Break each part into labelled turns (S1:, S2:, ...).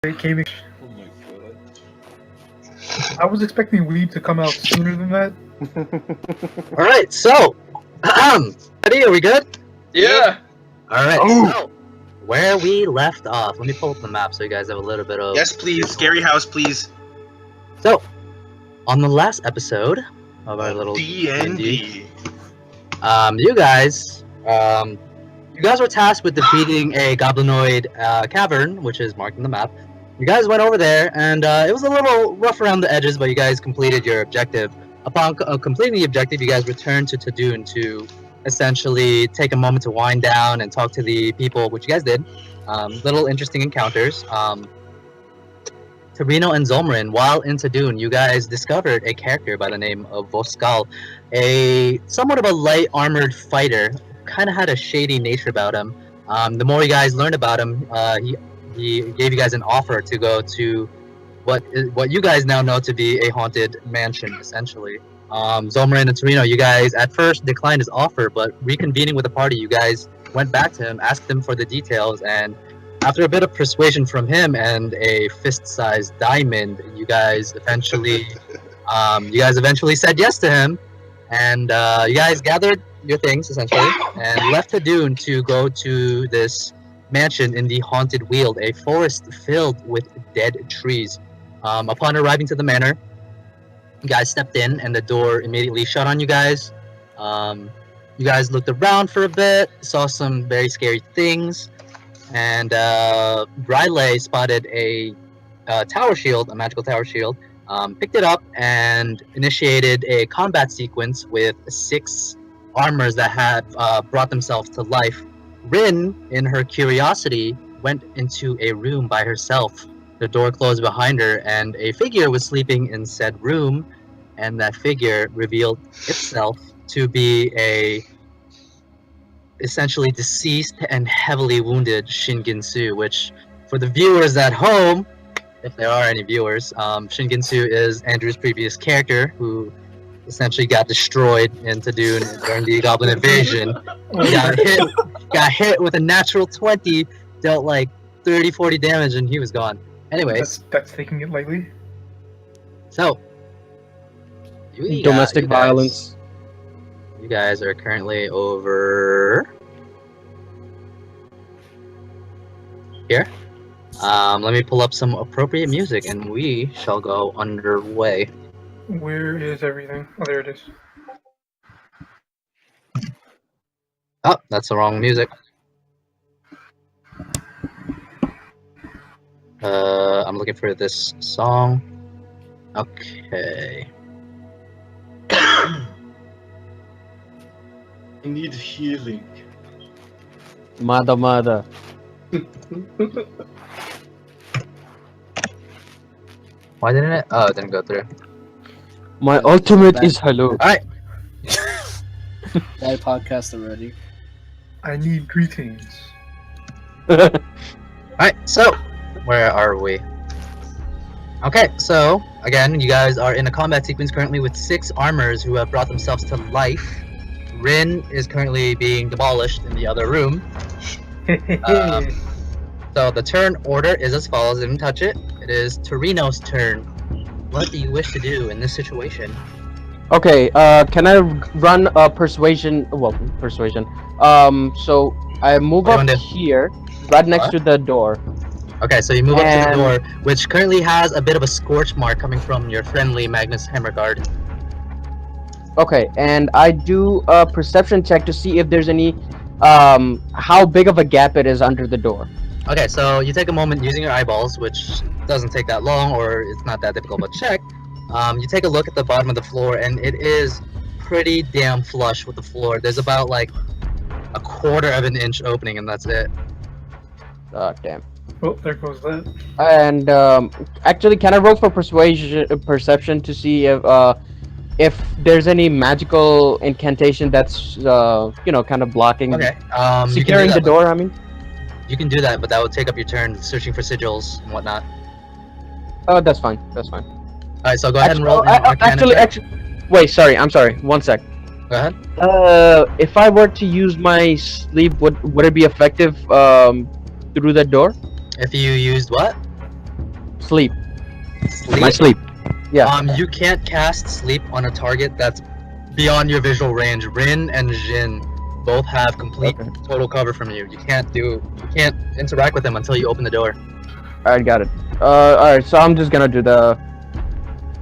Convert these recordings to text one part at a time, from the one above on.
S1: Caving.
S2: Oh my god.
S1: I was expecting Weeb to come out sooner than that.
S3: Alright, so, ready? Are we good?
S2: Yeah.
S3: Alright,
S4: Oh.
S3: so, where we left off, let me pull up the map so you guys have a little bit of...
S4: Yes, please. Scary house, please.
S3: So, on the last episode of our little
S4: D&D.
S3: you guys were tasked with defeating a goblinoid cavern, which is marked on the map. You guys went over there, and it was a little rough around the edges, but you guys completed your objective. Upon completing the objective, you guys returned to Tadun to essentially take a moment to wind down and talk to the people, which you guys did. Little interesting encounters. Torino and Zolmarin, while in Tadun, you guys discovered a character by the name of Voskaal, a somewhat of a light armored fighter. Kind of had a shady nature about him. The more you guys learned about him, he gave you guys an offer to go to what you guys now know to be a haunted mansion, essentially. Zolmarin and Torino, you guys at first declined his offer, but reconvening with the party, you guys went back to him, asked him for the details, and after a bit of persuasion from him and a fist-sized diamond, you guys eventually said yes to him, and you guys gathered your things essentially and left Hadun to go to this mansion in the Haunted Weald, a forest filled with dead trees. Upon arriving to the manor, you guys stepped in, and the door immediately shut on you guys. You guys looked around for a bit, saw some very scary things. And Briley spotted a tower shield, a magical tower shield, picked it up and initiated a combat sequence with 6 armors that had brought themselves to life. Rin, in her curiosity, went into a room by herself. The door closed behind her, and a figure was sleeping in said room, and that figure revealed itself to be a essentially deceased and heavily wounded Shinginsu, which, for the viewers at home, if there are any viewers, Shinginsu is Andrew's previous character, who essentially got destroyed in Tadun during the Goblin Invasion. Got hit with a natural 20, dealt like 30-40 damage, and he was gone. Anyways,
S1: That's taking it lightly.
S3: so
S5: Domestic violence.
S3: You guys are currently over here. Let me pull up some appropriate music and we shall go underway.
S1: Where is everything? Oh, there it is.
S3: Oh, that's the wrong music. I'm looking for this song. Okay.
S2: I need healing.
S5: Mother.
S3: Why didn't it? Oh, it didn't go through.
S5: My ultimate is hello.
S3: Alright.
S6: That podcast already.
S1: I need greetings.
S3: Alright, so where are we? Okay, so again, you guys are in a combat sequence currently with 6 armors who have brought themselves to life. Rin is currently being demolished in the other room. So the turn order is as follows. I didn't touch it. It is Torino's turn. What do you wish to do in this situation?
S5: Okay, can I run persuasion? Well, persuasion. So I move
S3: What do you
S5: up
S3: wanna do?
S5: here, right next
S3: What?
S5: to the door.
S3: Okay, so you move up to the
S5: And-
S3: door, which currently has a bit of a scorch mark coming from your friendly Magnus Hammerguard.
S5: Okay, and I do a perception check to see if there's any, how big of a gap it is under the door.
S3: Okay, so you take a moment using your eyeballs, which doesn't take that long, or it's not that difficult of a check. You take a look at the bottom of the floor, and it is pretty damn flush with the floor. There's about like a 1/4 of an inch opening, and that's it.
S5: Damn.
S1: Well, there goes that.
S5: And actually, can I roll for perception to see if there's any magical incantation that's kind of blocking,
S3: Okay,
S5: securing the door? I mean.
S3: You can do that, but that would take up your turn searching for sigils and whatnot.
S5: Oh, that's fine. That's fine.
S3: Alright, so go ahead and roll an Arcana check.
S5: Actually, wait. Sorry. I'm sorry. One sec.
S3: Go ahead.
S5: If I were to use my sleep, would it be effective through that door?
S3: If you used what?
S5: sleep.
S3: Sleep?
S5: My sleep. Yeah.
S3: You can't cast sleep on a target that's beyond your visual range. Rin and Jin both have complete
S5: Okay.
S3: total cover from you. You can't interact with them until you open the door.
S5: Alright, got it. Alright, so I'm just gonna do the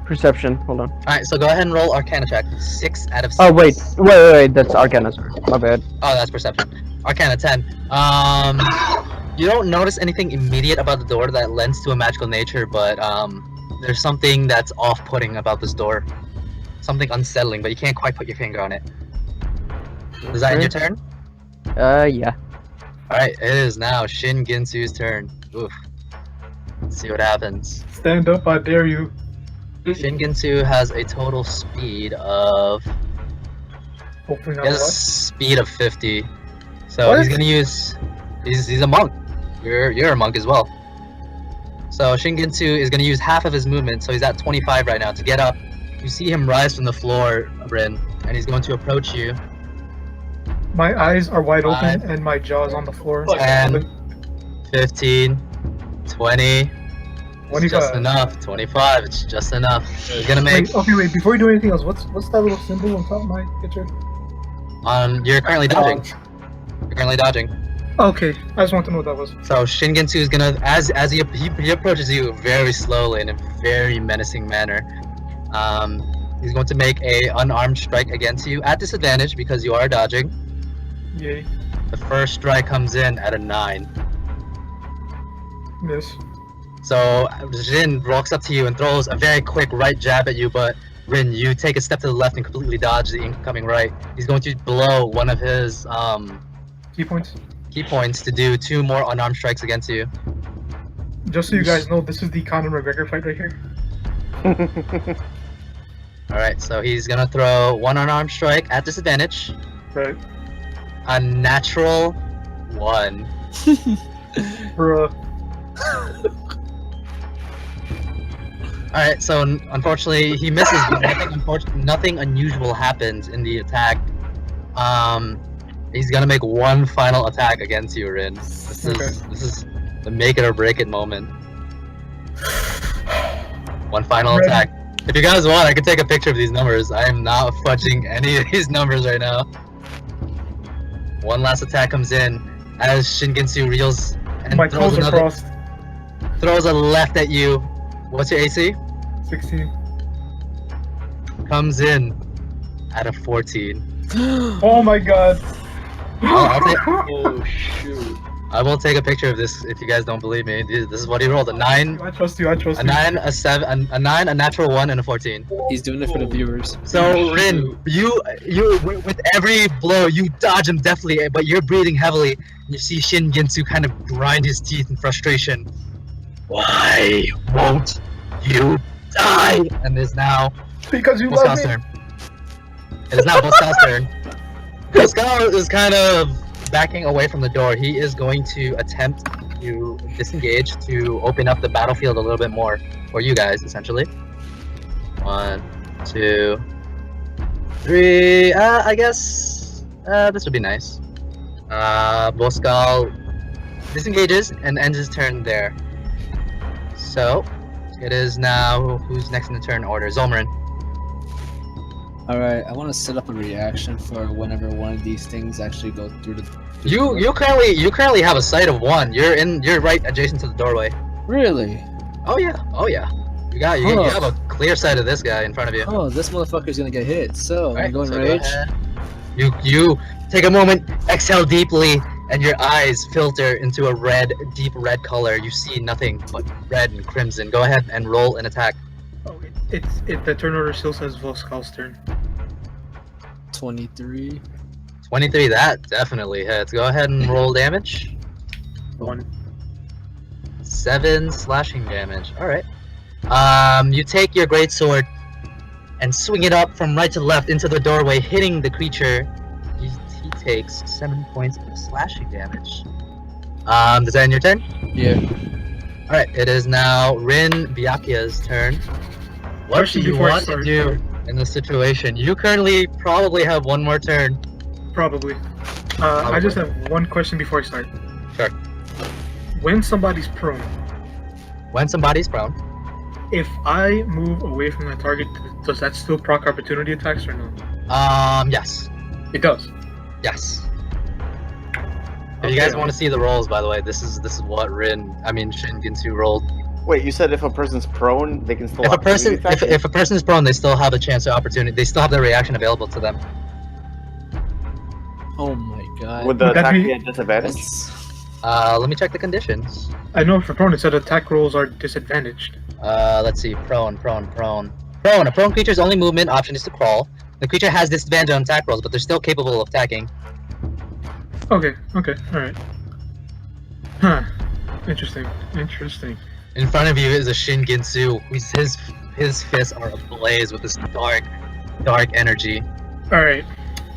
S5: perception. Hold on.
S3: Alright, so go ahead and roll Arcana check. 6 out of 6.
S5: Oh wait, that's Arcana, sorry. My bad.
S3: Oh, that's perception. Arcana 10. You don't notice anything immediate about the door that lends to a magical nature, but there's something that's off-putting about this door. Something unsettling, but you can't quite put your finger on it. Is that in your turn?
S5: Yeah.
S3: Alright, it is now Shin Ginsu's turn. Oof. Let's see what happens.
S1: Stand up, I dare you.
S3: Shin Ginsu has a total speed of...
S1: Hopefully not
S3: He
S1: a
S3: has a
S1: lot.
S3: speed of 50. So
S1: What?
S3: he's gonna use... He's a monk. You're a monk as well. So Shin Ginsu is gonna use half of his movement, so he's at 25 right now to get up. You see him rise from the floor, Bryn, and he's going to approach you.
S1: My eyes are wide open
S3: 5,
S1: and my jaw's on the floor.
S3: 10, 15, 20. It's
S1: 25.
S3: just enough. 25. It's just enough. He's gonna make.
S1: Wait. Before you do anything else, what's that little symbol on top of my picture?
S3: You're currently dodging. You're currently dodging.
S1: Okay, I just want to know what that was.
S3: So Shin Ginsu is gonna, as he approaches you very slowly in a very menacing manner. He's going to make a unarmed strike against you at disadvantage because you are dodging.
S1: Yay.
S3: The first strike comes in at a 9.
S1: Miss.
S3: So Jin walks up to you and throws a very quick right jab at you, but Rin, you take a step to the left and completely dodge the incoming right. He's going to blow one of his
S1: Key points.
S3: key points to do 2 more unarmed strikes against you.
S1: Just so you guys know, this is the Conor McGregor fight right here.
S3: Alright, so he's gonna throw 1 unarmed strike at disadvantage.
S1: Right.
S3: A natural 1.
S1: Bruh.
S3: Alright, so unfortunately he misses, but nothing unusual happens in the attack. He's gonna make 1 final attack against you, Rin. This is the make it or break it moment. 1 final
S1: Ready.
S3: attack. If you guys want, I can take a picture of these numbers. I am not fudging any of these numbers right now. 1 last attack comes in as Shingensu reels and
S1: My
S3: throws
S1: toes are crossed.
S3: throws a left at you. What's your AC?
S1: 16.
S3: Comes in at a 14.
S1: Oh my god.
S3: I'll take-
S2: Oh shoot.
S3: I will take a picture of this if you guys don't believe me. This is what he rolled: a 9,
S1: I trust you, I trust
S3: a
S1: you.
S3: 9, a 7, a 9, a natural 1, and a 14.
S6: He's doing it for the viewers.
S3: So Rin, you with every blow you dodge him deftly, but you're breathing heavily. You see Shin Ginsu kind of grind his teeth in frustration. Why won't you die? And it's now
S1: Because you love
S3: Voskaal's
S1: me.
S3: turn. It is now Voskaal's turn. Voskaal is kind of backing away from the door. He is going to attempt to disengage to open up the battlefield a little bit more for you guys, essentially. 1, 2, 3. I guess this would be nice. Voskaal disengages and ends his turn there. So it is now who's next in the turn order? Zolmarin.
S6: Alright, I want to set up a reaction for whenever one of these things actually go through the.
S3: You currently have a sight of 1. You're right adjacent to the doorway.
S6: Really?
S3: Oh yeah. You have a clear sight of this guy in front of you.
S6: Oh, this motherfucker's gonna get hit. So
S3: Alright,
S6: I'm going
S3: so go
S6: rage.
S3: ahead. You take a moment, exhale deeply, and your eyes filter into a deep red color. You see nothing but red and crimson. Go ahead and roll an attack.
S1: Oh, the turn order still says Voskaal's turn.
S6: 23.
S3: 23, that definitely hits. Go ahead and roll damage.
S1: 1.
S3: 7 slashing damage. Alright. You take your greatsword and swing it up from right to left into the doorway, hitting the creature. He takes 7 points of slashing damage. Is that in your turn?
S6: Yeah.
S3: Alright, it is now Rin Byakuya's turn. What
S1: Question
S3: do you
S1: before I
S3: want to
S1: start.
S3: do in this situation? You currently probably have 1 more turn.
S1: Probably. I just have one question before I start.
S3: Sure.
S1: When somebody's prone,
S3: When somebody's prone,
S1: If I move away from the target, does that still proc opportunity attacks or no?
S3: yes.
S1: It does.
S3: Yes. If you guys
S1: Okay.
S3: want to see the rolls, by the way, this is what Shin Ginsu rolled.
S7: Wait, you said if a person's prone, they can still.
S3: If a
S7: opportunity
S3: person
S7: attack?
S3: if a person is prone, they still have a chance to opportunity. They still have their reaction available to them.
S6: Oh my god.
S7: Would the
S1: Would that
S7: attack
S1: be-
S7: be at disadvantage?
S6: That's-
S3: Let me check the conditions.
S1: I know for prone it said attack rolls are disadvantaged.
S3: Let's see. Prone. A prone creature's only movement option is to crawl. The creature has disadvantage on attack rolls, but they're still capable of attacking.
S1: Okay, alright. Huh. Interesting.
S3: In front of you is a Shin Ginsu. His fists are ablaze with this dark energy.
S1: Alright.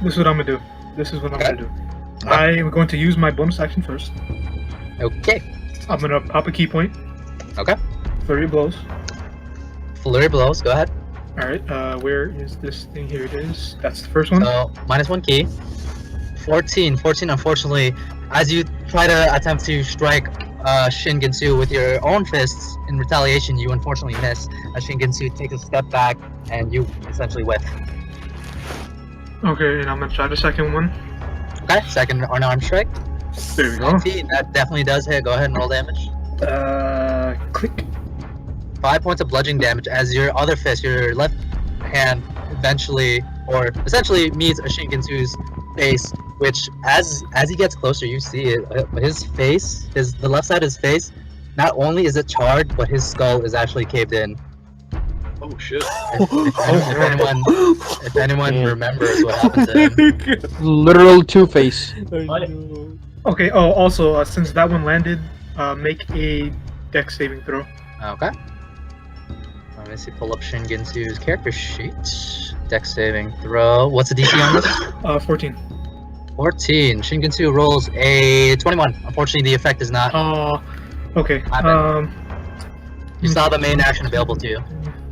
S1: This is what I'm gonna do. I am going to use my bonus action first.
S3: Okay.
S1: I'm gonna pop a key point.
S3: Okay.
S1: Flurry of blows.
S3: Flurry blows. Go ahead.
S1: Alright, where is this thing? Here it is. That's the first one.
S3: So -1 key. 14. Unfortunately, as you try to attempt to strike Shin Ginsu with your own fists in retaliation, you unfortunately miss. As Shin Ginsu takes a step back and you essentially whiff.
S1: Okay, and I'm gonna try the second one.
S3: Okay. Second unarmed strike.
S1: There we go.
S3: 19. That definitely does hit. Go ahead and roll damage.
S1: Click.
S3: 5 points of bludgeoning damage as your other fist, your left hand, essentially meets a Shin Ginsu's face, which as he gets closer, you see it. His face, the left side of his face, not only is it charred, but his skull is actually caved in.
S2: Oh shit.
S3: If anyone
S5: Yeah.
S3: remembers what happened to him,
S5: Literal Two-Face.
S1: Okay, also, since that one landed, make a dex saving throw.
S3: okay. Let me see. Pull up Shin Ginsu's character sheet. Dex saving throw. What's the DC on this?
S1: 14.
S3: 14. Shin Ginsu rolls a 21. Unfortunately, the effect is not.
S1: Okay.
S3: My bad. You saw the main action available to you.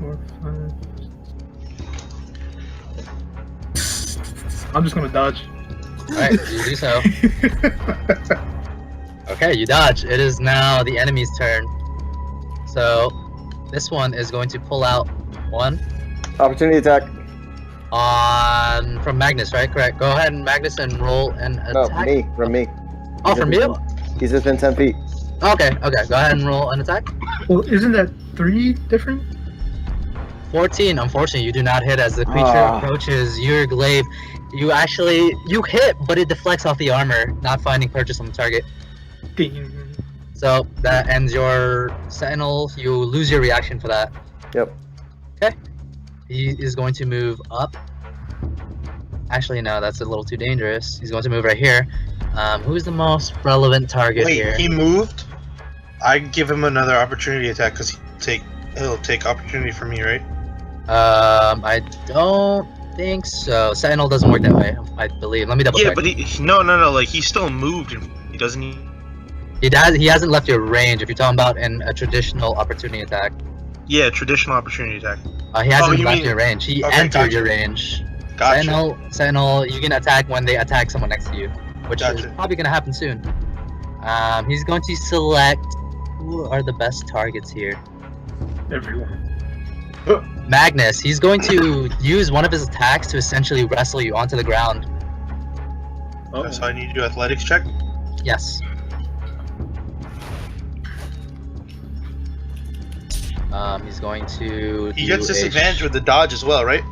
S1: 4, 5. I'm just gonna dodge.
S3: Alright, you do so. Okay, you dodge. It is now the enemy's turn. So, this one is going to pull out one
S7: Opportunity attack.
S3: from Magnus, right? Correct. Go ahead, Magnus, and roll an
S7: No,
S3: attack.
S7: from me.
S3: Oh, from you?
S7: He's within 10 feet.
S3: Okay. Go ahead and roll an attack.
S1: Well, isn't that 3 different?
S3: 14. Unfortunately, you do not hit as the creature
S7: Ah.
S3: approaches your glaive. You hit, but it deflects off the armor, not finding purchase on the target.
S1: Ding.
S3: So that ends your sentinel. You lose your reaction for that.
S7: Yep.
S3: Okay. He is going to move up. Actually, no, that's a little too dangerous. He's going to move right here. Who's the most relevant target
S4: Wait,
S3: here?
S4: he moved? I give him another opportunity attack because he'll take opportunity from me, right?
S3: I don't think so. Sentinel doesn't work that way, I believe. Let me double
S4: Yeah,
S3: check.
S4: but no, like he still moved and he doesn't.
S3: He hasn't left your range if you're talking about in a traditional opportunity attack.
S4: Yeah, traditional opportunity attack.
S3: He hasn't
S4: you
S3: left
S4: mean-
S3: your range. He
S4: Okay,
S3: entered
S4: gotcha.
S3: your range.
S4: Gotcha.
S3: Sentinel, you can attack when they attack someone next to you, which is
S4: Gotcha.
S3: probably going to happen soon. He's going to select who are the best targets here.
S1: Everyone.
S3: Magnus, he's going to use one of his attacks to essentially wrestle you onto the ground.
S2: Oh.
S4: So I need to do athletics check.
S3: Yes. He's going to.
S4: He
S3: do
S4: gets
S3: a
S4: disadvantage with the dodge as well, right?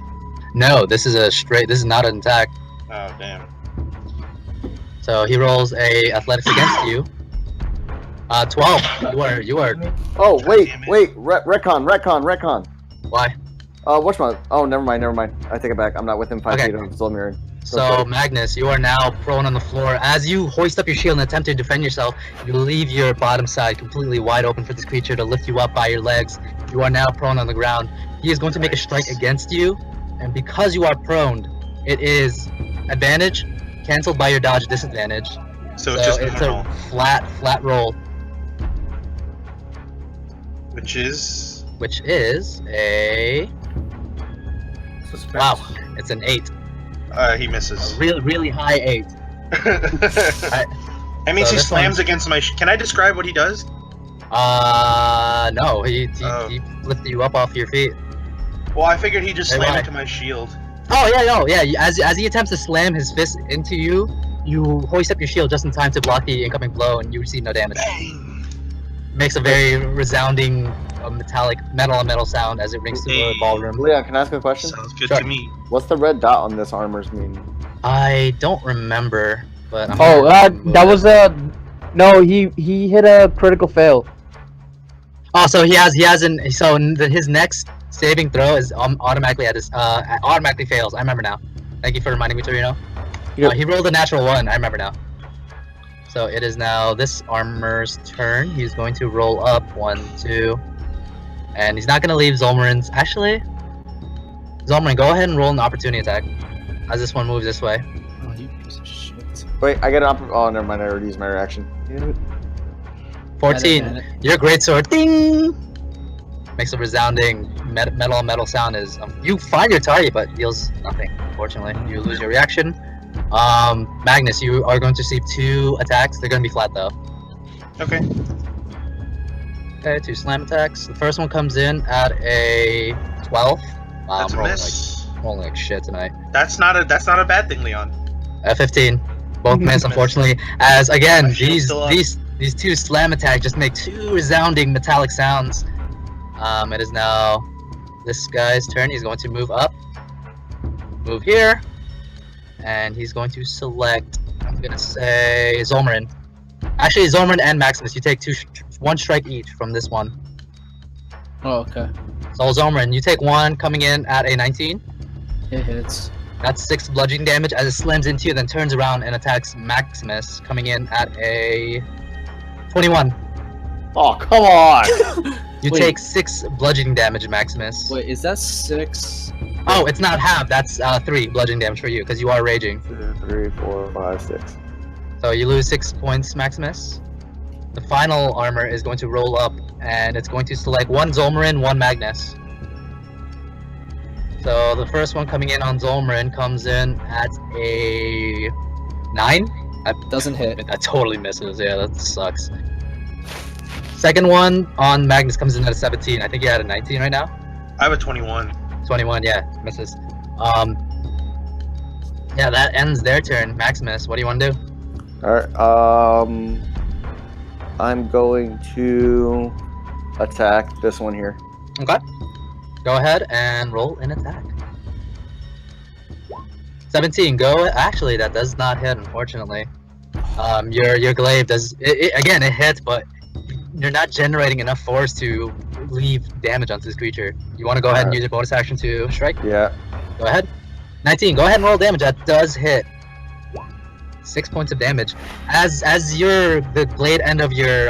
S3: No, this is not an attack.
S4: Oh damn.
S3: So he rolls a athletics against you. 12. You are.
S7: Oh, wait.
S4: Damn it.
S7: Retcon.
S3: Why?
S7: Whatchamacallit? Oh, never mind. I take it back. I'm not within 5
S3: Okay.
S7: feet of Soul Mirror.
S3: So Magnus, you are now prone on the floor. As you hoist up your shield and attempt to defend yourself, you leave your bottom side completely wide open for this creature to lift you up by your legs. You are now prone on the ground. He is going to make a strike against you, and because you are prone, it is advantage canceled by your dodge disadvantage.
S4: So it's just normal,
S3: a flat roll,
S4: which is
S3: which is a
S1: Suspense.
S3: wow. It's an 8,
S4: he misses.
S3: a really high 8.
S4: That means
S3: So
S4: he
S3: this
S4: slams
S3: one's-
S4: against my. Can I describe what he does?
S3: No, he
S4: Oh.
S3: he lifted you up off your feet.
S4: Well, I figured he just
S3: Hey,
S4: slammed
S3: why?
S4: into my shield.
S3: Oh yeah, no, yeah. As he attempts to slam his fist into you, you hoist up your shield just in time to block the incoming blow, and you receive no damage.
S4: Bang!
S3: Makes a very resounding metallic metal on metal sound as it rings through the
S4: Hey.
S3: ballroom.
S7: Leon, can I ask a question?
S4: Sounds good
S3: Sure.
S4: to me.
S7: What's the red dot on this armor's mean?
S3: I don't remember, but I'm
S5: Oh,
S3: gonna remove
S5: that
S3: it.
S5: was a. No, he hit a critical fail.
S3: Oh, so he hasn't. So his next saving throw is automatically automatically fails. I remember now. Thank you for reminding me, Torino.
S5: Yep.
S3: He rolled a natural 1. I remember now. So it is now this armor's turn. He's going to roll up 1, 2, and he's not going to leave Zolmarin's. Actually, Zolmarin, go ahead and roll an opportunity attack as this one moves this way.
S6: Oh, you piece of shit.
S7: Wait, I get an oh, never mind. I already used my reaction.
S3: 14. Your greatsword, ding, makes a resounding metal on metal sound. As you find your target, but deals nothing. Unfortunately, you lose your reaction. Magnus, you are going to receive 2 attacks. They're going to be flat though.
S4: Okay.
S3: Okay, 2 slam attacks. The first one comes in at a 12. Wow,
S4: That's
S3: I'm
S4: a
S3: rolling
S4: miss.
S3: rolling like shit tonight.
S4: That's not a bad thing, Leon.
S3: 15. Both miss, unfortunately. As again,
S4: My shield's still up.
S3: these 2 slam attacks just make 2 resounding metallic sounds. It is now this guy's turn. He's going to move up, move here, and he's going to select. I'm gonna say Zolmarin. Actually, Zolmarin and Maximus, you take 1 strike each from this one.
S6: Oh, okay.
S3: So Zolmarin, you take 1 coming in at a 19.
S6: It hits.
S3: That's 6 bludgeoning damage as it slams into you, then turns around and attacks Maximus, coming in at a 21.
S7: Oh, come on!
S3: You
S6: Wait.
S3: take 6 bludgeoning damage, Maximus.
S6: Wait, is that 6?
S3: Oh, it's not half. That's 3 bludgeoning damage for you because you are raging.
S7: 2, 3, 4, 5, 6.
S3: So you lose 6 points, Maximus. The final armor is going to roll up, and it's going to select 1 Zolmarin, 1 Magnus. So the first one coming in on Zolmarin comes in at a 9.
S6: Doesn't hit.
S3: That totally misses. Yeah, that sucks. Second one on Magnus comes in at a 17. I think you had a 19 right now.
S4: I have a 21.
S3: 21, yeah, misses. Yeah, that ends their turn. Maximus, what do you want to do?
S7: Alright, I'm going to attack this one here.
S3: Okay. Go ahead and roll an attack. 17. Go. Actually, that does not hit, unfortunately. Your glaive does. Again, it hits, but you're not generating enough force to leave damage onto this creature. You want to go ahead and use your bonus action to strike?
S7: Yeah.
S3: Go ahead. 19. Go ahead and roll damage. That does hit. 6 points of damage. As the blade end of your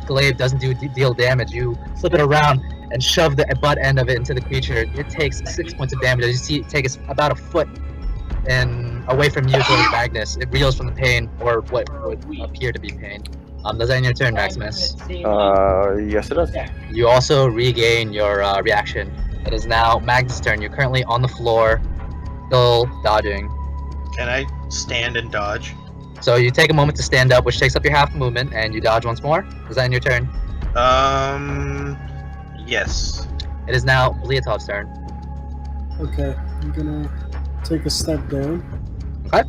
S3: glaive doesn't deal damage, you flip it around and shove the butt end of it into the creature. It takes 6 points of damage. As you see, it takes about a foot and away from you towards Magnus. It reels from the pain, or what would appear to be pain. Does that end your turn, Maximus?
S7: Yes it does.
S3: You also regain your reaction. It is now Magnus' turn. You're currently on the floor, still dodging.
S4: Can I stand and dodge?
S3: So you take a moment to stand up, which takes up your half movement, and you dodge once more. Is that in your turn?
S4: Yes.
S3: It is now Leotov's turn.
S8: Okay, I'm gonna take a step down.
S3: Okay.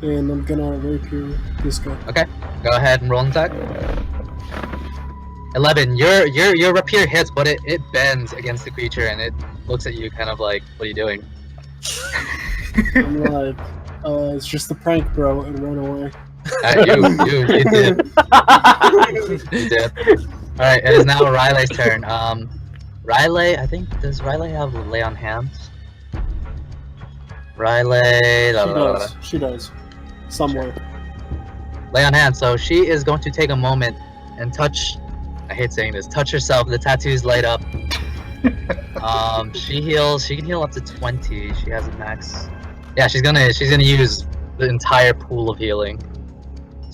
S8: And I'm gonna rapier this guy.
S3: Go ahead and roll an attack. 11. Your rapier hits, but it bends against the creature, and it looks at you kind of like, what are you doing?
S8: I'm like, it's just a prank, bro, and run away.
S3: You did. You did. Alright, it is now Riley's turn. Riley, I think, does Riley have lay on hands? Riley...
S8: She does. Somewhere.
S3: Lay on hands. So she is going to take a moment and touch... I hate saying this. Touch herself. The tattoos light up. She heals. She can heal up to 20. She has a max. Yeah, she's gonna use the entire pool of healing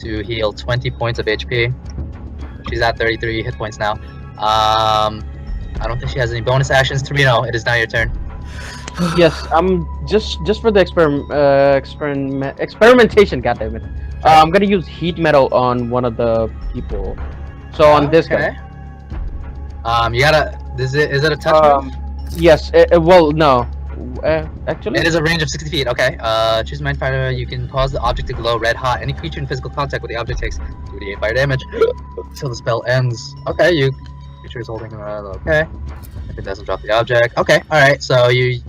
S3: to heal 20 points of HP. She's at 33 hit points now. I don't think she has any bonus actions. Torino, it is now your turn.
S5: Yes, I'm just for the experimentation. Goddammit. I'm gonna use heat metal on one of the people. So on this guy.
S3: You gotta. Is it a touch move?
S5: Yes. Well, no. Actually.
S3: It is a range of 60 feet. Okay. Choose mind fire. You can cause the object to glow red hot. Any creature in physical contact with the object takes 2d8 fire damage until the spell ends. Okay. Creature is holding. Okay. If it doesn't drop the object. Okay. All right. So you.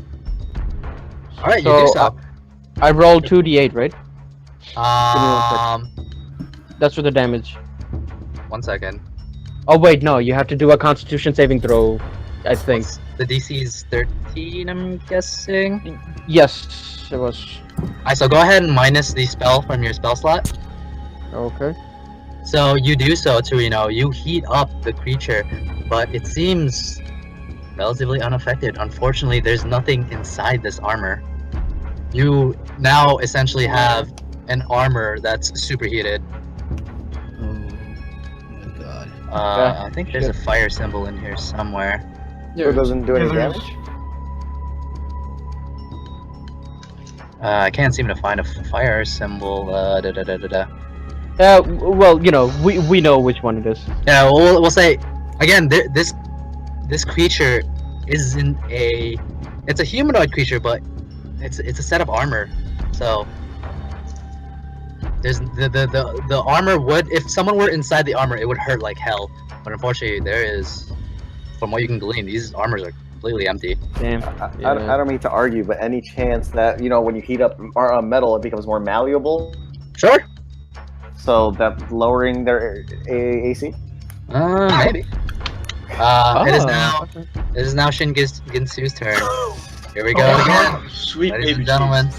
S3: All right. You do so.
S5: I rolled 2d8, right?
S3: Um.
S5: That's for the damage.
S3: 1 second.
S5: Oh wait, no. You have to do a Constitution saving throw. I think.
S3: The DC is 13. I'm guessing.
S5: Yes, it was.
S3: Alright. So go ahead and minus the spell from your spell slot.
S5: Okay.
S3: So you do so to, you heat up the creature, but it seems relatively unaffected. Unfortunately, there's nothing inside this armor. You now essentially have an armor that's superheated.
S6: Oh my god.
S3: I think there's a fire symbol in here somewhere.
S7: So it doesn't do any
S1: Yeah,
S7: damage?
S3: I can't seem to find a fire symbol.
S5: Well, we know which one it is.
S3: Yeah, we'll say again. This creature isn't a. It's a humanoid creature, but it's a set of armor. So there's the armor would, if someone were inside the armor, it would hurt like hell. But unfortunately, there is, from what you can glean, these armors are completely empty.
S5: Damn.
S7: I don't mean to argue, but any chance that, when you heat up metal, it becomes more malleable?
S3: Sure.
S7: So that lowering their AC?
S3: Maybe. It is now Shin Ginsu's turn. Here we go again,
S2: Sweet
S3: ladies
S2: baby
S3: and gentlemen.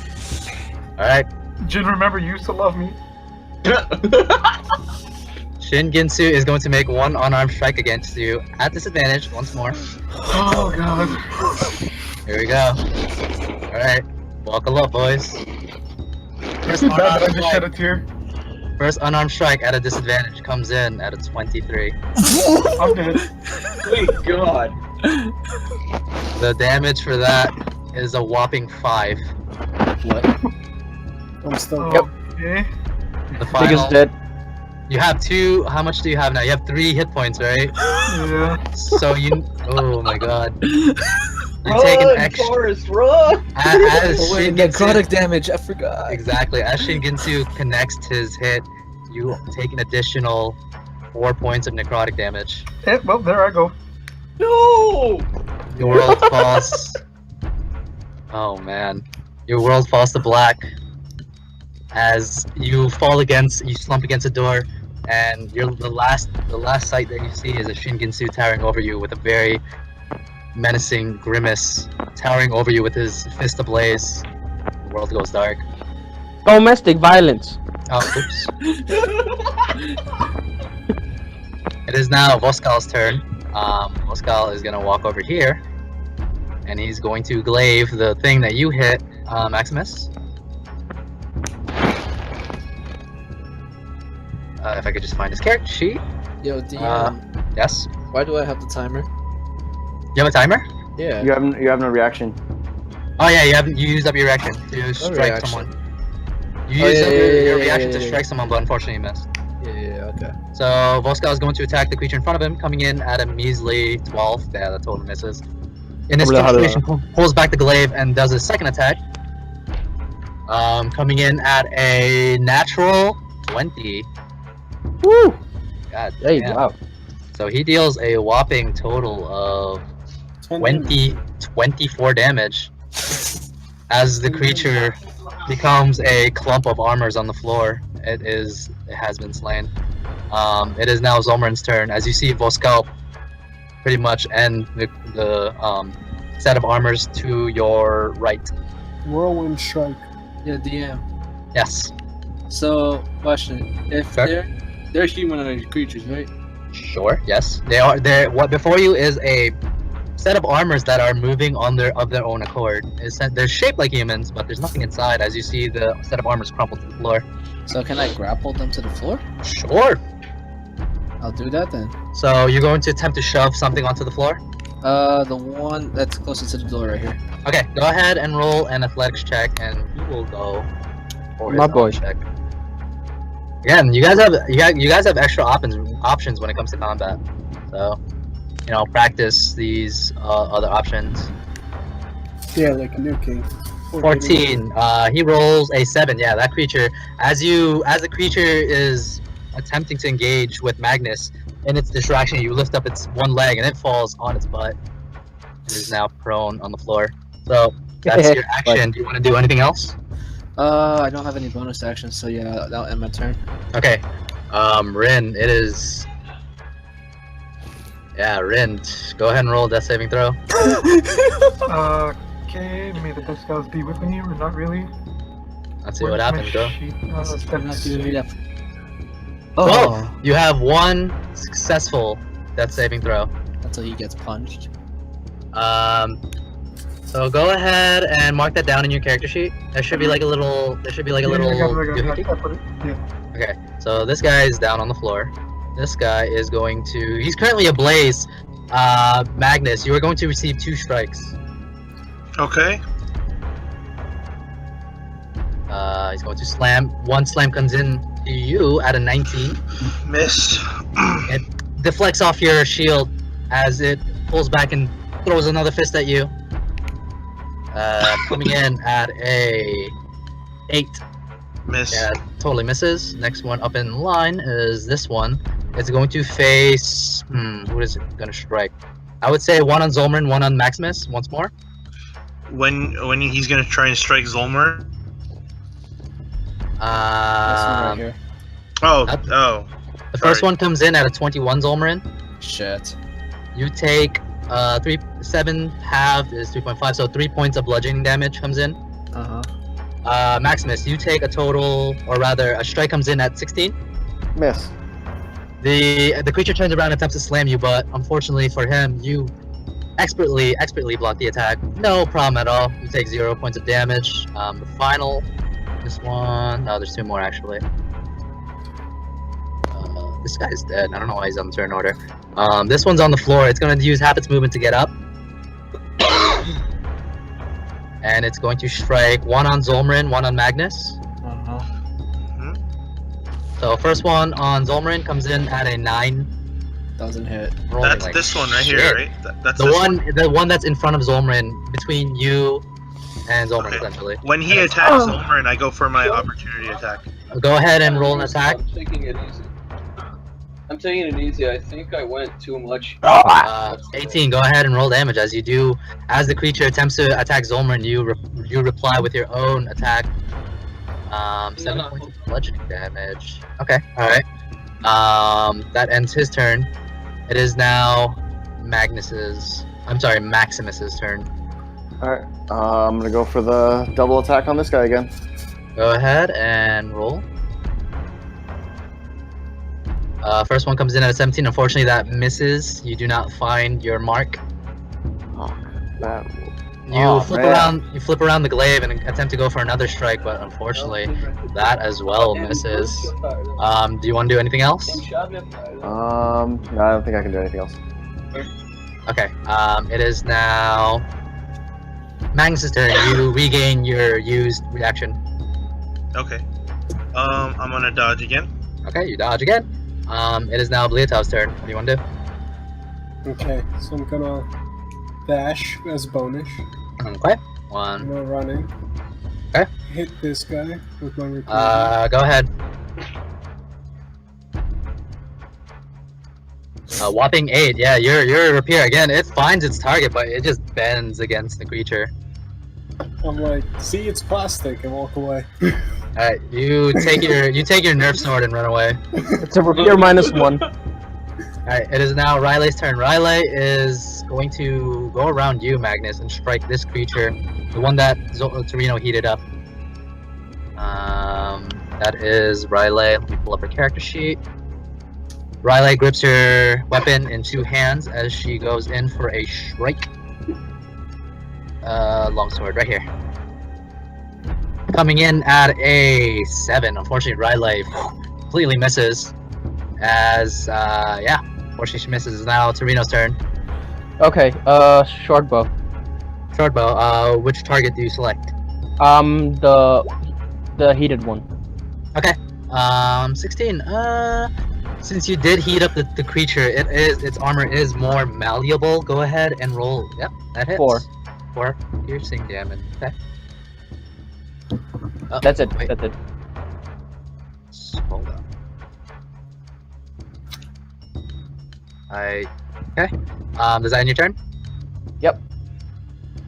S3: All right.
S1: Jin, remember you used to love me.
S3: Shin Ginsu is going to make one unarmed strike against you at disadvantage once more.
S1: Oh god.
S3: Here we go. Alright. Buckle up, boys. First
S1: Too bad that I
S3: unarmed,
S1: just shed a tear.
S3: first unarmed strike at a disadvantage comes in at a 23.
S1: I'm dead.
S2: Sweet God.
S3: The damage for that is a whopping 5.
S6: What?
S8: I'm still.
S1: Okay.
S3: The
S5: Big
S3: final.
S5: is dead.
S3: You have 2. How much do you have now? You have 3 hit points, right?
S1: Yeah.
S3: So you. Oh my god. You take an extra.
S2: Forrest, run!
S3: As
S6: Oh wait,
S3: Shin Ginsu-
S6: necrotic damage. I forgot.
S3: Exactly. As Shin Ginsu connects his hit, you take an additional 4 points of necrotic damage.
S1: Well, there I go.
S2: No!
S3: Your world falls. Oh man. Your world falls to black as you slump against a door, and the last sight that you see is a Shin Ginsu towering over you with a very menacing grimace, towering over you with his fist ablaze. The world goes dark.
S5: Domestic violence.
S3: Oh, oops. It is now Voskaal's turn. Voskaal is gonna walk over here, and he's going to glaive the thing that you hit, Maximus. If I could just find his character sheet.
S6: Yo, DM.
S3: Yes.
S6: Why do I have the timer?
S3: You have a timer?
S6: Yeah.
S7: You have no reaction.
S3: Oh yeah, you used up your reaction to strike
S6: reaction.
S3: someone. You used up your
S6: yeah,
S3: reaction to
S6: yeah.
S3: strike someone, but unfortunately you missed.
S6: Yeah. Okay.
S3: So Voskaal is going to attack the creature in front of him, coming in at a measly 12. Yeah, that totally misses. In this situation, pulls back the glaive and does his second attack. Coming in at a natural 20.
S5: Woo!
S3: God
S5: Hey,
S3: damn.
S5: wow.
S3: So he deals a whopping total of 24 damage as the creature becomes a clump of armors on the floor. It has been slain. It is now Zolmerin's turn. As you see Voskaal pretty much end the set of armors to your right.
S8: Whirlwind strike.
S6: Yeah, DM.
S3: Yes.
S6: So, question: if
S3: Sure.
S6: they're humanoid creatures, right?
S3: Sure. Yes. They are. What before you is a set of armors that are moving of their own accord. They're shaped like humans, but there's nothing inside. As you see, the set of armors crumple to the floor.
S6: So can I grapple them to the floor?
S3: Sure.
S6: I'll do that then.
S3: So you're going to attempt to shove something onto the floor?
S6: The one that's closest to the door right here.
S3: Okay, go ahead and roll an athletics check, and he will go for his
S5: My
S3: own
S5: boy.
S3: check. Again, you guys have extra options when it comes to combat. So practice these other options.
S8: Yeah, like nuking.
S3: 14. He rolls a 7. Yeah, that creature. As the creature is attempting to engage with Magnus, in its distraction, you lift up its one leg and it falls on its butt. It is now prone on the floor. So that's your action. Do you want to do anything else?
S6: I don't have any bonus actions, so yeah, that'll end my turn.
S3: Okay. Rin, it is. Yeah, Rin, go ahead and roll a death saving throw.
S1: Okay, may the best guys be with me, or not really?
S3: Let's see what happens, go.
S6: Oh,
S3: You have one successful death saving throw.
S6: until he gets punched.
S3: So go ahead and mark that down in your character sheet. There should be like a little.
S1: Yeah.
S3: Okay, so this guy is down on the floor. This guy is going to. He's currently ablaze. Magnus, you are going to receive 2 strikes.
S4: Okay.
S3: He's going to slam. One slam comes in to you at a 19.
S4: Miss.
S3: It deflects off your shield as it pulls back and throws another fist at you. Coming in at a 8.
S4: Miss.
S3: Yeah, totally misses. Next one up in line is this one. It's going to face. Who is it going to strike? I would say 1 on Zolmrin, 1 on Maximus. Once more.
S4: When he's gonna try and strike Zolmer.
S6: This one right here.
S4: Oh.
S3: The first
S4: Sorry.
S3: one comes in at a 21 Zolmrin.
S6: Shit.
S3: You take 7 halved is 3.5, so 3 points of bludgeoning damage comes in. Maximus, you take a total, or rather, a strike comes in at 16.
S7: Miss.
S3: The creature turns around and attempts to slam you, but unfortunately for him, you expertly block the attack. No problem at all. You take 0 points of damage. The final, this one. No, there's 2 more actually. This guy's dead. I don't know why he's on the turn order. This one's on the floor. It's going to use half its movement to get up. And it's going to strike 1 on Zolmrin, 1 on Magnus. So first one on Zolmrin comes in at a 9.
S6: Doesn't hit.
S3: Rolling
S4: That's
S3: like
S4: this one right
S3: shit.
S4: here, right? That's
S3: The
S4: this
S3: one that's in front of Zolmrin, between you and Zolmrin,
S4: Okay.
S3: essentially.
S4: When he attacks Zolmer and I go for my opportunity attack.
S3: Go ahead and roll an attack.
S2: I'm taking it easy. I think I went too much.
S3: 18. Go ahead and roll damage as you do. As the creature attempts to attack Zolmrin, you reply with your own attack. 7 points of bludgeoning damage. Okay, all right. That ends his turn. It is now Maximus's turn.
S7: Alright, I'm gonna go for the double attack on this guy again.
S3: Go ahead and roll. First one comes in at a 17. Unfortunately, that misses. You do not find your mark.
S7: Oh, that.
S3: You flip
S7: man.
S3: around. You flip around the glaive and attempt to go for another strike, but unfortunately, that as well misses. Do you want to do anything else?
S7: No, I don't think I can do anything else.
S3: Okay. It is now Magnus's turn. You regain your used reaction.
S4: Okay. I'm gonna dodge again.
S3: Okay, you dodge again. It is now Bliatow's turn. What do you want to do?
S8: Okay, so I'm gonna dash as bonus.
S3: Okay.
S8: I'm
S3: 1.
S8: gonna running.
S3: Okay.
S8: Hit this guy with my repeater.
S3: Go ahead. Whopping 8. Yeah, your rapier again. It finds its target, but it just bends against the creature.
S8: I'm like, see, it's plastic, and walk away.
S3: Alright, you take your nerf sword and run away.
S5: It's a rapier -1.
S3: Alright, it is now Riley's turn. Riley is going to go around you, Magnus, and strike this creature, the one that Torino heated up. That is Riley. Let me pull up her character sheet. Riley grips her weapon in 2 hands as she goes in for a strike. Longsword, right here. Coming in at a 7. Unfortunately, Riley completely misses. As, unfortunately she misses. It's now Torino's turn.
S5: Okay, short bow.
S3: Short bow, which target do you select?
S5: The heated one.
S3: Okay. 16. Since you did heat up the creature, its armor is more malleable. Go ahead and roll. Yep, that hits. 4 piercing damage. Okay. Oh,
S5: That's it.
S3: wait.
S5: That's it.
S3: Hold on. Okay. Does that end your turn?
S5: Yep.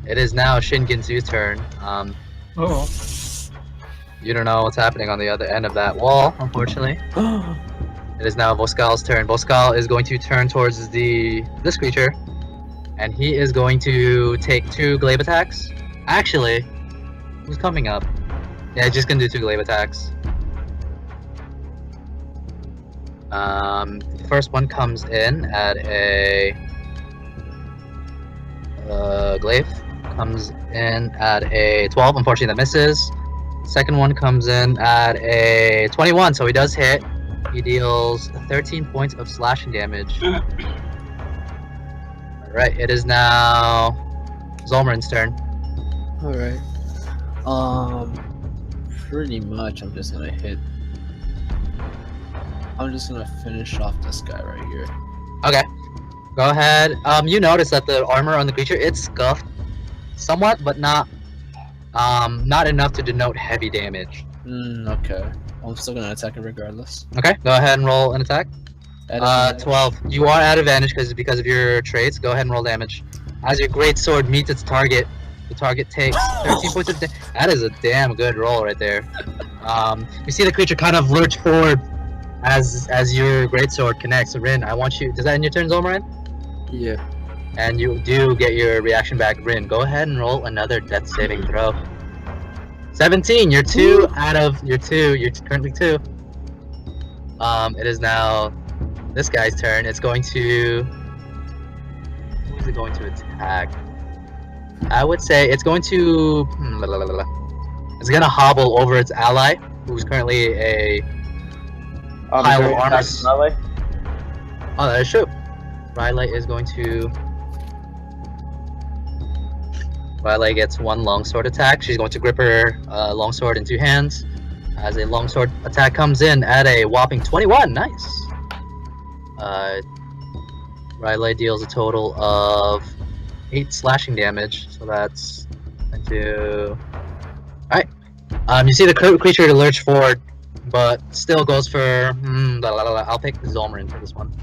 S3: It is now Shingensu's turn.
S1: Oh.
S3: You don't know what's happening on the other end of that wall, unfortunately. It is now Voskaal's turn. Voskaal is going to turn towards this creature, and he is going to take 2 glaive attacks. Actually, who's coming up? Yeah, he's just gonna do 2 glaive attacks. The first one comes in at a glaive. Comes in at a 12. Unfortunately, that misses. Second one comes in at a 21, so he does hit. He deals 13 points of slashing damage. Alright, it is now Zolmarin's turn.
S6: Alright. Pretty much I'm just gonna finish off this guy right here.
S3: Okay. Go ahead. You notice that the armor on the creature, it's scuffed somewhat, but not enough to denote heavy damage.
S6: Okay. I'm still gonna attack it regardless.
S3: Okay, go ahead and roll an attack.
S6: Advantage.
S3: 12. You are at advantage because of your traits. Go ahead and roll damage. As your great sword meets its target, the target takes 13 points of damage. That is a damn good roll right there. You see the creature kind of lurch forward as your great sword connects. So Rin, I want you. Does that end your turn, Zolmarin?
S6: Yeah.
S3: And you do get your reaction back. Rin, go ahead and roll another death saving throw. 17. You're 2 out of your 2. You're currently 2. It is now this guy's turn. It's going to. Who is it going to attack? I would say it's going to. It's gonna hobble over its ally, who's currently a pile of armor. Oh, that is true. Riley is going to. Riley gets 1 longsword attack. She's going to grip her longsword in 2 hands. As a longsword attack comes in at a whopping 21. Nice. Riley deals a total of 8 slashing damage. So that's into. Alright. You see the creature lurch forward, but still goes for. I'll pick Zolmarin for this one.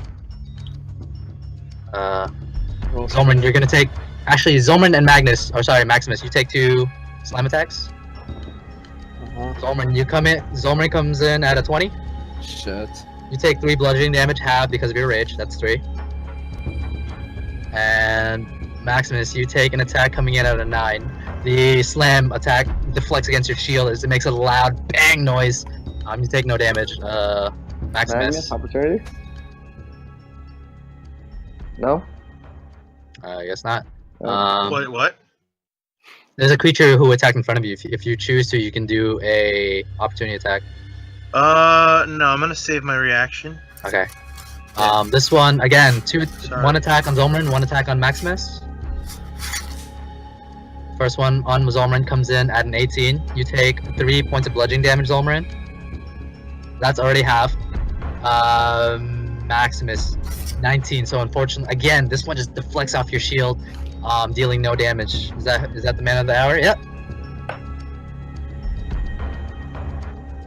S3: Zolmarin, you're gonna take. Actually, Zolmarin and Maximus, you take 2 slam attacks. Zolmarin comes in at a 20.
S6: Shit.
S3: You take 3 bludgeoning damage, half because of your rage. That's 3. And Maximus, you take an attack coming in at a 9. The slam attack deflects against your shield as it makes a loud bang noise. You take no damage. Maximus.
S7: Opportunity? No?
S3: I guess not.
S4: Wait, what?
S3: There's a creature who attacked in front of you. If you choose to, you can do a opportunity attack.
S4: No, I'm gonna save my reaction.
S3: Okay. This one again,
S4: Sorry.
S3: 1 attack on Zolmarin, 1 attack on Maximus. First one on Zolmarin comes in at an 18. You take 3 points of bludgeoning damage, Zolmarin. That's already half. Maximus, 19. So unfortunately, again, this one just deflects off your shield, dealing no damage. Is that the man of the hour? Yep.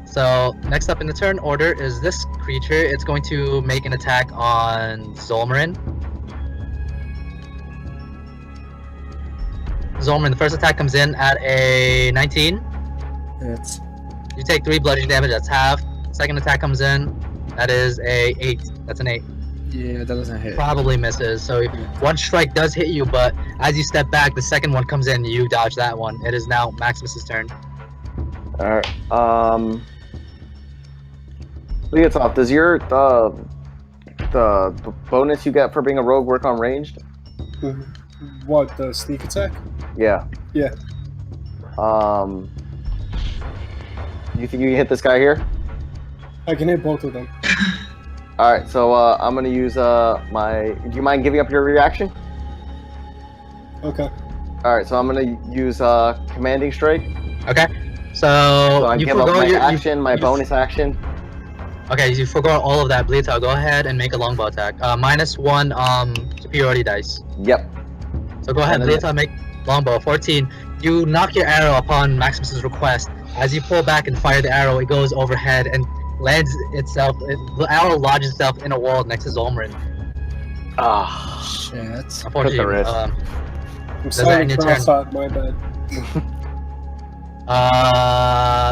S3: So next up in the turn order is this creature. It's going to make an attack on Zolmarin. Zolmarin, the first attack comes in at a 19.
S6: Hits.
S3: You take 3 bludgeoning damage, that's half. Second attack comes in, that is a 8. That's an 8.
S6: Yeah, that doesn't hit.
S3: Probably misses. So 1 strike does hit you, but as you step back, the second one comes in, you dodge that one. It is now Maximus's turn.
S7: Alright. Leave off. Does your the bonus you get for being a rogue work on ranged?
S8: What, the sneak attack?
S7: Yeah.
S8: Yeah.
S7: You think you can hit this guy here?
S8: I can hit both of them.
S7: Alright, so I'm gonna use my. Do you mind giving up your reaction?
S8: Okay.
S7: Alright, so I'm gonna use commanding strike.
S3: Okay.
S7: So I
S3: you
S7: give up
S3: forgo
S7: my
S3: your
S7: action, my bonus action.
S3: Okay, you forgot all of that. Bleato, go ahead and make a longbow attack. -1 superiority dice.
S7: Yep.
S3: So go ahead,
S7: And then-
S3: Bleato, make longbow. 14. You knock your arrow upon Maximus's request. As you pull back and fire the arrow, it goes overhead and lands itself. The arrow lodges itself in a wall next to Zolmrin.
S7: Ah.
S6: Shit.
S3: Unfortunately,
S7: Took the risk.
S8: I'm
S3: that
S8: signing
S3: end your
S8: cross-eyed, my bad.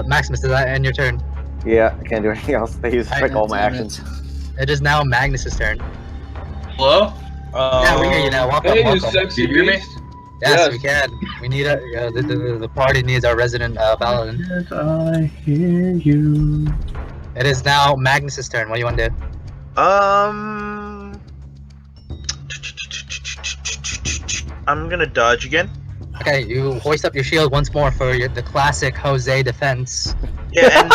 S3: Maximus, does that end your turn?
S7: Yeah, I can't do anything else. They use like all my
S6: Damn
S7: actions.
S3: It is now Magnus's turn.
S9: Hello?
S3: Yeah, we hear you now. Welcome,
S2: Hey, you
S3: welcome.
S2: sexy
S9: Do you hear me?
S2: beast.
S3: Yes,
S2: Yes.
S3: we can. We need the party needs our resident paladin.
S9: Yes, I hear you.
S3: It is now Magnus's turn. What do you want to do?
S4: I'm gonna dodge again.
S3: Okay, you hoist up your shield once more for the classic Jose defense.
S4: Yeah, and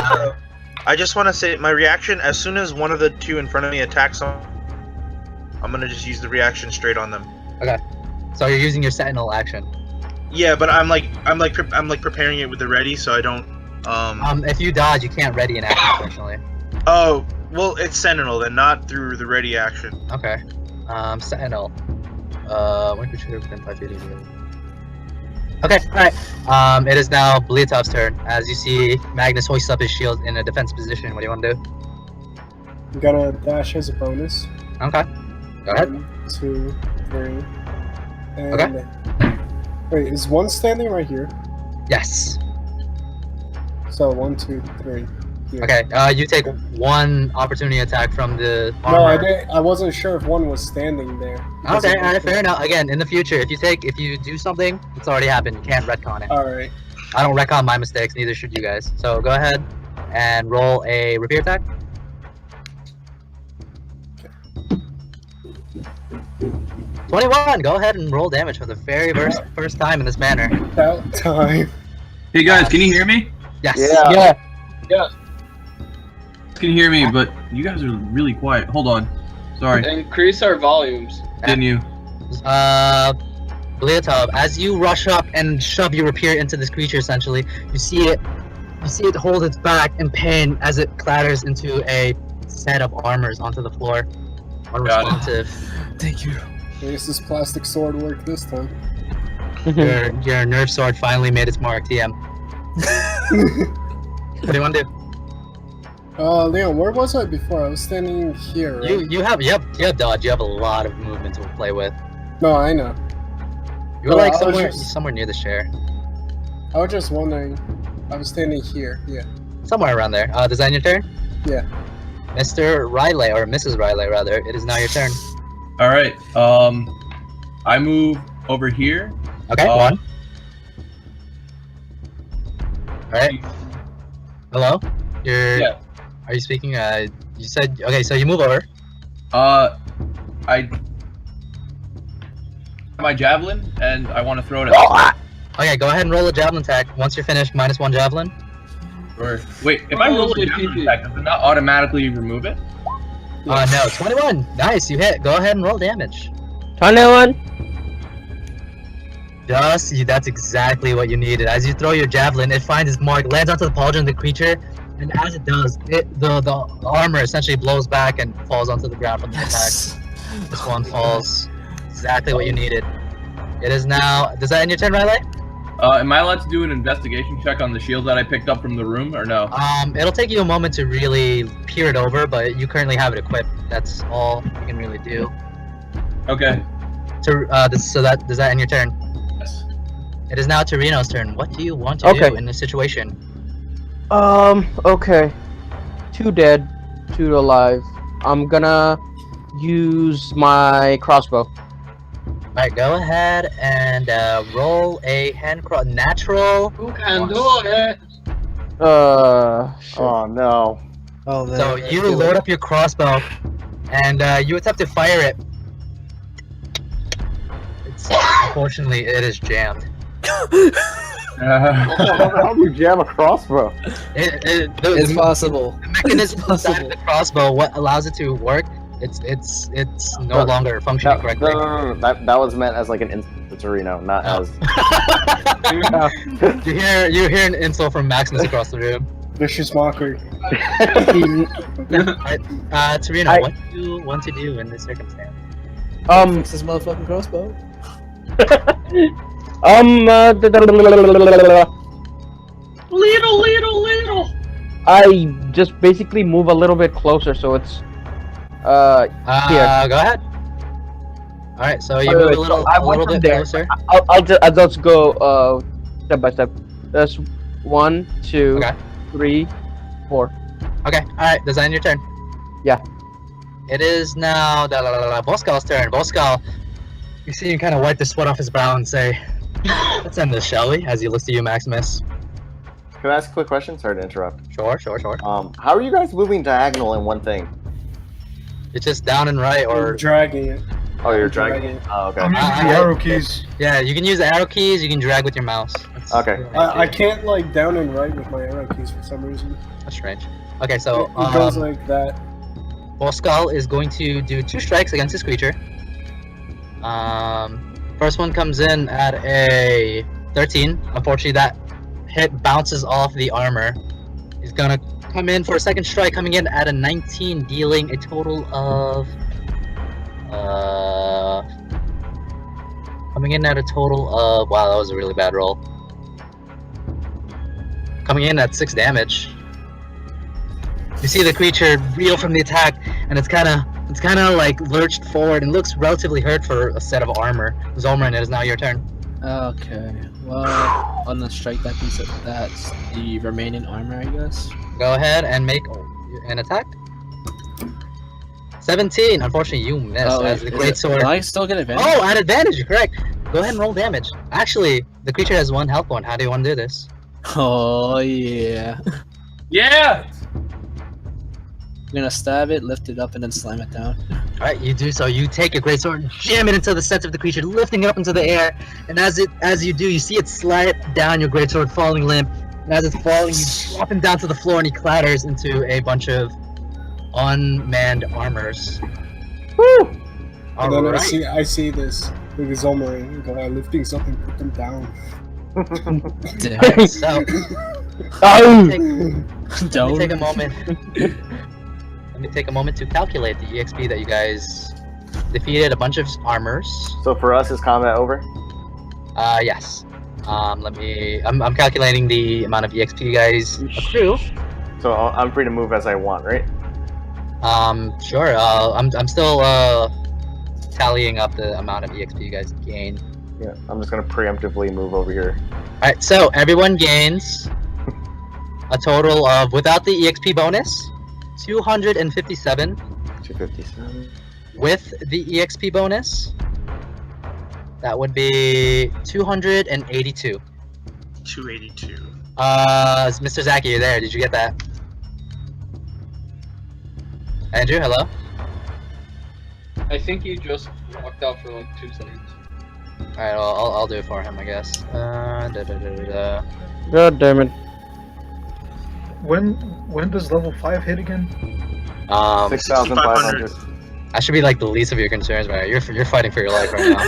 S4: I just want to say my reaction as soon as one of the two in front of me attacks, I'm gonna just use the reaction straight on them.
S3: So you're using your sentinel action.
S4: Yeah, but I'm preparing it with the ready, so I don't.
S3: If you dodge, you can't ready an action, unfortunately.
S4: Oh, well, it's sentinel then, not through the ready action.
S3: Okay. Sentinel. One creature within 5 feet of you. Okay, alright. It is now Bleatov's turn. As you see, Magnus hoists up his shield in a defense position. What do you want to do?
S8: I'm gonna dash as a bonus.
S3: Okay. Go ahead.
S8: 1, 2, 3. And
S3: Okay.
S8: Wait, is one standing right here?
S3: Yes.
S8: So 1, 2, 3. Here.
S3: Okay, you take one opportunity attack from the armor.
S8: No, I didn't. I wasn't sure if one was standing there. because
S3: Okay,
S8: it-
S3: alright, fair enough. Again, in the future, if you do something, it's already happened. You can't retcon it.
S8: All right.
S3: I don't retcon my mistakes, neither should you guys. So go ahead and roll a rapier attack.
S8: Okay.
S3: 21. Go ahead and roll damage for the very first time in this manner.
S8: About time.
S9: Hey guys, can you hear me?
S3: Yes.
S7: Yeah.
S5: Yeah.
S9: Can you hear me? But you guys are really quiet. Hold on. Sorry.
S2: Increase our volumes.
S9: Didn't you?
S3: Bleatov, as you rush up and shove your rapier into this creature, essentially, you see it hold its back in pain as it clatters into a set of armors onto the floor. Unresponsive.
S6: Thank you.
S8: I guess this plastic sword worked this time.
S3: Your nerve sword finally made its mark, TM. What do you want to do?
S8: Leon, where was I before? I was standing here, right?
S3: You have dodge. You have a lot of movement to play with.
S8: No, I know.
S3: You're
S8: Oh,
S3: like
S8: I was
S3: somewhere near the chair,
S8: I was just wondering. I was standing here. Yeah.
S3: somewhere around there. Does that end your turn?
S8: Yeah.
S3: Mr. Riley, or Mrs. Riley rather, it is now your turn.
S9: All right. I move over here.
S3: Okay, one. All right. Hello.
S2: Yeah.
S3: Are you speaking? You said okay. So you move over.
S9: I my javelin and I want to throw it at.
S3: Okay, go ahead and roll a javelin attack. Once you're finished, -1 javelin.
S9: Or wait, if I roll a javelin attack, does it not automatically remove it?
S3: No, 21. Nice, you hit. Go ahead and roll damage.
S5: 21.
S3: That's exactly what you needed. As you throw your javelin, it finds its mark, lands onto the pauldron of the creature, and as it does, the armor essentially blows back and falls onto the ground from the attack. This one falls. Exactly what you needed. It is now. Does that end your turn, Riley?
S9: Am I allowed to do an investigation check on the shield that I picked up from the room, or no?
S3: It'll take you a moment to really peer it over, but you currently have it equipped. That's all you can really do.
S9: Okay.
S3: Does that end your turn?
S9: Yes.
S3: It is now Torino's turn. What do you want to
S5: Okay.
S3: do in this situation?
S5: Okay. 2 dead, 2 alive. I'm gonna use my crossbow.
S3: Alright, go ahead and roll a natural.
S2: Who can do it?
S5: Shit.
S7: Oh no.
S6: Oh,
S3: So you load up your crossbow, and you attempt to fire it. Unfortunately, it is jammed.
S7: How do you jam a crossbow?
S6: It's possible.
S3: The mechanism
S6: It's possible.
S3: inside of the crossbow, what allows it to work, it's no longer functioning
S7: No,
S3: correctly.
S7: no. That was meant as like an insult to Reno, not
S3: Oh.
S7: as.
S3: You hear an insult from Maximus across the room.
S8: Vicious mockery.
S3: Torino,
S5: I-
S3: what do you want to do in this circumstance?
S6: Fix this motherfucking crossbow.
S2: Little.
S5: I just basically move a little bit closer, so it's here.
S3: Go ahead. All right, so you
S5: Wait,
S3: move
S5: wait,
S3: a little,
S5: I
S3: a
S5: went
S3: little
S5: from
S3: bit
S5: there.
S3: closer.
S5: I'll just go step by step. That's 1, 2,
S3: Okay.
S5: 3, 4.
S3: Okay. All right. Design your turn.
S5: Yeah.
S3: It is now Voskaal's turn. Voskaal, you see him kind of wipe the sweat off his brow and say, "Let's end this, shall we?" As he looks to you, Maximus.
S7: Can I ask a quick question? Sorry to interrupt.
S3: Sure.
S7: How are you guys moving diagonal in one thing?
S3: It's just down and right,
S8: Or
S3: or
S8: dragging it.
S7: Oh, you're
S8: Dragging
S7: dragging.
S8: it.
S7: Oh, okay.
S1: I'm using the arrow keys.
S3: yeah, you can use the arrow keys. You can drag with your mouse. That's
S7: Okay.
S8: I can't like down and right with my arrow keys for some reason.
S3: That's strange. Okay, so
S8: It goes like that.
S3: Voskaal is going to do 2 strikes against this creature. First one comes in at a 13. Unfortunately, that hit bounces off the armor. He's gonna come in for a second strike, coming in at a 19, dealing a total of coming in at a total of wow, that was a really bad roll. Coming in at 6 damage. You see the creature reel from the attack, and it's kind of like lurched forward and looks relatively hurt for a set of armor. Zolmarin, it is now your turn.
S6: Okay. Well, on the strike that piece that's the remaining armor, I guess.
S3: Go ahead and make an attack. 17. Unfortunately, you miss as the great sword.
S6: Do I still get advantage?
S3: Oh, at advantage, you're correct. Go ahead and roll damage. Actually, the creature has 1 health point. How do you want to do this?
S6: Oh yeah.
S2: Yeah.
S6: I'm gonna stab it, lift it up, and then slam it down.
S3: Alright, you do so. You take your great sword and jam it into the center of the creature, lifting it up into the air. And as you do, you see it slide down your great sword, falling limp. And as it's falling, you drop him down to the floor, and he clatters into a bunch of unmanned armors.
S8: Woo! And then
S3: Alright.
S8: I see this with the Zolmarin. Go out, lifting something, put them down.
S6: Damn.
S3: Alright, so
S5: Oh!
S3: let me
S6: Don't.
S3: take a moment. Let me take a moment to calculate the EXP that you guys defeated a bunch of armors.
S7: So for us, is combat over?
S3: Yes. I'm calculating the amount of EXP you guys accrue.
S7: So I'm free to move as I want, right?
S3: Sure. I'm still tallying up the amount of EXP you guys gain.
S7: Yeah. I'm just gonna preemptively move over here.
S3: Alright, so everyone gains a total of, without the EXP bonus, 257.
S7: 257.
S3: With the EXP bonus, that would be 282.
S4: 282.
S3: Mr. Zaki, you're there. Did you get that? Andrew, hello?
S2: I think you just walked out for like 2 seconds.
S3: Alright, I'll do it for him, I guess.
S5: God damn it.
S1: When does level 5 hit again?
S7: 6,500.
S3: I should be like the least of your concerns, man. You're fighting for your life right now.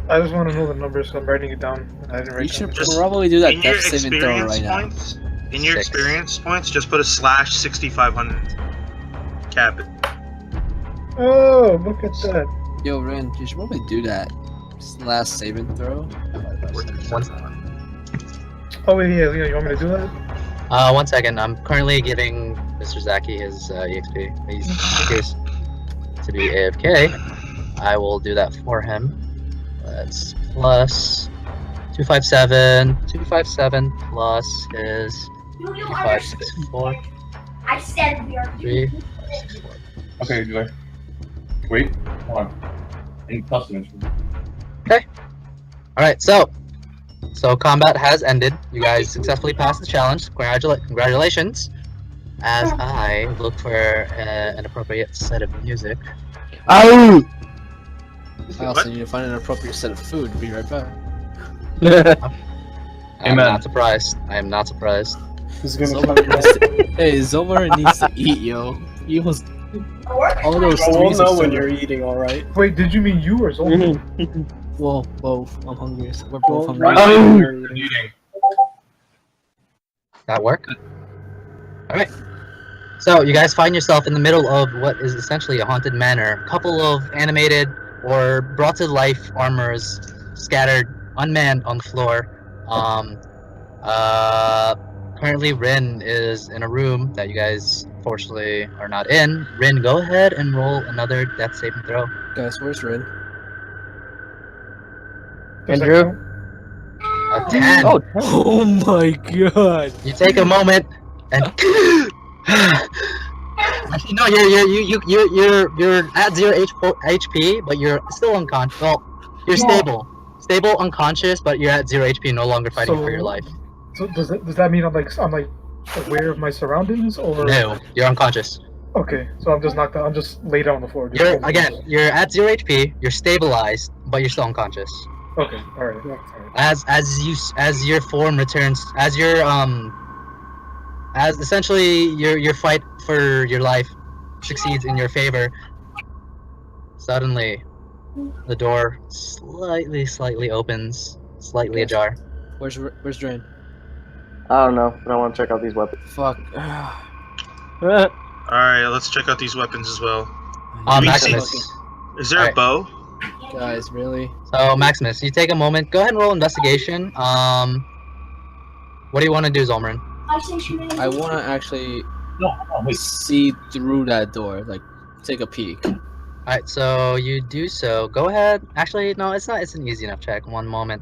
S1: I just want to know the numbers, so I'm writing it down. I didn't
S6: You
S1: write
S6: should
S1: down.
S4: Just
S6: probably do that
S4: In your
S6: death saving throw
S4: experience
S6: right now.
S4: points, in your
S3: 6.
S4: experience points, just put a /6500. Cap it.
S1: Oh, look at that.
S6: Yo, Ren, you should probably do that. Last saving throw.
S1: Oh, wait, yeah, Leon, you want me to do that?
S3: 1 second. I'm currently giving Mr. Zaki his EXP. He appears to be AFK. I will do that for him. That's plus 257. 257 plus his 2564.
S10: I said we are
S3: 364.
S11: Okay, do I? Wait, hold on. Any customers?
S3: Alright, so combat has ended. You guys successfully passed the challenge. Congratulations. As I look for an appropriate set of music.
S5: Oh!
S6: I also need to find an appropriate set of food. Be right back.
S3: I'm
S11: Amen.
S3: not surprised. I am not surprised.
S8: He's gonna
S6: Zomar
S8: come
S6: needs to, hey, Zomar needs to eat, yo. He was all those
S8: I won't
S6: threes
S8: know
S6: of
S8: when
S6: Zomar.
S8: you're eating, alright?
S1: Wait, did you mean you or Zoltan?
S6: Whoa, both. I'm hungry. So we're both
S8: Well,
S6: hungry.
S8: right now you're eating.
S11: Eating.
S3: That work? Alright. So, you guys find yourself in the middle of what is essentially a haunted manor. A couple of animated or brought to life armors scattered, unmanned on the floor. Currently, Rin is in a room that you guys, fortunately, are not in. Rin, go ahead and roll another death saving throw.
S6: Guys, where's Rin?
S1: Does that
S5: Andrew?
S1: count?
S3: A 10.
S5: Oh,
S6: Oh my god!
S3: You take a moment and actually no, you're at 0 HP, but you're still unconscious. Well, you're stable unconscious, but you're at 0 HP, no longer fighting for your life.
S1: So does that mean I'm like aware of my surroundings or?
S3: No, you're unconscious.
S1: Okay, so I'm just knocked out. I'm just laid out on the floor.
S3: You're at 0 HP. You're stabilized, but you're still unconscious.
S1: Okay, all right.
S3: As your form returns, as essentially your fight for your life succeeds in your favor, suddenly the door slightly opens, slightly ajar.
S6: Where's Rin?
S7: I don't know, but I want to check out these weapons.
S6: Fuck.
S4: Alright, let's check out these weapons as well.
S3: Maximus.
S4: Is there a bow?
S6: Guys, really?
S3: So Maximus, you take a moment. Go ahead and roll investigation. What do you want to do, Zolmarin?
S6: I want to actually see through that door, like take a peek.
S3: Alright, so you do so. Go ahead. Actually, no, it's not. It's an easy enough check. One moment.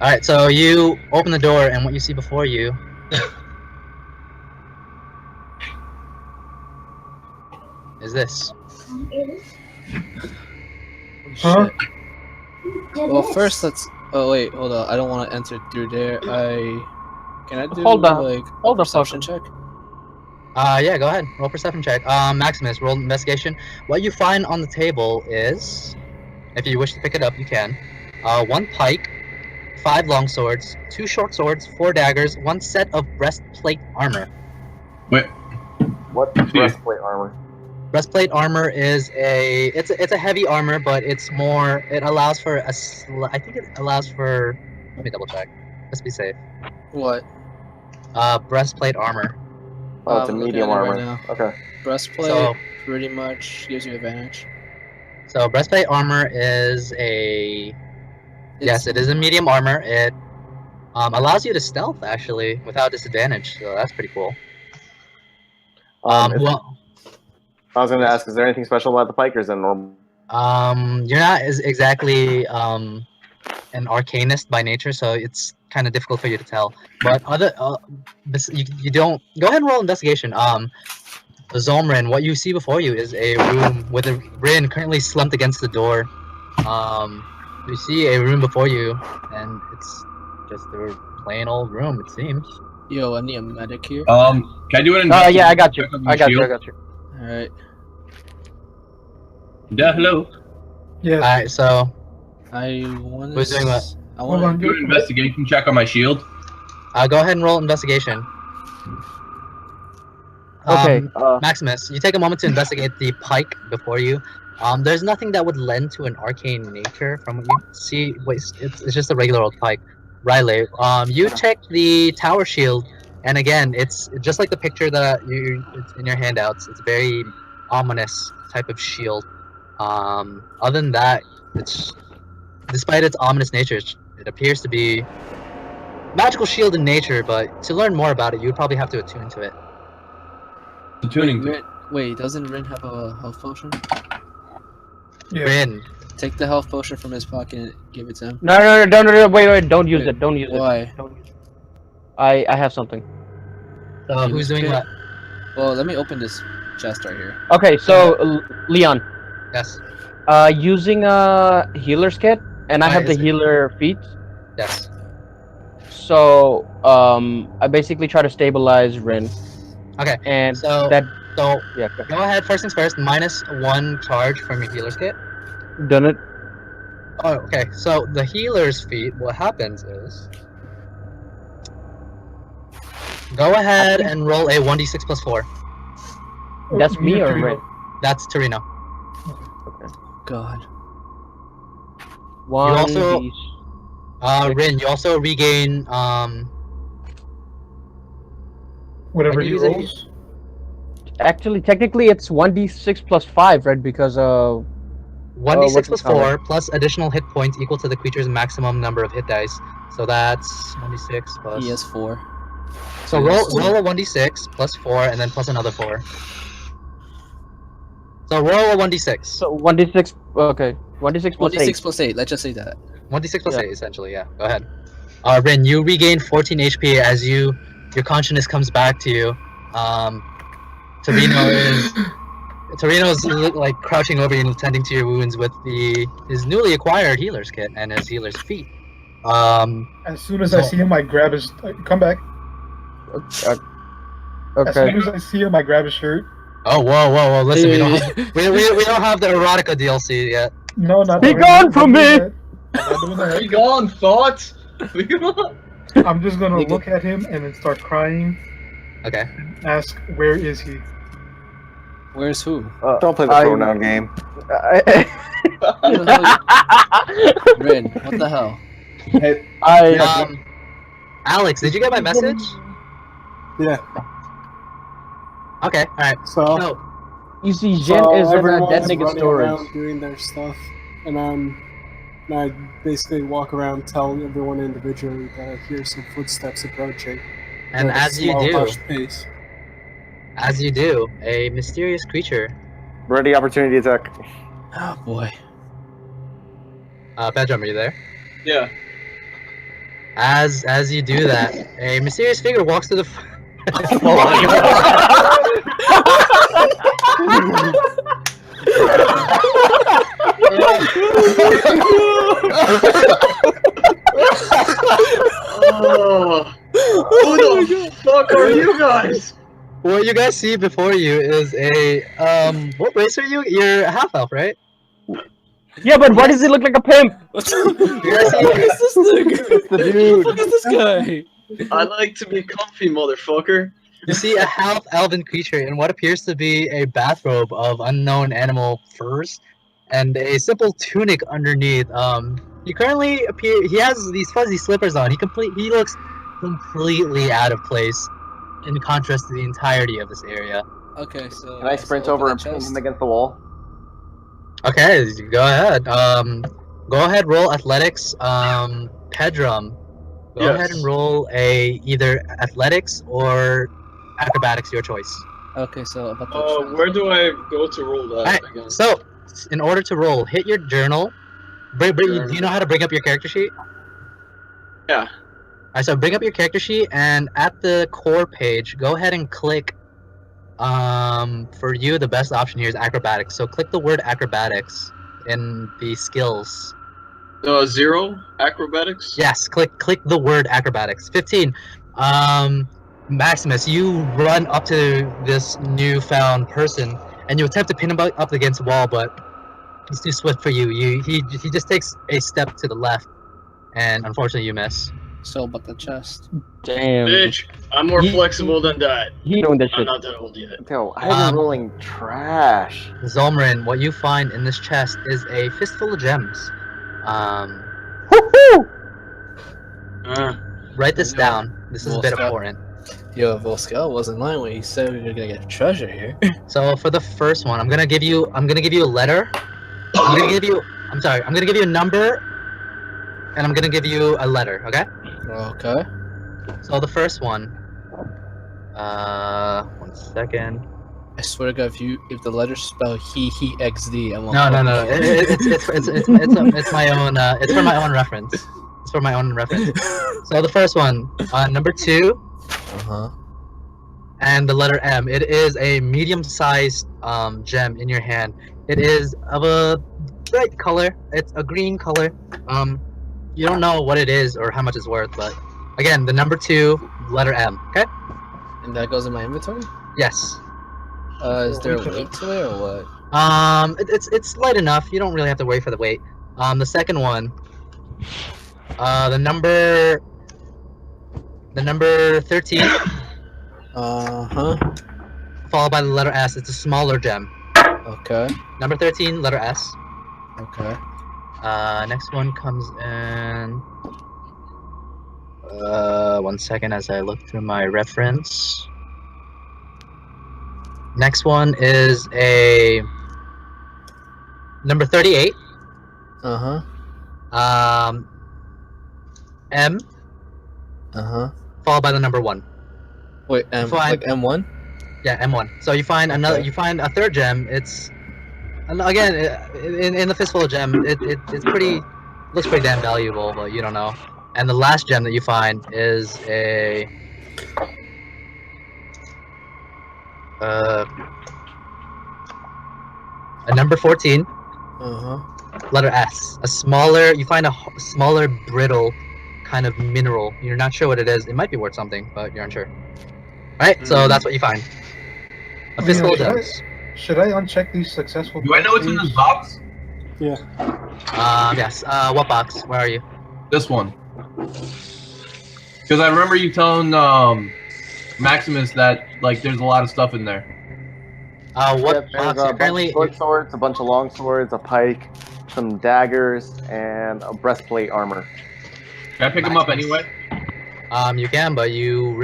S3: Alright, so you open the door, and what you see before you is this.
S1: Huh?
S6: Well, first let's. Oh wait, hold on. I don't want to enter through there. Can I do
S5: Hold on.
S6: like
S5: Hold
S6: a
S5: on,
S6: perception check?
S3: Yeah, go ahead. Roll perception check. Maximus, roll investigation. What you find on the table is, if you wish to pick it up, you can. 1 pike, 5 long swords, 2 short swords, 4 daggers, 1 set of breastplate armor.
S9: Wait.
S7: What breastplate armor?
S3: Breastplate armor is it's a heavy armor, but it's more. It allows for I think it allows for. Let me double check. Let's be safe.
S6: What?
S3: Breastplate armor.
S7: Oh, it's a
S6: I'm looking
S7: medium
S6: at it right
S7: armor.
S6: now.
S7: Okay.
S6: Breastplate
S3: So-
S6: pretty much gives you advantage.
S3: So breastplate armor is yes, it is a medium armor. It allows you to stealth actually without disadvantage, so that's pretty cool. Well,
S7: I was going to ask, is there anything special about the pike, or is it normal?
S3: you're not exactly an arcanist by nature, so it's kind of difficult for you to tell. But you don't. Go ahead and roll investigation. Zolmarin, what you see before you is a room with a Rin currently slumped against the door. You see a room before you, and it's just a plain old room, it seems.
S6: Yo, I need a medic here.
S9: Can I do an
S5: yeah, I got you. I got you.
S6: Alright.
S9: Yeah, hello.
S1: Yeah.
S3: Alright, so
S6: I want
S3: who's doing what?
S6: I
S1: Hold on.
S6: want
S9: Do an investigation check on my shield.
S3: Go ahead and roll investigation.
S5: Okay.
S3: Maximus, you take a moment to investigate the pike before you. There's nothing that would lend to an arcane nature from what you see. Wait, it's just a regular old pike. Riley, you check the tower shield, and again, it's just like the picture that it's in your handouts. It's a very ominous type of shield. Other than that, despite its ominous nature, it appears to be magical shield in nature. But to learn more about it, you would probably have to attune to it.
S9: The tuning.
S6: Wait, doesn't Rin have a health potion?
S1: Yeah.
S3: Rin,
S6: Take the health potion from his pocket and give it to him.
S5: No, wait, don't use it. Don't use it.
S6: Why?
S5: Don't use it. I have something.
S3: so who's doing what?
S6: Well, let me open this chest right here.
S5: Okay, so Leon,
S3: Yes,
S5: using a healer's kit, and I have the
S3: is it-
S5: healer feat.
S3: yes.
S5: So I basically try to stabilize Rin,
S3: Okay,
S5: and
S3: so
S5: that
S3: so
S5: yeah,
S3: go ahead. First things first. -1 charge from your healer's kit.
S5: done it.
S3: Oh, okay. So the healer's feat, what happens is, go ahead and roll a 1d6 plus 4.
S5: That's me or
S1: Torino.
S5: Rin?
S3: That's Torino.
S6: God.
S5: One.
S3: also- Rin, you also regain
S1: Whatever
S3: I
S1: he
S3: knew that
S1: rolls.
S5: Actually, technically, it's 1d6 plus 5, right? Because
S3: 1d6 plus
S5: whatchamacallit?
S3: 4 plus additional hit points equal to the creature's maximum number of hit dice. So that's 1d6 plus.
S6: He has 4.
S3: So roll a 1d6 plus 4 and then plus another 4. So roll a 1d6.
S5: So 1d6. Okay, 1d6 plus 8.
S6: 1d6 plus 8. Let's just say that.
S3: 1d6 plus
S5: Yeah.
S3: 8, essentially. Yeah. Go ahead. Rin, you regain 14 HP as your consciousness comes back to you. Torino's like crouching over you and tending to your wounds with his newly acquired healer's kit and his healer's feet.
S1: As soon as I see him, I grab his. Come back. As
S5: Okay.
S1: soon as I see him, I grab his shirt.
S3: Oh, whoa! Listen, we don't have the erotica DLC yet.
S1: No, not
S5: Be
S1: that.
S5: gone from me!
S1: I'm not doing that.
S2: Be gone, thoughts! Be gone!
S1: I'm just gonna look at him and then start crying.
S3: Okay.
S1: And ask, where is he?
S6: Where's who?
S7: Don't play the pronoun game.
S6: Rin, what the hell?
S11: Hey,
S3: Alex, did you get my message?
S8: Yeah.
S3: Okay, alright.
S8: So,
S5: You see, Jin is in a
S8: everyone's
S5: dead nigga
S8: running
S5: storage.
S8: around doing their stuff, and I basically walk around, tell everyone individually that I hear some footsteps approaching.
S3: And
S8: at a
S3: as you
S8: slow,
S3: do,
S8: hushed pace.
S3: a mysterious creature.
S7: Ready, opportunity attack.
S6: Oh boy.
S3: Pedram, are you there?
S2: Yeah.
S3: As you do that, a mysterious figure walks to the
S2: Oh, who the fuck are you guys?
S3: What you guys see before you is a what race are you? You're half elf, right?
S5: Yeah, but why does he look like a pimp?
S6: What is this nigga?
S7: The dude.
S6: What is this guy?
S2: I like to be comfy, motherfucker.
S3: You see a half elven creature in what appears to be a bathrobe of unknown animal furs and a simple tunic underneath. He has these fuzzy slippers on. He looks completely out of place in contrast to the entirety of this area.
S6: Okay, so
S7: Can I sprint over and pin him against the wall?
S3: Okay, go ahead. Go ahead, roll athletics. Pedram, go
S2: Yes.
S3: ahead and roll either athletics or acrobatics, your choice.
S6: Okay, so about the
S2: Where do I go to roll that
S3: Alright,
S2: again?
S3: so in order to roll, hit your journal. Do you know how to bring up your character sheet?
S2: Yeah.
S3: Alright, so bring up your character sheet, and at the core page, go ahead and click. For you, the best option here is acrobatics. So click the word acrobatics in the skills.
S2: 0 acrobatics?
S3: Yes, click the word acrobatics. 15. Maximus, you run up to this newfound person, and you attempt to pin him up against the wall, but he's too swift for you. He just takes a step to the left, and unfortunately you miss.
S6: So about the chest.
S5: Damn.
S2: Bitch, I'm more flexible than that.
S5: He doing this
S2: I'm
S5: shit.
S2: not that old yet.
S7: Yo, I've been rolling trash.
S3: Zolmarin, what you find in this chest is a fistful of gems.
S5: Woohoo!
S3: Write this down. This is a bit
S6: Voskaal.
S3: important.
S6: Yo, Voskaal wasn't lying when he said we were gonna get treasure here.
S3: So for the first one, I'm gonna give you a letter. I'm gonna give you a number, and I'm gonna give you a letter. Okay?
S6: Okay.
S3: So the first one. 1 second.
S6: I swear to God, if the letters spell he XD, I won't.
S3: No. It's my own. It's for my own reference. It's for my own reference. So the first one, number 2, and the letter M. It is a medium-sized gem in your hand. It is of a bright color. It's a green color. You don't know what it is or how much it's worth, but again, the number 2, letter M. Okay.
S6: And that goes in my inventory.
S3: Yes.
S6: Is there a weight to it or what?
S3: It's light enough. You don't really have to wait for the weight. The second one, the number 13. Followed by the letter S. It's a smaller gem.
S6: Okay.
S3: Number 13, letter S.
S6: Okay.
S3: Next one comes in. 1 second as I look through my reference. Next one is a number 38.
S6: Uh-huh.
S3: M
S6: Uh-huh.
S3: followed by the number 1.
S6: Wait, like M1?
S3: Yeah, M1. So you find another.
S6: Okay.
S3: You find a third gem. It's again in the fistful of gem. It's pretty looks pretty damn valuable, but you don't know. And the last gem that you find is a number 14.
S6: Uh-huh.
S3: Letter S. A smaller. You find a smaller, brittle kind of mineral. You're not sure what it is. It might be worth something, but you're unsure. All right. So that's what you find. A fistful of gems.
S1: Should I uncheck these successful?
S9: Do I know what's in this box?
S8: Yeah.
S3: Yes. What box? Where are you?
S9: This one. Because I remember you telling Maximus that like there's a lot of stuff in there.
S3: What
S7: There's
S3: box?
S7: a
S3: You're currently.
S7: bunch of short swords, a bunch of long swords, a pike, some daggers, and a breastplate armor.
S9: Can I pick them up anyway?
S3: You can, but you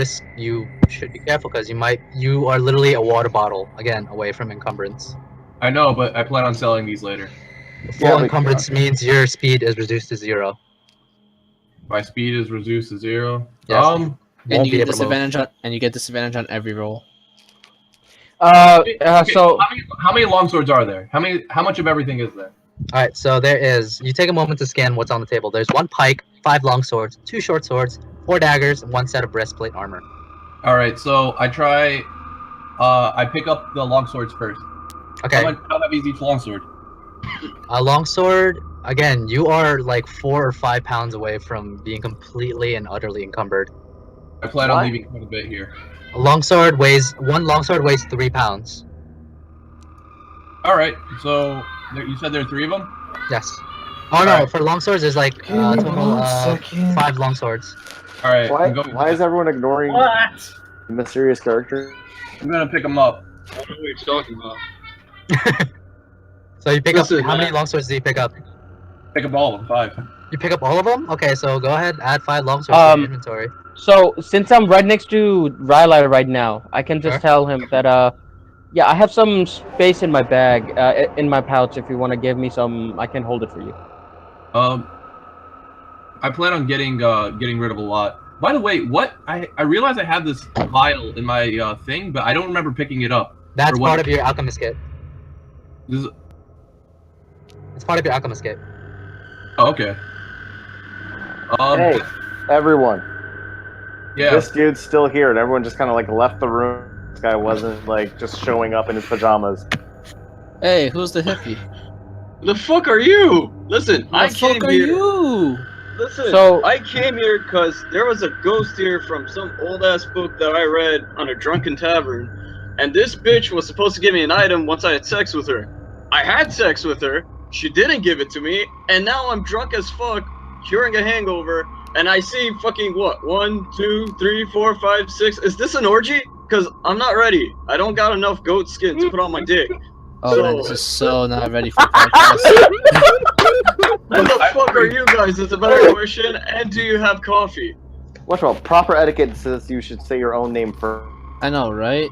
S3: should be careful because you are literally a water bottle again away from encumbrance.
S9: I know, but I plan on selling these later.
S3: Full encumbrance means your speed is reduced to 0.
S9: My speed is reduced to 0.
S3: Yes.
S6: And
S3: Won't
S6: you
S3: be
S6: get
S3: able to move.
S6: disadvantage on every roll.
S9: Okay,
S5: So
S9: how many longswords are there? How much of everything is there?
S3: All right, so there is. You take a moment to scan what's on the table. There's 1 pike, 5 long swords, 2 short swords, 4 daggers, and 1 set of breastplate armor.
S9: All right, so I try. I pick up the longswords first.
S3: Okay.
S9: How heavy is each longsword?
S3: A longsword. Again, you are like 4 or 5 pounds away from being completely and utterly encumbered.
S9: I plan on leaving quite a bit here.
S3: One longsword weighs 3 pounds.
S9: All right, so you said there are 3 of them.
S3: Yes. Oh no, for longswords there's like total 5 longswords.
S9: All right.
S7: Why is everyone ignoring the mysterious character?
S9: I'm gonna pick them up.
S2: I don't know what you're talking about.
S3: So you pick
S2: Listen,
S3: up how many
S2: man.
S3: longswords do you pick up?
S9: Pick up all of them, 5.
S3: You pick up all of them? Okay, so go ahead, add 5 longswords to your inventory.
S5: So since I'm right next to Ryla right now, I can just tell him that yeah, I have some space in my bag, in my pouch. If you want to give me some, I can hold it for you.
S9: I plan on getting rid of a lot. By the way, I realize I have this vial in my thing, but I don't remember picking it up.
S3: That's part of your alchemist kit.
S9: This is...
S3: It's part of your alchemist kit.
S9: Oh, okay.
S7: Hey, everyone.
S9: Yeah.
S7: This dude's still here, and everyone just kind of like left the room. This guy wasn't like just showing up in his pajamas.
S6: Hey, who's the hippie?
S2: The fuck are you? Listen, I came here.
S6: You?
S2: Listen,
S5: So-
S2: I came here because there was a ghost here from some old ass book that I read on a drunken tavern, and this bitch was supposed to give me an item once I had sex with her. I had sex with her. She didn't give it to me, and now I'm drunk as fuck, curing a hangover, and I see fucking what? 1, 2, 3, 4, 5, 6. Is this an orgy? Because I'm not ready. I don't got enough goat skin to put on my dick.
S6: Oh
S2: So-
S6: man, this is so not ready for podcast.
S2: What the fuck are you guys? Is a better question. And do you have coffee?
S7: What's wrong? Proper etiquette says you should say your own name first.
S6: I know, right?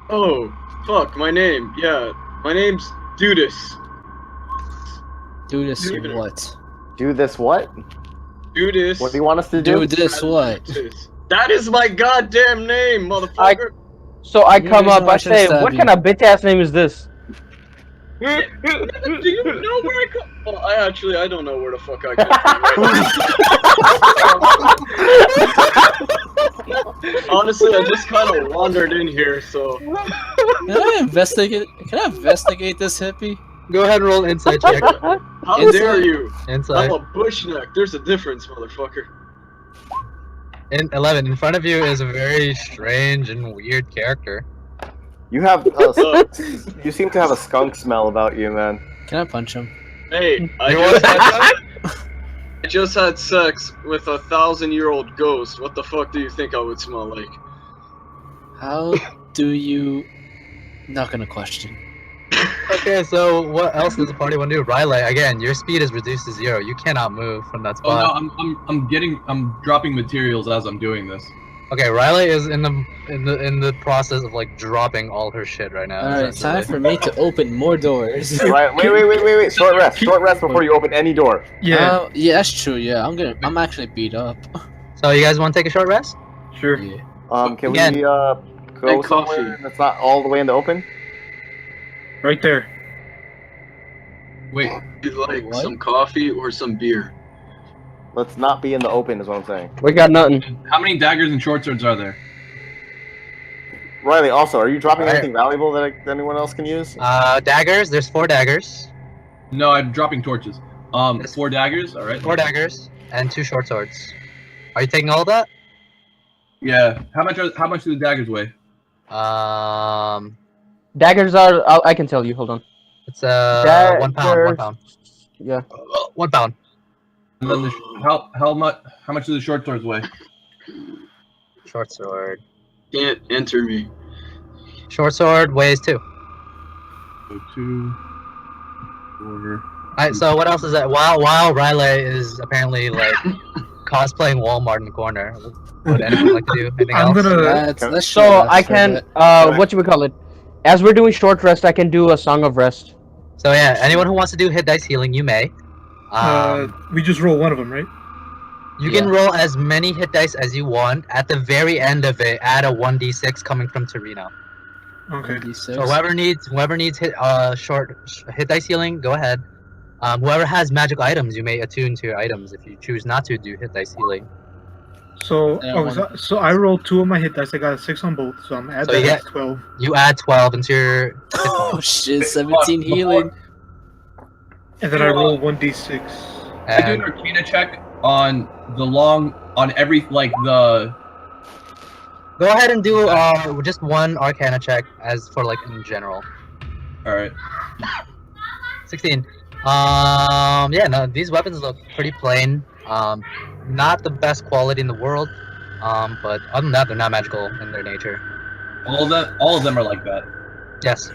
S2: Oh, fuck, my name. Yeah, my name's Dudis.
S6: Do this
S2: Dude.
S6: what?
S7: Do this what?
S2: Dudis.
S7: What do you want us to do?
S6: Do this what?
S2: That is my goddamn name, motherfucker.
S5: So I
S6: You
S5: come
S6: reason
S5: up,
S6: why I
S5: I
S6: shouldn't
S5: say,
S6: stab
S5: what
S6: you.
S5: kind of bitch ass name is this?
S2: Do you know where I come? Well, I don't know where the fuck I come from. Honestly, I just kind of wandered in here, so.
S6: Can I investigate this hippie?
S3: Go ahead and roll insight check.
S2: How
S6: Inside.
S2: dare you?
S3: Insight.
S2: I'm a bushneck. There's a difference, motherfucker.
S3: In 11, in front of you is a very strange and weird character.
S7: You have. You seem to have a skunk smell about you, man.
S6: Can I punch him?
S2: Hey, I just had sex with a 1,000-year-old ghost. What the fuck do you think I would smell like?
S6: How do you... Not gonna question.
S3: Okay, so what else does the party want to do? Riley, again, your speed is reduced to 0. You cannot move from that
S9: Oh no,
S3: spot.
S9: I'm dropping materials as I'm doing this.
S3: Okay, Riley is in the process of like dropping all her shit right now.
S6: Alright, time
S3: essentially.
S6: for me to open more doors.
S7: Right. Wait. Short rest. Short rest before you open any door.
S1: Yeah.
S6: Yeah, that's true. Yeah, I'm actually beat up.
S3: So you guys want to take a short rest?
S1: Sure.
S6: Yeah.
S7: Can
S3: Again.
S7: we go
S2: And
S7: somewhere
S2: coffee.
S7: that's not all the way in the open?
S1: Right there.
S9: Wait,
S2: You like
S6: What?
S2: some coffee or some beer?
S7: Let's not be in the open, is what I'm saying.
S5: We got nothing.
S9: how many daggers and short swords are there?
S7: Riley, also, are you dropping
S3: Alright.
S7: anything valuable that anyone else can use?
S3: Daggers. There's 4 daggers.
S9: No, I'm dropping torches. 4 daggers. All right.
S3: 4 daggers and 2 short swords. Are you taking all of that?
S9: Yeah. How much do the daggers weigh?
S5: Daggers are. I can tell you. Hold on.
S3: It's 1 pound. 1 pound.
S5: Yeah.
S3: 1 pound.
S9: And then how much do the short swords weigh?
S3: Short sword.
S2: Can't enter me.
S3: Short sword weighs 2.
S9: So 2, 4.
S3: Alright, so what else is that? While Riley is apparently like cosplaying Walmart in the corner, would anyone like to do anything
S1: I'm
S3: else?
S1: gonna.
S6: Let's
S5: So
S6: show
S5: I can. What you would call it? As we're doing short rest, I can do a song of rest.
S3: So yeah, anyone who wants to do hit dice healing, you may.
S1: We just roll one of them, right?
S3: You can roll as many hit dice as you want. At the very end of it, add a 1d6 coming from Torino.
S1: Okay.
S3: So whoever needs hit hit dice healing, go ahead. Whoever has magic items, you may attune to your items. If you choose not to do hit dice healing.
S1: So, so I rolled 2 of my hit dice. I got a 6 on both, so I'm add
S3: So
S1: that
S3: you
S1: as
S3: get-
S1: 12.
S3: You add 12 into your hit
S6: Oh
S3: points.
S6: shit! 17 healing.
S1: And then I roll 1d6.
S9: I do an
S3: And
S9: Arcana check on every the.
S3: go ahead and do just one Arcana check as for like in general.
S9: All right.
S3: 16. Yeah, no, these weapons look pretty plain. Not the best quality in the world. But other than that, they're not magical in their nature.
S9: All of them are like that.
S3: Yes.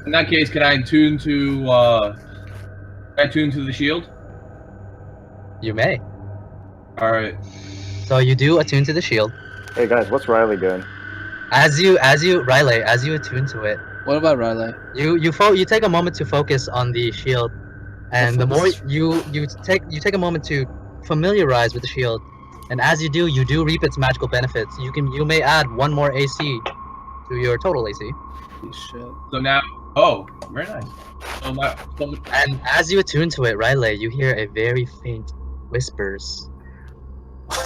S9: In that case, can I attune to the shield?
S3: You may.
S9: All right.
S3: So you do attune to the shield.
S7: Hey guys, what's Riley doing?
S3: As you attune to it,
S6: What about Riley?
S3: you take a moment to focus on the shield, and the more
S6: focus.
S3: you take a moment to familiarize with the shield, and as you do reap its magical benefits. You may add 1 more AC to your total AC.
S6: Shit.
S9: So now, very nice.
S3: And as you attune to it, Riley, you hear a very faint whispers.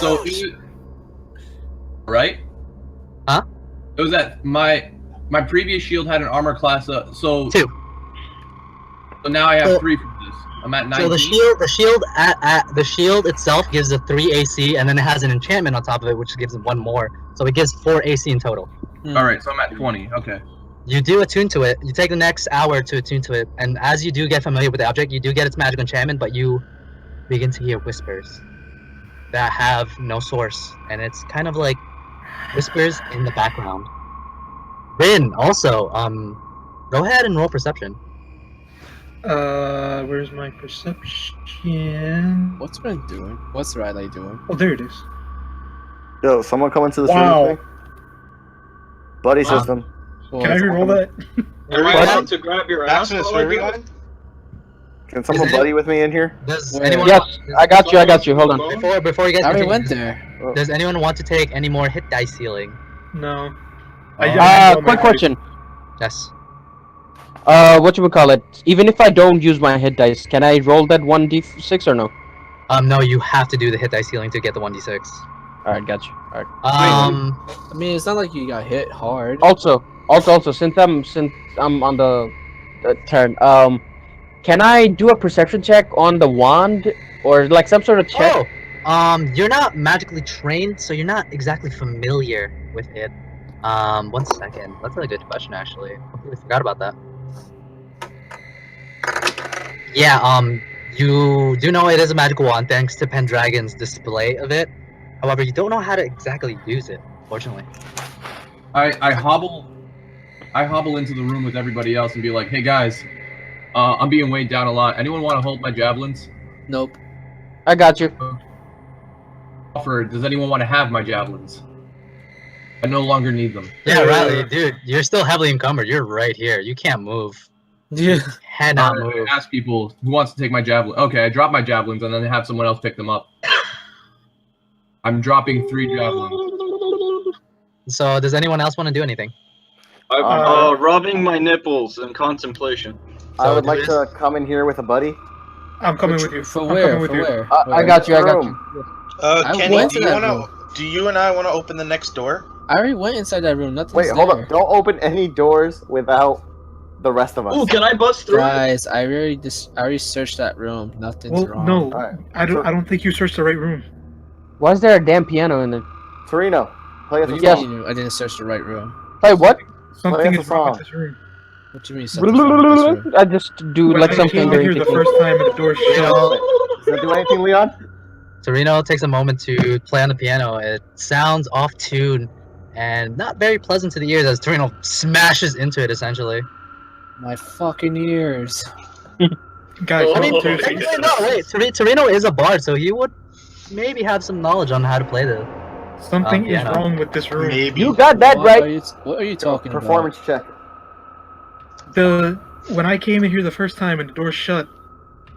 S9: So, right?
S3: Huh?
S9: It was that my previous shield had an armor class so
S3: 2.
S9: So now I have
S3: So-
S9: 3 from this. I'm at 19.
S3: So the shield itself gives a 3 AC, and then it has an enchantment on top of it, which gives it 1 more. So it gives 4 AC in total.
S9: All right, so I'm at 20. Okay.
S3: You do attune to it. You take the next hour to attune to it, and as you do get familiar with the object, you do get its magical enchantment, but you begin to hear whispers that have no source, and it's kind of like whispers in the background. Rin, also, go ahead and roll perception.
S1: Where's my perception?
S6: What's Riley doing? What's Riley doing?
S1: Oh, there it is.
S7: Yo, someone come into the
S1: Wow.
S7: stream thing? Buddy system.
S1: Can I re-roll that?
S2: Am I
S3: What?
S2: allowed to grab your ass?
S4: Access
S2: while I
S4: for
S2: do it?
S4: everyone?
S7: Can someone
S3: Is it-
S7: buddy with me in here?
S3: Does
S6: Where?
S3: anyone
S5: Yes, I got you. Hold on.
S3: before you guys
S6: I already
S3: continue,
S6: went there.
S3: does anyone want to take any more hit dice healing?
S1: No.
S5: Quick question.
S3: Yes.
S5: What you would call it? Even if I don't use my hit dice, can I roll that 1d6 or no?
S3: No, you have to do the hit dice healing to get the 1d6.
S5: Alright, got you. Alright.
S6: I mean, it's not like you got hit hard.
S5: Also, since I'm on the turn, can I do a perception check on the wand or like some sort of check?
S3: You're not magically trained, so you're not exactly familiar with it. 1 second. That's a good question, actually. I completely forgot about that. Yeah, you do know it is a magical wand thanks to Pendragon's display of it. However, you don't know how to exactly use it, fortunately.
S9: I hobble I hobble into the room with everybody else and be like, "Hey guys, I'm being weighed down a lot. Anyone want to hold my javelins?"
S6: Nope.
S5: I got you.
S9: Offer. Does anyone want to have my javelins? I no longer need them.
S3: Yeah, Riley, dude, you're still heavily encumbered. You're right here. You can't move.
S6: Yeah.
S3: Cannot move.
S9: I ask people who wants to take my javelin. Okay, I drop my javelins and then have someone else pick them up. I'm dropping 3 javelins.
S3: So, does anyone else want to do anything?
S2: I'm rubbing my nipples in contemplation.
S7: I would like to come in here with a buddy.
S1: I'm coming with you.
S6: For
S1: I'm
S6: where?
S1: coming with
S6: For
S1: you.
S6: where?
S5: I got you. I got
S7: Room.
S5: you.
S4: Kenny,
S6: went
S4: do
S6: to
S4: you
S6: that
S4: wanna? Do you and I want to open the next door?
S6: I already went inside that room. Nothing's
S7: Wait, hold
S6: there.
S7: up! Don't open any doors without the rest of us.
S2: Ooh, can I bust through?
S6: Guys, I already searched that room. Nothing's
S1: Well,
S6: wrong.
S1: no,
S7: Alright.
S1: I don't think you searched the right room.
S5: Why is there a damn piano in there?
S7: Torino, play us
S6: What
S7: a
S6: do you
S7: song.
S6: mean I didn't search the right room?
S5: Hey, what?
S1: Something
S7: us a
S1: is wrong with
S7: song.
S1: this room.
S6: What do you mean something's wrong with this room?
S5: I just do
S1: When
S5: like
S1: I
S5: some
S1: came in
S5: fingering
S1: here the
S5: technique.
S1: first time and the door shut.
S7: Does that do anything, Leon?
S3: Torino takes a moment to play on the piano. It sounds off tune and not very pleasant to the ears as Torino smashes into it, essentially.
S6: My fucking ears.
S1: Guys,
S3: I mean,
S1: no, seriously.
S3: actually, no, wait. Torino is a bard, so he would maybe have some knowledge on how to play the.
S1: Something is
S3: piano.
S1: wrong with this room.
S4: Maybe.
S5: You got that
S6: What
S5: right.
S6: What are you talking
S7: Performance check.
S1: When I came in here the first time and the door shut,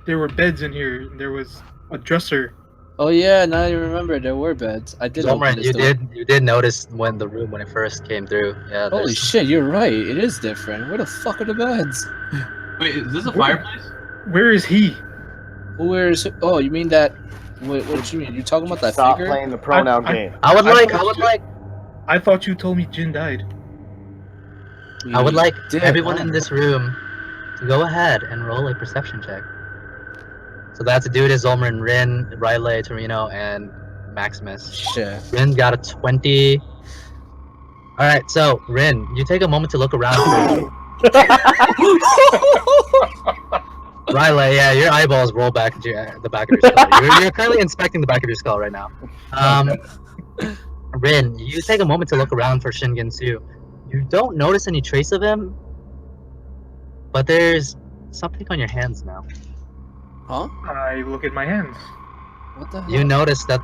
S1: there were beds in here. And there was a dresser.
S6: about? Oh yeah, now I remember there were beds. I did open
S3: Zolmran,
S6: this
S3: you
S6: door.
S3: you did notice when it first came through. Yeah.
S6: Holy
S3: there's-
S6: shit, you're right. It is different. Where the fuck are the beds?
S9: Wait, is this a fireplace?
S1: Where is he?
S6: Where's? Oh, you mean that? What you mean? You're talking about that
S7: Stop
S6: figure?
S7: playing the pronoun
S1: I-
S7: game.
S3: I would
S1: I
S3: like.
S1: thought- I thought you told me Jin died.
S3: I would like
S6: Did,
S3: everyone
S6: huh?
S3: in this room to go ahead and roll a perception check. So that's to do it is Zolmran, Rin, Riley, Torino, and Maximus.
S6: Shit.
S3: Rin got a 20. Alright, so Rin, you take a moment to look around. Riley, yeah, your eyeballs roll back into the back of your skull. You're currently inspecting the back of your skull right now. Rin, you take a moment to look around for Shingensu. You don't notice any trace of him, but there's something on your hands now.
S6: Huh?
S1: I look at my hands.
S6: What the hell?
S3: You notice that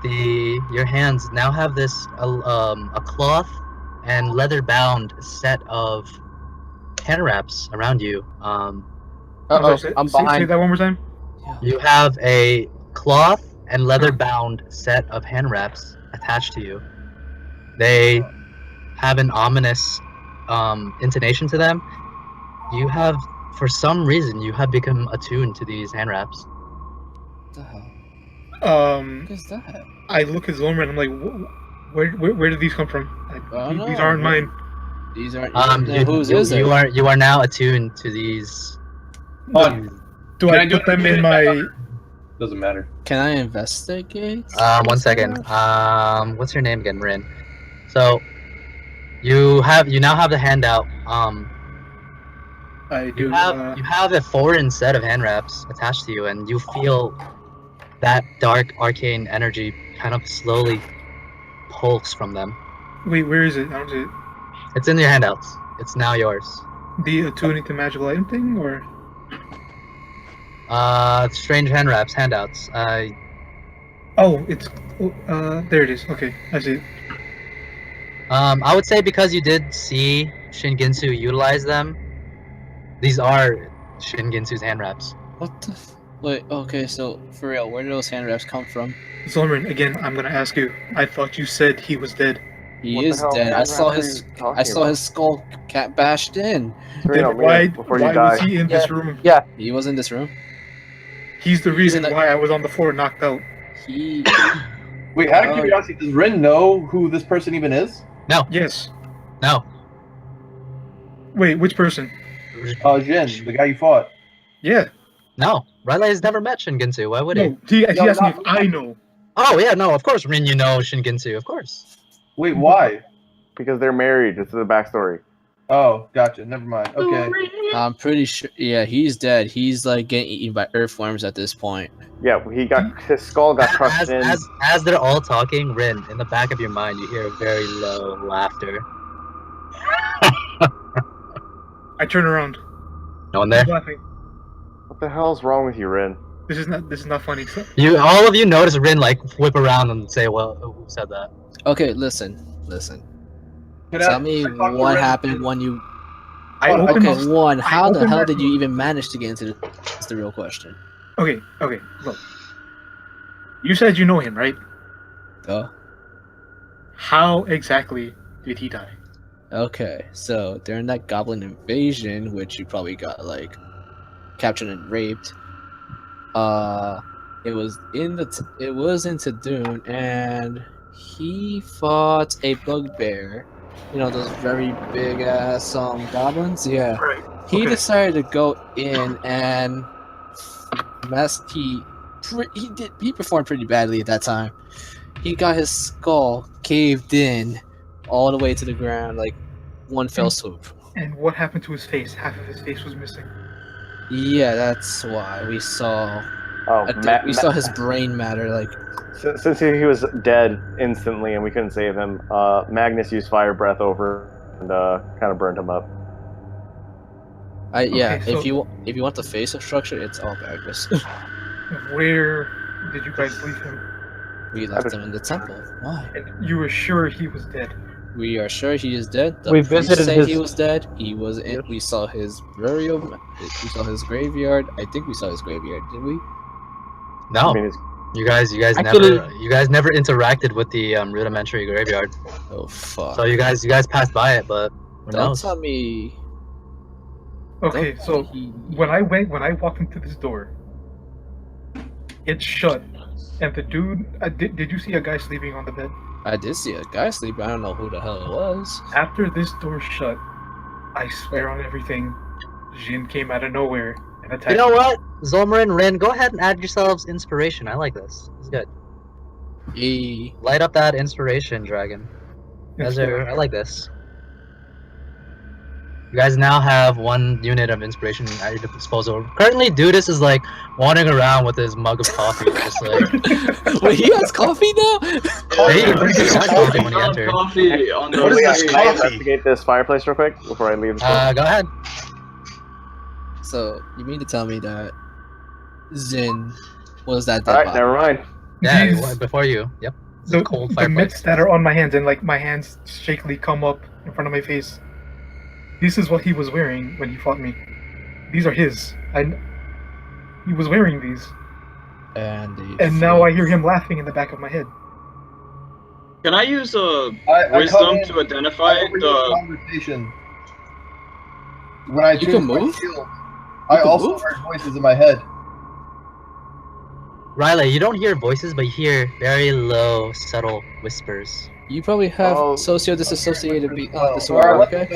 S3: your hands now have this a cloth and leather bound set of hand wraps around you.
S5: Uh-oh,
S1: Say
S5: I'm behind.
S1: that one more time.
S3: You have a cloth and leather bound set of hand wraps attached to you. They have an ominous intonation to them. You have, for some reason, you have become attuned to these hand wraps.
S6: What the hell? What is that?
S1: I look at Zolmran. I'm like, where did these come from?
S6: don't
S1: These
S6: know.
S1: aren't mine.
S6: These aren't.
S3: You,
S6: is it?
S3: you are now attuned to these.
S1: Do I put them in my?
S9: Doesn't matter.
S6: Can I investigate?
S3: One second. What's your name again, Rin? So, you now have the handout.
S1: I do.
S3: You have a foreign set of hand wraps attached to you, and you feel that dark arcane energy kind of slowly pulse from them.
S1: Wait, where is it? I don't see it.
S3: It's in your handouts. It's now yours.
S1: The attuning to magical item thing, or?
S3: Strange hand wraps, handouts.
S1: Oh, it's. There it is. Okay, I see it.
S3: I would say because you did see Shinginsu utilize them, these are Shinginsu's hand wraps.
S6: What the? Wait. Okay. So for real, where did those hand wraps come from?
S1: Zolmran, again, I'm gonna ask you. I thought you said he was dead.
S6: He
S7: What the
S6: is
S7: hell
S6: dead. I
S7: hand
S6: saw
S7: wraps are
S6: his.
S7: you talking
S6: I saw
S7: about?
S6: his skull bashed in.
S7: Torino,
S1: Then why
S7: before you
S1: was
S7: die.
S1: he in this room?
S6: He was in this room.
S1: He's the reason
S6: in the-
S1: why I was on the floor knocked out.
S6: He.
S11: Wait, out of
S6: Oh.
S11: curiosity, does Rin know who this person even is?
S3: No,
S1: Yes.
S3: no.
S1: Wait, which person?
S11: Jin, the guy you fought.
S1: Yeah.
S3: No. Riley has never met Shinginsu. Why would he?
S1: No, he
S11: No,
S1: asked me if
S11: not-
S1: I know.
S3: Oh yeah, no. Of course, Rin, you know Shinginsu. Of course.
S11: Wait, why?
S7: Because they're married. This is the backstory.
S11: Oh, gotcha. Never mind. Okay.
S6: I'm pretty sure. Yeah, he's dead. He's like getting eaten by earthworms at this point.
S7: Yeah, his skull got crushed in.
S3: As they're all talking, Rin, in the back of your mind, you hear a very low laughter.
S1: I turn around.
S3: No one there.
S1: He's laughing.
S7: What the hell's wrong with you, Rin?
S1: This is not funny.
S3: All of you notice Rin like whip around and say, "Well, who said that?"
S6: Okay, listen. Tell me what happened when you.
S1: I opened.
S6: Okay, one. How the
S1: opened
S6: hell
S1: that
S6: did you
S1: door.
S6: even manage to get into this? That's the real question.
S1: Okay. Look. You said you know him, right?
S6: Oh.
S1: How exactly did he die?
S6: Okay, so during that goblin invasion, which you probably got like captured and raped, it was in Dune, and he fought a bugbear. You know those very big ass goblins. Yeah.
S1: Right.
S6: He
S1: Okay.
S6: decided to go in and he performed pretty badly at that time. He got his skull caved in all the way to the ground, like one fell swoop.
S1: And what happened to his face? Half of his face was missing.
S6: Yeah, that's why we saw.
S7: Oh,
S6: We saw his brain matter. Like
S7: since he was dead instantly and we couldn't save him, Magnus used fire breath over and kind of burned him up.
S6: yeah.
S1: Okay, so-
S6: If you want the face of structure, it's all Magnus.
S1: Where did you guys leave him?
S6: We left him in the temple. Why?
S1: And you were sure he was dead.
S6: We are sure he is dead. The
S5: We
S6: priests
S5: visited
S6: say
S5: his-
S6: he was dead. He was in. We saw his burial. We saw his graveyard. I think we saw his graveyard. Did we?
S3: No.
S7: I mean, it's,
S3: You guys
S5: Actually-
S3: never interacted with the rudimentary graveyard.
S6: Oh fuck!
S3: So you guys passed by it, but who
S6: Don't
S3: knows?
S6: tell me.
S1: Okay,
S6: don't
S1: so
S6: tell me
S1: when I walked into this door, it's shut, and the dude. Did you see a guy sleeping on the bed?
S6: I did see a guy sleep. I don't know who the hell it was.
S1: After this door shut, I swear on everything, Jin came out of nowhere and attacked.
S3: You know
S1: me.
S3: what? Zolmer and Rin, go ahead and add yourselves inspiration. I like this. It's good. Light up that inspiration, dragon. I like this. You guys now have 1 unit of inspiration at your disposal. Currently, Dudis is like wandering around with his mug of coffee, just like.
S6: Wait, he has coffee now?
S3: Hey, he had coffee when he entered.
S2: Coffee on the
S4: What is this
S7: Can I
S4: coffee?
S7: investigate this fireplace real quick before I leave the store?
S3: Go ahead.
S6: So you mean to tell me that Zin was that dead
S7: Alright,
S6: body?
S7: never mind.
S3: Yeah,
S1: These-
S3: before you. Yep.
S1: the,
S3: cold
S1: the
S3: fireplace.
S1: mitts that are on my hands, and like my hands shakily come up in front of my face. This is what he was wearing when he fought me. These are his. He was wearing these, and now I hear him laughing in the back of my head.
S2: Can I use
S11: I
S2: wisdom
S11: come in,
S2: to identify
S11: I overhear the
S2: the?
S11: conversation. When I
S6: You
S11: change
S6: can
S11: my
S6: move?
S11: shield, I
S6: can
S11: also
S6: move?
S11: heard voices in my head.
S3: Riley, you don't hear voices, but you hear very low, subtle whispers.
S6: You probably have
S7: Oh.
S6: socio-disassociated
S11: Alright,
S6: disorder,
S11: let me
S6: okay?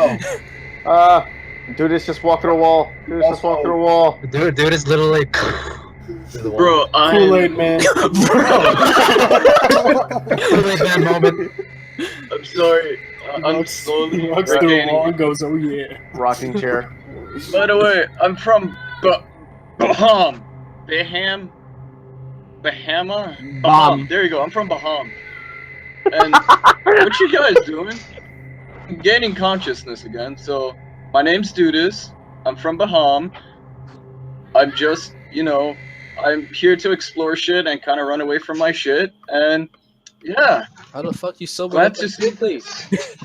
S11: know.
S7: Dude, it's just walk through a wall. Dude, it's just walk through a wall.
S3: Dude is literally through the wall.
S2: Bro,
S8: Kool-Aid man.
S3: Kool-Aid man moment.
S2: I'm sorry. I'm
S8: He
S2: slowly
S8: walks through a
S2: regaining.
S8: wall and goes, "Oh yeah."
S7: Rocking chair.
S2: By the way, I'm from Baham. Baham. There you go. I'm from Baham. And what you guys doing? I'm gaining consciousness again. So my name's Dudis. I'm from Baham. I'm just, I'm here to explore shit and kind of run away from my shit. And yeah,
S6: How the fuck you sober
S2: glad
S6: up
S2: to
S6: like
S2: see
S6: this?
S2: this.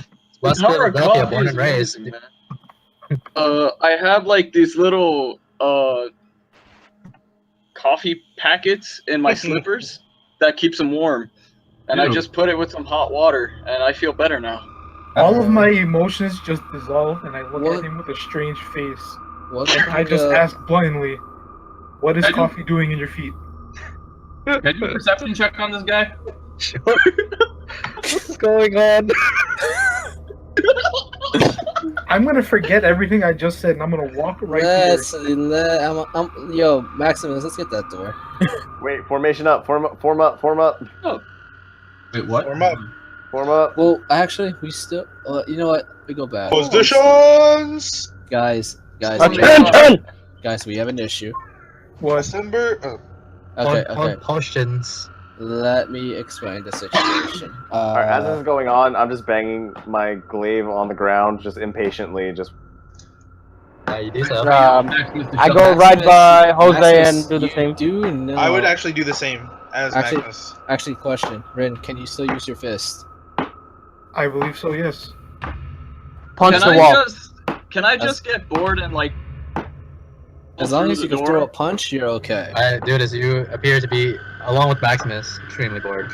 S3: West
S2: Power of
S3: Philadelphia,
S2: coffee
S3: born
S2: is
S3: and raised.
S2: amazing, man. I have like these little coffee packets in my slippers that keeps them warm, and I
S9: Ew.
S2: just put it with some hot water, and I feel better now.
S1: All of my emotions just dissolve, and I look
S6: What?
S1: at him with a strange face.
S6: What
S1: And I just ask bluntly, "What is
S9: I do-
S1: coffee doing in your feet?"
S9: Can I do a perception check on this guy?
S3: What's going on?
S1: I'm gonna forget everything I just said, and I'm gonna walk right
S6: Yo, Maximus, let's get that door.
S7: Wait, formation up. Form up.
S9: Wait, what?
S11: Form up.
S7: Form up.
S6: Well, actually, we still. You know what? We go back.
S4: Positions.
S6: Guys,
S5: Attention!
S6: guys, we have an issue.
S1: here. What?
S4: December.
S6: Okay.
S3: Potions.
S6: Let me explain the situation.
S7: Alright, as this is going on, I'm just banging my glaive on the ground, just impatiently, just.
S3: You do so.
S5: I go right by Jose
S6: Maximus,
S5: and do the
S6: you
S5: same.
S6: Do know.
S4: I would actually do the same as Magnus.
S6: Actually, question, Rin, can you still use your fist?
S1: I believe so. Yes.
S5: Punch
S2: Can
S5: the wall.
S2: Can I just get bored and like?
S6: As long as you can throw a
S2: door?
S6: punch, you're okay.
S3: Dude, as you appear to be, along with Maximus, extremely bored.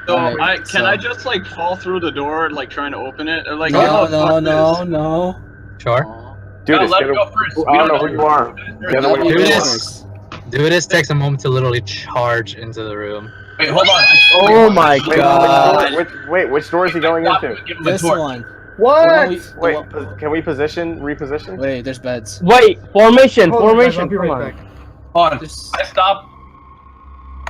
S2: So
S6: Alright,
S2: can I just like fall through the door, like trying to open it, or like?
S6: No,
S2: fuck this.
S6: no.
S3: Sure.
S7: Dude,
S11: let him go first.
S7: I don't know who you are. The other way
S3: Do
S7: you
S3: this. Dude, takes a moment to literally charge into the room.
S11: Wait, hold on.
S5: Oh my god.
S7: Which door is he going into?
S11: Give him a
S6: This
S11: torch.
S6: one.
S1: What?
S7: Wait, can we reposition?
S6: Wait, there's beds.
S5: Wait, formation,
S1: Hold on, guys, I'll
S5: formation.
S1: be
S5: Come
S1: right
S5: on.
S1: back.
S11: Hold on.
S6: Just-
S11: I stop.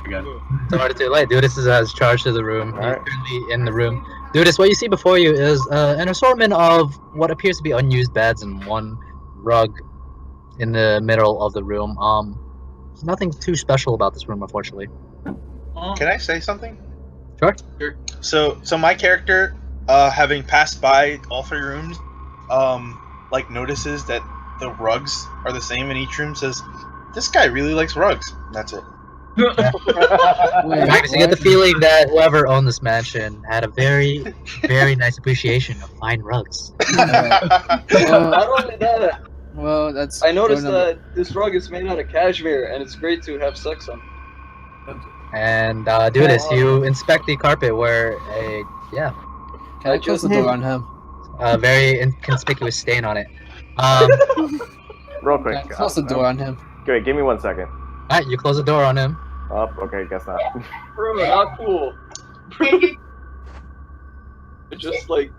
S11: Again.
S3: It's already too late. Dude, has charged to the room. He's
S7: Alright.
S3: currently in the room. Dude, what you see before you is an assortment of what appears to be unused beds and one rug in the middle of the room. There's nothing too special about this room, unfortunately.
S4: Can I say something?
S3: Sure.
S4: So my character, having passed by all 3 rooms, like notices that the rugs are the same in each room. Says, "This guy really likes rugs." That's it.
S6: Wait,
S3: Magnus, you get the feeling that whoever owned this mansion had a very, very nice appreciation of fine rugs.
S2: Not only that,
S6: Well, that's.
S2: I noticed
S6: door number-
S2: that this rug is made out of cashmere, and it's great to have sex on.
S3: And do this. You inspect the carpet where
S6: Can I close the door on him?
S3: a very inconspicuous stain on it.
S7: Real quick.
S6: Can I close the door on him?
S7: Wait, give me 1 second.
S3: Alright, you close the door on him.
S7: Oh, okay, guess not.
S2: Bro, not cool. Just like.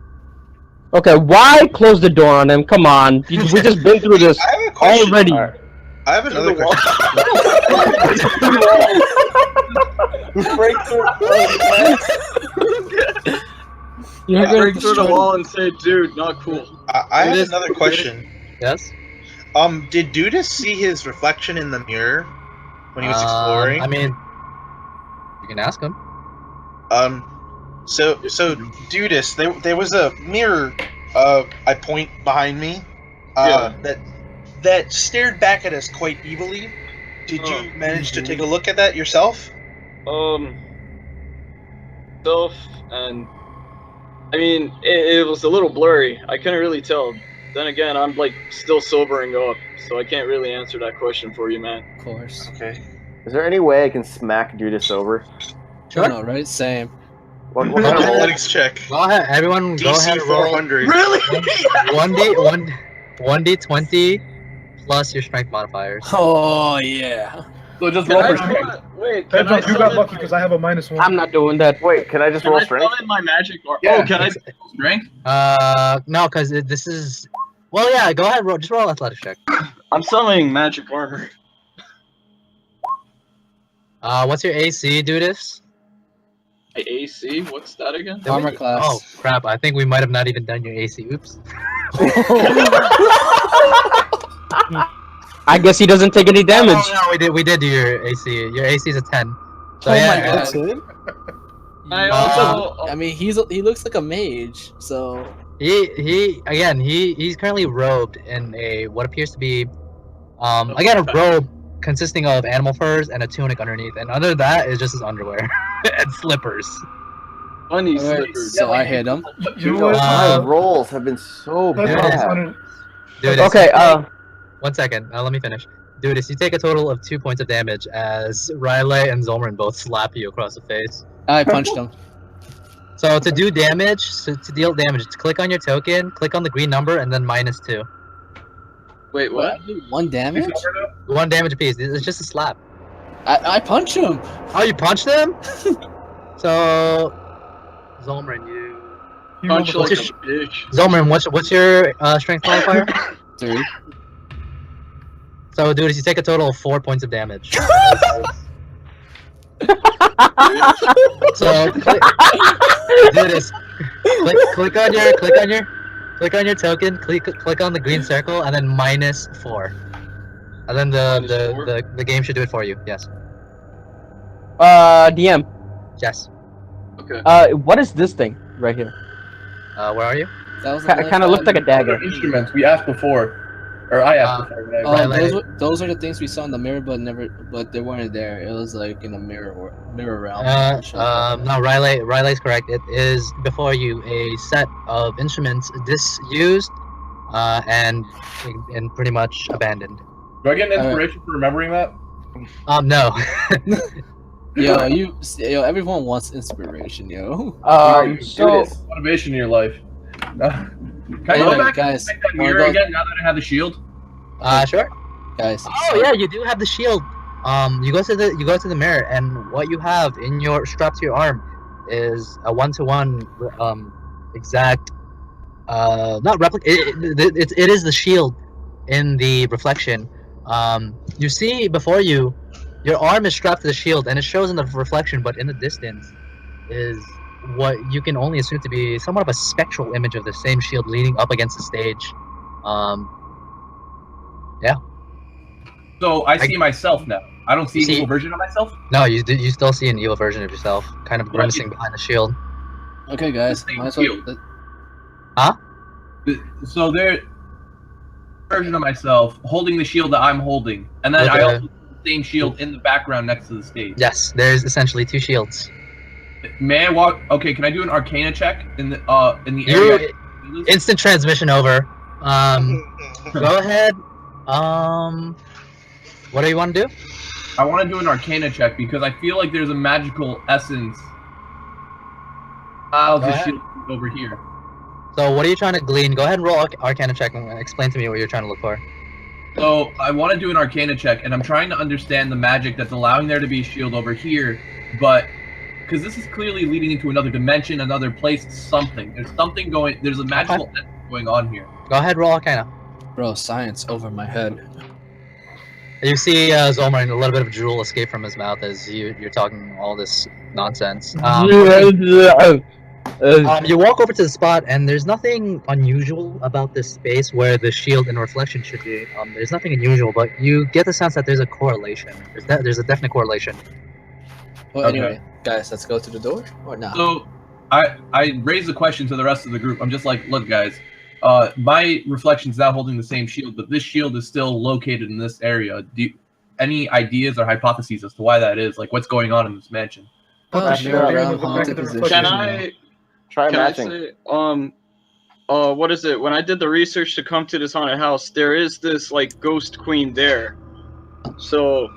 S5: Okay, why close the door on him? Come on. We just been through this
S4: I have a question.
S5: already.
S7: Alright.
S4: I have another
S2: the wall.
S4: question.
S2: Break through.
S6: You're gonna
S2: Break through the
S6: destroy-
S2: wall and say, "Dude, not cool."
S4: I have another question.
S3: Yes?
S4: Did Dudas see his reflection in the mirror when he was exploring?
S3: I mean, you can ask him.
S4: So Dudas, there was a mirror. I point behind me. That stared back at us quite evilly. Did you manage to take a look at that yourself?
S2: Self and. I mean, it was a little blurry. I couldn't really tell. Then again, I'm like still sobering up, so I can't really answer that question for you, man.
S6: Of course.
S4: Okay.
S7: Is there any way I can smack Dudas over?
S3: Sure.
S6: No, right? Same.
S7: What kind of roll?
S4: Athletics check.
S3: Go ahead, everyone. Go ahead
S4: DC
S3: and roll
S4: 400.
S2: Really?
S3: 1d20 plus your strength modifiers.
S6: Oh yeah.
S11: So just
S2: Can
S11: roll
S2: I
S11: for strength.
S2: wait, can I
S1: Pedro, you got
S2: summon
S1: lucky
S2: my-
S1: because I have a -1.
S5: I'm not doing that.
S7: Wait, can I just
S2: Can
S7: roll
S2: I
S7: strength?
S2: summon my magic or
S11: Yeah.
S2: Oh, can I?
S11: Strength?
S3: No, because this is. Well, yeah. Go ahead. Just roll athletics check.
S2: I'm summoning magic armor.
S3: What's your AC, Dudas?
S2: My AC? What's that again?
S6: Armor class.
S3: Oh crap! I think we might have not even done your AC. Oops.
S5: I guess he doesn't take any damage.
S3: No, we did do your AC. Your AC is a 10. So
S6: Oh
S3: yeah.
S6: my God.
S8: That's it?
S2: I also.
S6: I mean, he looks like a mage, so
S3: He's currently robed in what appears to be a robe consisting of animal furs and a tunic underneath, and under that is just his underwear and slippers.
S2: Funny
S6: Alright,
S2: slippers.
S6: so I hit him.
S1: You know what?
S7: My rolls have been so
S1: Pedro,
S7: bad.
S3: Dude,
S5: Okay,
S3: 1 second. Let me finish. Dude, you take a total of 2 points of damage as Riley and Zolmerin both slap you across the face.
S6: I punched him.
S3: So to do damage, to deal damage, click on your token, click on the green number, and then -2.
S2: Wait, what?
S6: One damage?
S3: 1 damage apiece. It's just a slap.
S6: I punch him.
S3: Oh, you punched him? So, Zolmerin,
S1: You
S2: Punch
S1: almost-
S2: like a bitch.
S3: Zolmerin, what's your strength modifier?
S6: 3.
S3: So, dude, you take a total of 4 points of damage. So, click on your token, click on the green circle, and then -4, and then the game should do it for you. Yes.
S5: DM.
S3: Yes.
S2: Okay.
S5: What is this thing right here?
S3: Where are you?
S6: That was
S5: Kind of looks like a dagger.
S11: Instruments we asked before.
S9: Or I asked before. But
S6: Oh,
S3: Right,
S6: those are the things we saw in the mirror, but they weren't there. It was like in a mirror realm.
S3: No, Riley's correct. It is before you a set of instruments disused and pretty much abandoned.
S9: Do I get an inspiration for remembering that?
S3: No.
S6: Yo, everyone wants inspiration, yo.
S7: So
S9: motivation in your life. Can I go back
S6: guys,
S9: and make that mirror again now that I have the shield?
S3: Sure.
S6: Guys.
S3: Oh yeah, you do have the shield. You go to the mirror, and what you have in your strapped to your arm is a 1-to-1 exact not replica. It is the shield in the reflection. You see before you, your arm is strapped to the shield, and it shows in the reflection, but in the distance is what you can only assume to be somewhat of a spectral image of the same shield leaning up against the stage. Yeah.
S9: So I see myself now. I don't see an
S3: see-
S9: evil version of myself.
S3: No, you still see an evil version of yourself, kind of grimacing behind the shield.
S6: Okay, guys.
S9: Same
S6: Might as well,
S9: shield. So there, version of myself holding the shield that I'm holding, and then
S3: With
S9: I
S3: the-
S9: also see the same shield in the background next to the stage.
S3: Yes, there's essentially 2 shields.
S9: May I walk? Okay, can I do an Arcana check in the area?
S3: Instant transmission over. Go ahead. What do you want to do?
S9: I want to do an Arcana check because I feel like there's a magical essence of the shield over here.
S3: So what are you trying to glean? Go ahead and roll Arcana check and explain to me what you're trying to look for.
S9: So I want to do an Arcana check, and I'm trying to understand the magic that's allowing there to be a shield over here, but because this is clearly leading into another dimension, another place, something. There's something going. There's a magical essence going on here.
S3: Go ahead, roll Arcana.
S6: bro, science over my head.
S3: You see Zolmar and a little bit of drool escape from his mouth as you're talking all this nonsense. You walk over to the spot, and there's nothing unusual about this space where the shield and reflection should be. There's nothing unusual, but you get the sense that there's a correlation. There's a definite correlation.
S6: Well, anyway, guys, let's go to the door or not?
S9: So I raised the question to the rest of the group. I'm just like, look, guys, my reflection's now holding the same shield, but this shield is still located in this area. Any ideas or hypotheses as to why that is? Like, what's going on in this mansion?
S2: Can I
S7: try
S2: Can
S7: matching?
S2: I say, what is it? When I did the research to come to this haunted house, there is this like ghost queen there, so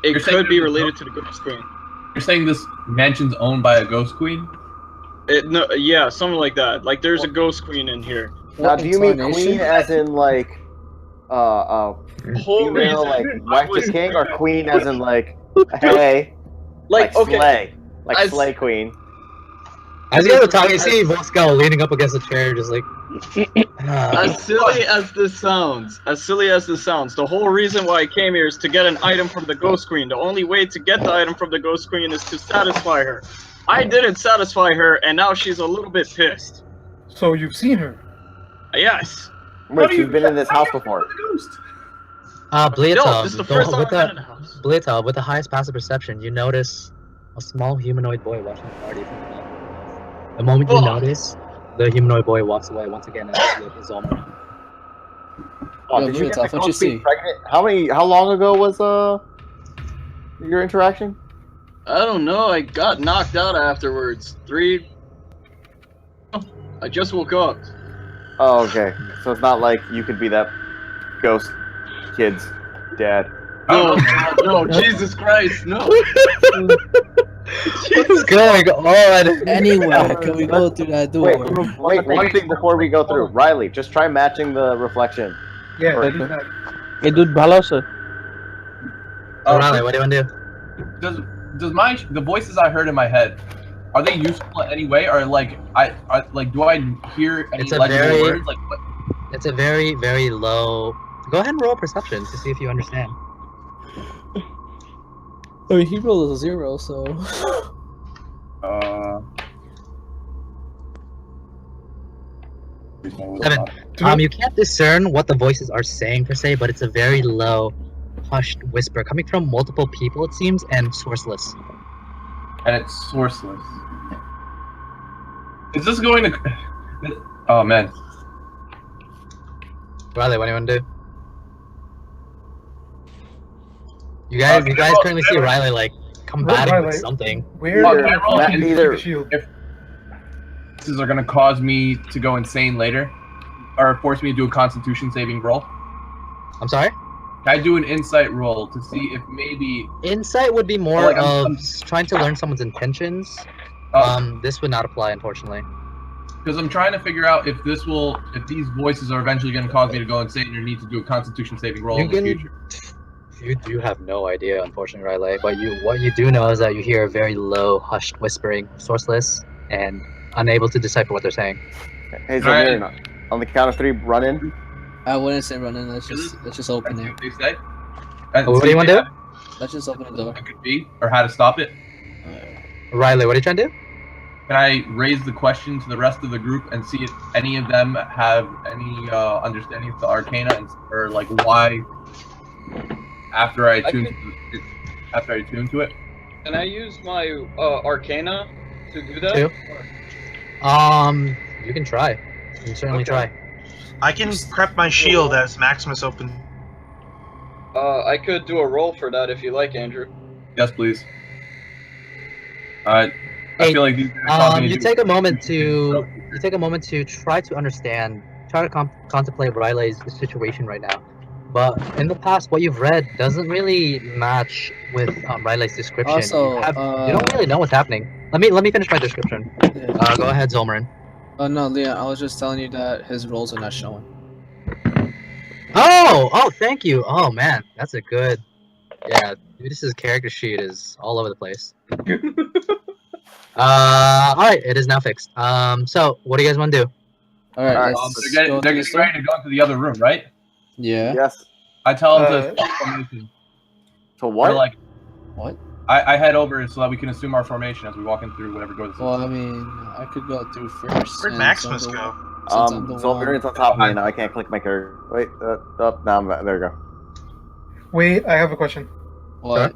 S2: it could be related to the ghost queen.
S9: You're saying this mansion's owned by a ghost queen?
S2: No, yeah, something like that. Like there's a ghost queen in here.
S7: Now, do you mean queen as in like female, like wife to king, or queen as in like hey, like
S2: okay,
S7: slay, like slay queen?
S3: As you guys are talking, you see Voskaal leaning up against a chair, just like.
S2: As silly as this sounds, the whole reason why I came here is to get an item from the Ghost Queen. The only way to get the item from the Ghost Queen is to satisfy her. I didn't satisfy her, and now she's a little bit pissed.
S1: So you've seen her?
S2: Yes.
S7: Wait, you've been in this house before?
S2: No, this is the first time I've been in the house.
S3: Bleatal, with the highest passive perception, you notice a small humanoid boy watching the party from the balcony. The moment you notice, the humanoid boy walks away once again as is Zolmar.
S7: Oh, did you get the ghost queen pregnant? How long ago was your interaction?
S2: I don't know. I got knocked out afterwards. I just woke up.
S7: Oh, okay. So it's not like you could be that ghost kid's dad.
S2: No, Jesus Christ, no.
S3: What's going on?
S6: Anyway, can we go through that door?
S7: Wait, one thing before we go through. Riley, just try matching the reflection.
S1: Yeah,
S5: Hey, dude, Balosa.
S3: Riley, what do you want to do?
S9: Does the voices I heard in my head, are they useful in any way, or do I hear any legible words? Like what?
S3: It's a very, very low. Go ahead and roll perception to see if you understand.
S6: I mean, he rolled a 0, so.
S3: Seven. You can't discern what the voices are saying per se, but it's a very low, hushed whisper coming from multiple people, it seems, and sourceless.
S9: And it's sourceless. Is this going to? Oh man.
S3: Riley, what do you want to do? You guys currently see Riley like combating with
S1: Riley,
S3: something.
S1: Where
S7: Either-
S1: the fuck did you
S7: either-
S1: keep the shield?
S9: These are gonna cause me to go insane later, or force me to do a Constitution saving roll.
S3: I'm sorry?
S9: Can I do an insight roll to see if maybe
S3: Insight would be more
S9: Like,
S3: of
S9: I'm-
S3: trying to learn someone's intentions. This would not apply, unfortunately.
S9: because I'm trying to figure out if these voices are eventually going to cause me to go insane or need to do a Constitution saving roll
S3: You
S9: in the
S3: can-
S9: future.
S3: You have no idea, unfortunately, Riley. But what you do know is that you hear a very low, hushed whispering, sourceless, and unable to decipher what they're saying.
S7: Hey,
S9: Right.
S7: Zomirin, on the count of 3, run in.
S6: I wouldn't say run in. Let's just open it.
S9: They say.
S3: What do you want to do?
S6: Let's just open the door.
S9: It could be, or how to stop it.
S3: Riley, what are you trying to do?
S9: Can I raise the question to the rest of the group and see if any of them have any understanding of the Arcana or like why? After I tune to it.
S2: Can I use my Arcana to do that?
S3: Two. You can try. You can certainly try.
S4: I can prep my shield as Maximus opens.
S2: I could do a roll for that if you like, Andrew.
S9: Yes, please. I feel like these. are causing me
S3: You
S9: to-
S3: take a moment to try to understand, try to contemplate Riley's situation right now. But in the past, what you've read doesn't really match with Riley's description.
S6: Also,
S3: you don't really know what's happening. Let me finish my description.
S6: Yeah.
S3: Go ahead, Zolmarin.
S6: Oh no, Leon, I was just telling you that his rolls are not showing.
S3: Oh, thank you. Oh man, that's a good. Yeah, Judas' character sheet is all over the place. All right, it is now fixed. So what do you guys want to do?
S6: All right,
S7: Alright,
S6: let's
S9: They're
S6: go
S9: getting
S6: through this
S9: ready to go into the other room, right?
S6: Yeah.
S7: Yes.
S9: I tell them to start formation.
S7: To
S9: Or
S7: what?
S9: like,
S6: What?
S9: I head over so that we can assume our formation as we walk in through whatever door this is.
S6: Well, I mean, I could go through first.
S4: Where'd
S6: and
S4: Maximus
S6: since I'm
S4: go?
S6: the- since I'm the one-
S7: Zomirin's on top of me now. I can't click my character. Wait, now I'm back. There we go.
S1: Wait, I have a question.
S6: What?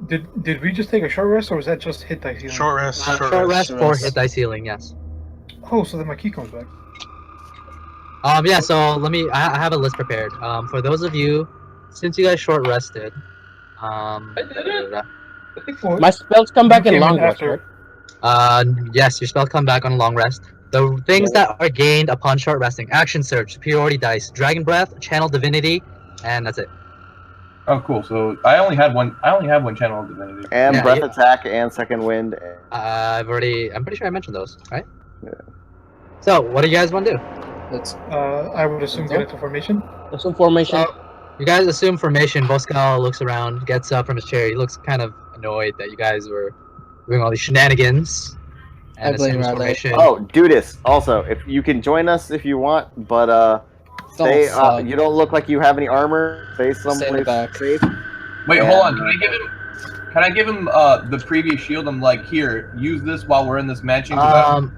S1: Did we just take a short rest, or was that just hit dice healing?
S4: Short rest.
S3: Short rest for hit dice healing. Yes.
S1: Oh, so then my key comes back.
S3: Yeah. So I have a list prepared. For those of you, since you guys short rested,
S2: I did it.
S1: Well,
S5: My spells come back
S1: you
S5: in
S1: came
S5: long rest,
S1: after.
S5: right?
S3: Yes, your spell come back on a long rest. The things that are gained upon short resting: action surge, superiority dice, dragon breath, channel divinity, and that's it.
S9: Oh, cool. So I only have one channel of divinity.
S7: And
S3: Yeah,
S7: breath
S3: you-
S7: attack and second wind.
S3: I'm pretty sure I mentioned those, right?
S7: Yeah.
S3: So, what do you guys want to do?
S6: Let's.
S1: I would assume get into formation.
S5: Some formation.
S3: You guys assume formation. Voskaal looks around, gets up from his chair. He looks kind of annoyed that you guys were doing all these shenanigans.
S6: I blame
S3: assumes
S6: Riley.
S3: formation.
S7: Oh, do this. Also, if you can join us if you want, but stay.
S6: fuck.
S7: You don't look like you have any armor. Stay
S6: Stay in the
S7: someplace
S6: back.
S7: safe.
S9: Wait,
S7: Yeah.
S9: hold on. Can I give him the previous shield? I'm like, here, use this while we're in this mansion. 'cause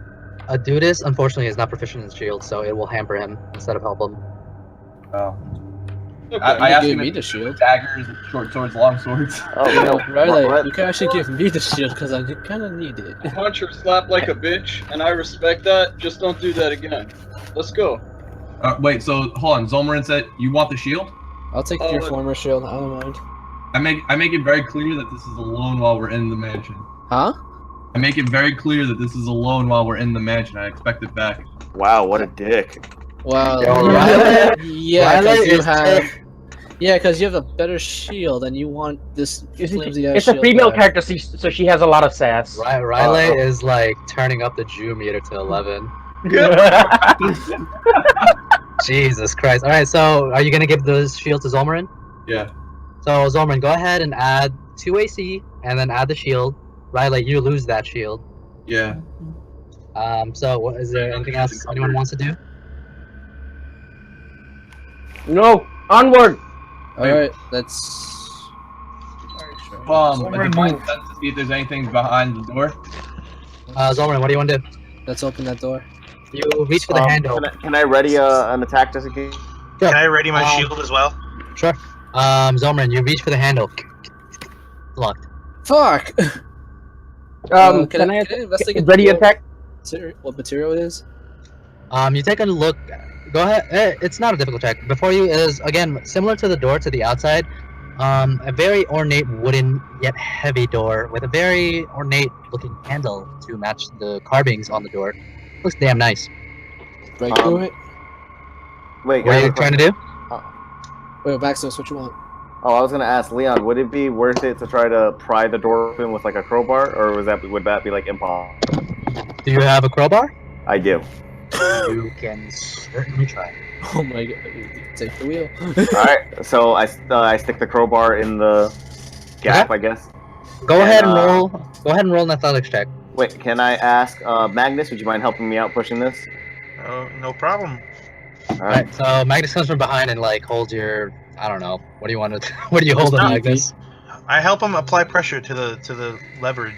S3: Adudis, unfortunately, is not proficient in shield, so it will hamper him instead of help him.
S9: Oh.
S2: Okay.
S9: I
S6: You
S9: asked
S6: gave
S9: him
S6: me
S9: if
S6: the shield.
S9: daggers, short swords, long swords.
S7: Oh, you know,
S6: Riley,
S7: what-
S6: you can actually give me the shield because I kind of need it.
S2: Punch or slap like a bitch, and I respect that. Just don't do that again. Let's go.
S9: Wait, so hold on. Zolmarin said you want the shield?
S6: I'll take
S2: Oh,
S6: your former shield. I don't mind.
S9: I make it very clear that this is alone while we're in the mansion.
S6: Huh?
S9: I make it very clear that this is alone while we're in the mansion. I expect it back.
S7: Wow, what a dick.
S6: Well,
S3: Yo,
S6: yeah,
S3: Riley-
S6: yeah,
S3: Riley
S6: because you
S3: is
S6: have,
S3: sick.
S6: yeah, because you have a better shield, and you want this flimsy ass
S5: It's a
S6: shield
S5: female
S6: back.
S5: character, so she has a lot of sass.
S3: Riley is like turning up the Jew meter to 11. Jesus Christ. Alright, so are you going to give the shield to Zolmarin?
S9: Yeah.
S3: So, Zolmarin, go ahead and add 2 AC, and then add the shield. Riley, you lose that shield.
S9: Yeah.
S3: So, is there anything else anyone wants to do?
S5: No, onward.
S6: All right, let's.
S9: A divine sense to see if there's anything behind the door.
S3: Zolmarin, what do you want to do?
S6: Let's open that door.
S3: You reach for the handle.
S7: Can I ready an attack just in case?
S4: Can I ready my shield as well?
S3: Sure. Zolmarin, you reach for the handle. Locked.
S6: Fuck.
S5: Can I
S6: investigate
S5: ready
S6: what
S5: attack?
S6: what material it is?
S3: You take a look. Go ahead. It's not a difficult check. Before you is again similar to the door to the outside. A very ornate wooden yet heavy door with a very ornate looking handle to match the carvings on the door. Looks damn nice.
S6: Break through it.
S7: Wait,
S3: What are you trying to do?
S6: Wait, Maximus, what you want?
S7: Oh, I was gonna ask Leon, would it be worth it to try to pry the door open with like a crowbar, or would that be like impossible?
S3: Do you have a crowbar?
S7: I do.
S3: You can certainly try.
S6: Oh my god, take the wheel.
S7: Alright, so I stick the crowbar in the gap, I guess.
S3: Go ahead and roll. Go ahead and roll an athletics check.
S7: Wait, can I ask Magnus? Would you mind helping me out pushing this?
S4: No problem.
S3: Alright, so Magnus comes from behind and like holds your. I don't know. What do you want to? What do you hold on, Magnus?
S4: I help him apply pressure to the lever.